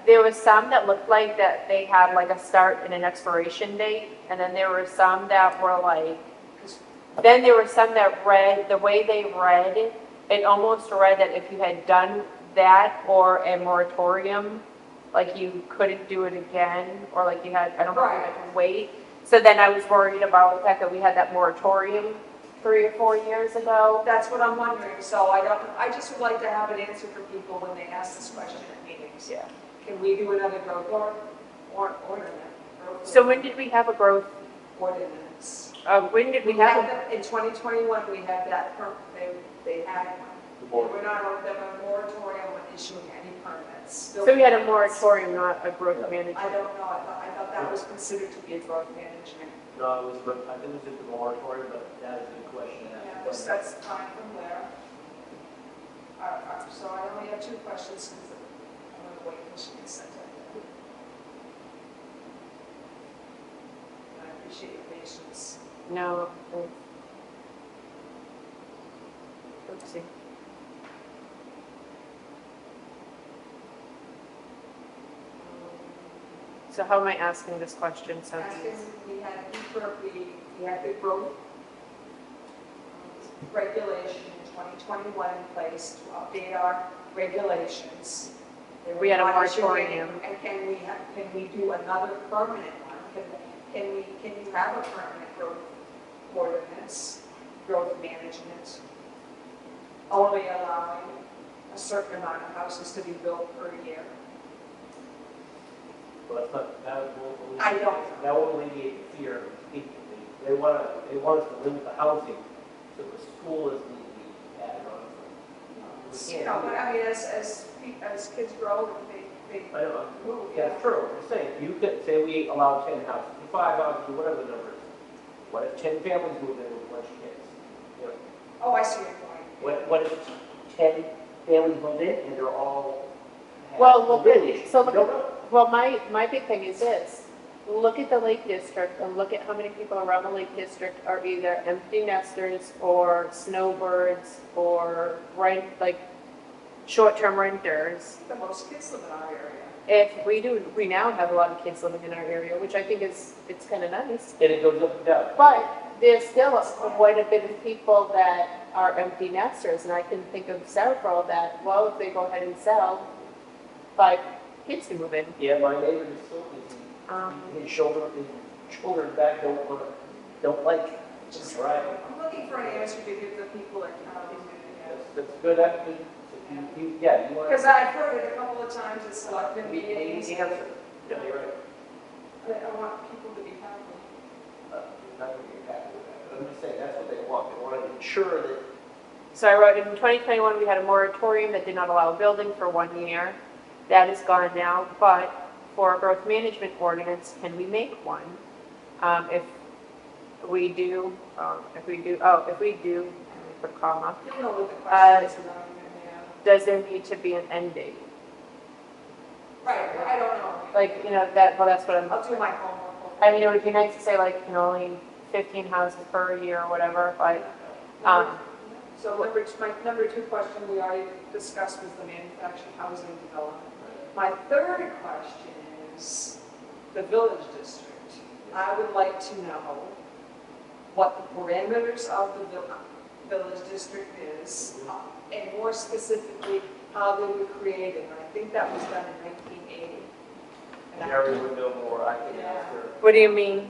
there was some that looked like that they had like a start and an expiration date, and then there were some that were like, then there were some that read, the way they read, it almost read that if you had done that or a moratorium, like you couldn't do it again, or like you had, I don't know if you had to wait. So then I was worried about the fact that we had that moratorium 3 or 4 years ago. That's what I'm wondering, so I just would like to have an answer for people when they ask this question at meetings. Yeah. Can we do another growth ordinance? So when did we have a growth, Ordinance. when did we We have, had, in 2021, we had that, they had one. We're not, they have a moratorium on issuing any permits. so we had a moratorium, not a growth management? I don't know, I thought that was considered to be a growth management. No, it was, I think it was just the moratorium, but that is a good question. Yeah, this sets time from there. So I only have 2 questions, because I'm going to wait until she gets sent out. I appreciate your patience. No. Oopsie. So how am I asking this question? So Asking, we had the growth regulation in 2021 in place to update our regulations. They were We had a not issuing moratorium. And can we do another permanent one? Can you have a permanent growth ordinance, growth management, only allowing a certain amount of houses to be built per year? But it's not, that will I alleviate, don't. that will alleviate the fear of people. They want us to limit the housing, so the school is the added on. You know, but I mean, as kids grow, they I know, move. yeah, it's true, I'm saying, you could say we allow 10 houses, 5 houses, or whatever the number is. What if 10 families move in with a bunch of kids? You know, Oh, I see your point. what if 10 families move in and they're all. have Well, look at- mobility? so look You don't at- know. well, my big thing is this. Look at the Lake District and look at how many people around the Lake District are either empty nesters or snowbirds or rent, like short-term renters. The most kids live in our area. If we now have a lot of kids living in our area, which I think it's kind of nice. And it goes up and down. But there's still quite a bit of people that are empty nesters, and I can think of several that, well, if they go ahead and sell, 5 kids can move in. Yeah, my neighbor is so busy. His children back don't like just driving. I'm looking for an answer to give the people at county. That's good, yeah, you want. Because I've heard it a couple of times at selectmen meetings. Yeah, you're right. I want people to be happy. Not gonna be happy with that, but I'm just saying, that's what they want, they want to ensure that. So I wrote, in 2021, we had a moratorium that did not allow building for 1 year. That is gone now, but for a growth management ordinance, can we make one? If we do, let me put comma, You know what the question is about, yeah. does there need to be an end date? Right, I don't know. Like, that's what I'll do my homework. I mean, it would be nice to say like, only 15 houses per year or whatever, but, So my number 2 question we already discussed was the manufactured housing development. My 3rd question is the village district. I would like to know what the parameters of the village district is, and more specifically, how they were created. And I think that was done in 1980. And Mary would know more, I can ask her. what do you mean?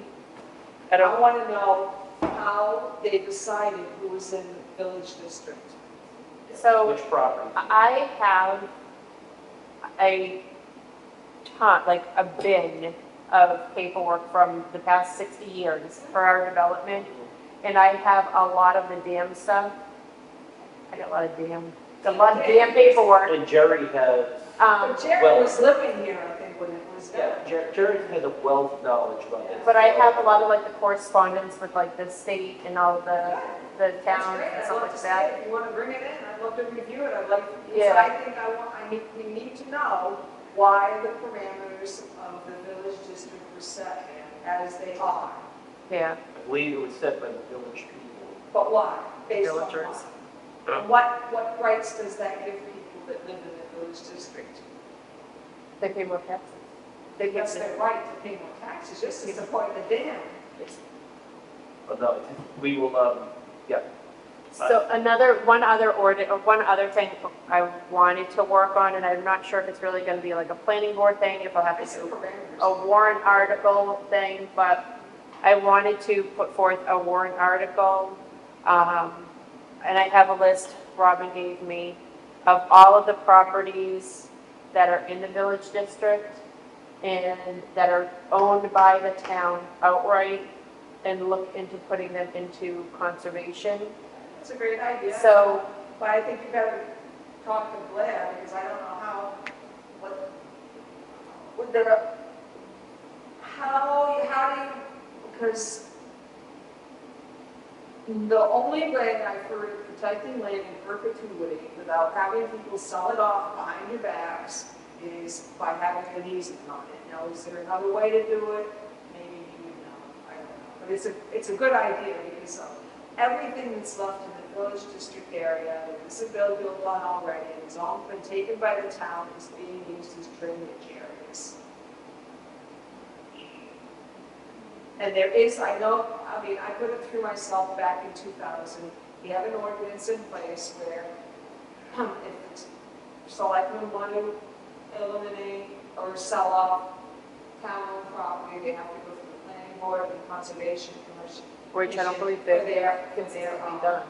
I want to know how they decided who was in the village district. So Which property? I have a ton, like a bin of paperwork from the past 60 years for our development. And I have a lot of the damn stuff. I got a lot of damn paperwork. And Jerry has, But Jerry well- was living here, I think, when it was is Yeah, done. Jerry has a wealth of knowledge about this. But I have a lot of like the correspondence with like the state and all the That's towns great, and I'd stuff love like to see that. it, if you wanna bring it in, I'd love to review it, I'd like, because Yeah. I think we need to know why the parameters of the village district were set as they are. Yeah, I believe it was set by the village people. But why? Based on Villagers. what? And what rights does that give people that live in the village district? they pay more taxes. They That's get, their right to pay more taxes, just as the point of the dam. But no, we will, yeah. so one other thing I wanted to work on, and I'm not sure if it's really gonna be like a planning board thing, if I'll have I to said do parameters. a warrant article thing, but I wanted to put forth a warrant article. And I have a list Robin gave me of all of the properties that are in the village district and that are owned by the town outright, and look into putting them into conservation. That's a great idea. So, But I think you better talk to Blair, because I don't know how do you, because the only way I've heard of protecting land in perpetuity without having people sell it off behind your backs is by having an easement on it. Now, is there another way to do it? Maybe you would know, I don't know. But it's a good idea, because everything that's left in the village district area, this is built on already, and it's all been taken by the town, is being used as drainage areas. And there is, I put it through myself back in 2000, we have an ordinance in place where if the selectmen want to eliminate or sell off town-owned property, they have to go through the planning board and conservation commission. which I don't believe For they've their- consistently done,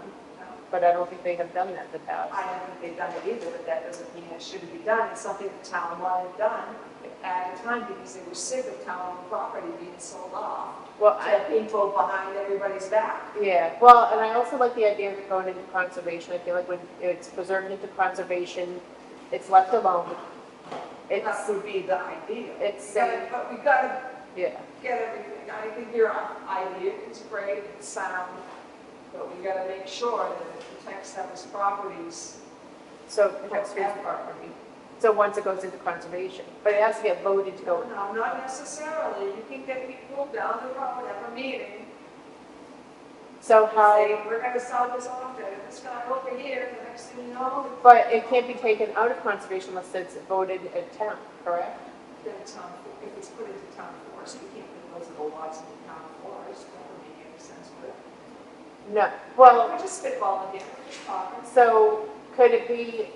but I don't think they have done that in the past. I don't think they've done it either, but that doesn't mean it shouldn't be done. It's something the town wanted done at the time because they were sick of town-owned property being sold off Well, to people behind everybody's back. yeah, well, and I also like the idea of it going into conservation. I feel like when it's preserved into conservation, it's left alone. That It's, would be the idea. it's But we gotta yeah, get everything. I think your idea is great, it's sound, but we gotta make sure that it protects those properties. so it has to be property. So once it goes into conservation, but it has to get voted to go. No, not necessarily. You can get people down the road, have a meeting, So how, say, we're gonna sell this off to this guy over here, the next thing you know, but it can't be taken out of conservation unless it's voted at town, correct? then town, if it's put into town forest, we can't put those little lots in the town forest. That would make any sense, but. No, well, We're just spitballing here, we're just talking. so could it be,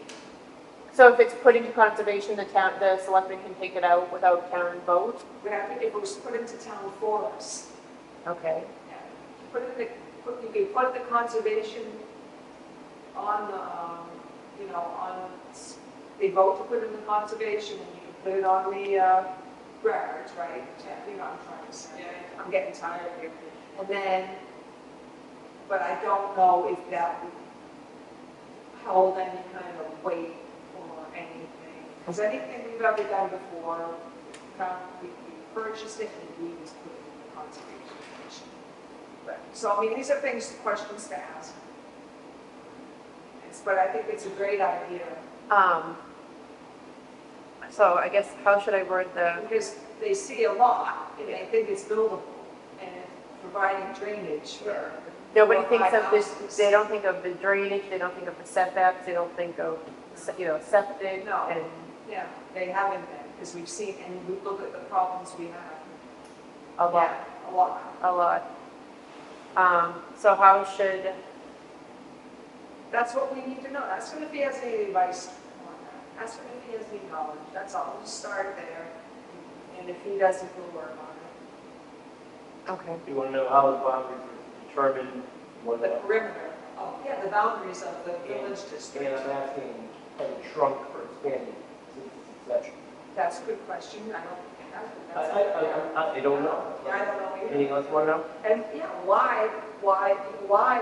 so if it's put into conservation, the selectmen can take it out without town vote? We have to, if it was put into town forest, Okay. you could put the conservation on the, they vote to put it in the conservation, and you can put it on the records, right? Yeah, you know what I'm trying to say. I'm getting tired here. And then, but I don't know if that would hold any kind of weight or anything. Because anything we've ever done before, we purchased it and we just put it in the conservation commission. So, I mean, these are things, questions to ask. But I think it's a great idea, So I guess, how should I word the, because they see a lot, and they think it's buildable, and providing drainage for. nobody 4 or thinks 5 of this, houses. they don't think of the drainage, they don't think of the setbacks, they don't think of, septic No. and, Yeah, they haven't been, because we've seen, and we look at the problems we have. a lot, Yeah, a lot. a lot. So how should, That's what we need to know. That's going to be as any advice on that. That's going to be as any knowledge. That's all. We'll start there. And if he doesn't, we'll work on it. okay. You want to know how the boundaries are determined, what The the, perimeter. Oh, yeah, the boundaries of the village and district. I'm asking, have it shrunk or expanded since its inception? That's a good question. I don't think it has, but that's. I don't know. Yeah, I don't know either. Anything else you want to know? And, yeah, why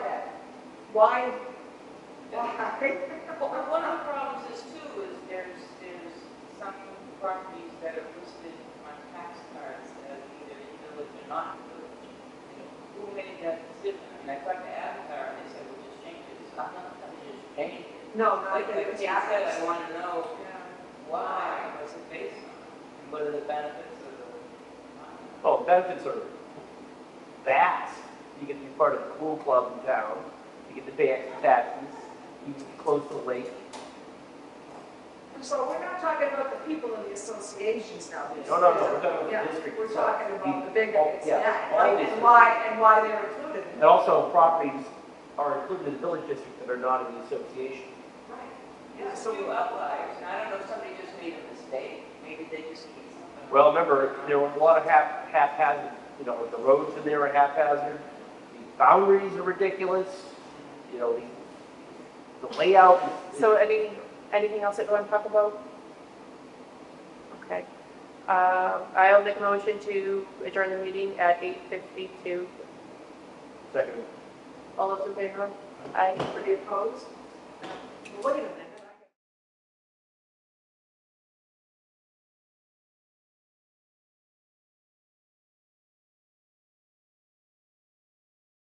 that? Why? Well, one of the problems is too, is there's some properties that are listed on village or not in the village. You know, who made that decision? I mean, I talked to Avatar and they said, we'll just change it. It's not nothing, just change it. No, Like he said, I want to know Yeah. why, what's it based on? And what are the benefits of the, Oh, benefits are vast. You get to be part of the pool club in town, you get to pay extra taxes, you can be close to the lake. So we're not talking about the people in the associations now. No, we're talking about Yeah, the district we're itself. talking about the big, Oh, yeah, all and districts. why they're included. And also properties are included in the village district that are not in the association. right? Yeah, There's so a few outliers, and I don't know if somebody just made a mistake. Maybe they just keep something. Well, remember, there was a lot of haphazard, you know, the roads in there are haphazard, the boundaries are ridiculous, you know, the layout is. So anything else that you want to talk about? Okay. I'll make a motion to adjourn the meeting at 8:52. Second. All those in favor? Aye. Are you opposed? Wait a minute.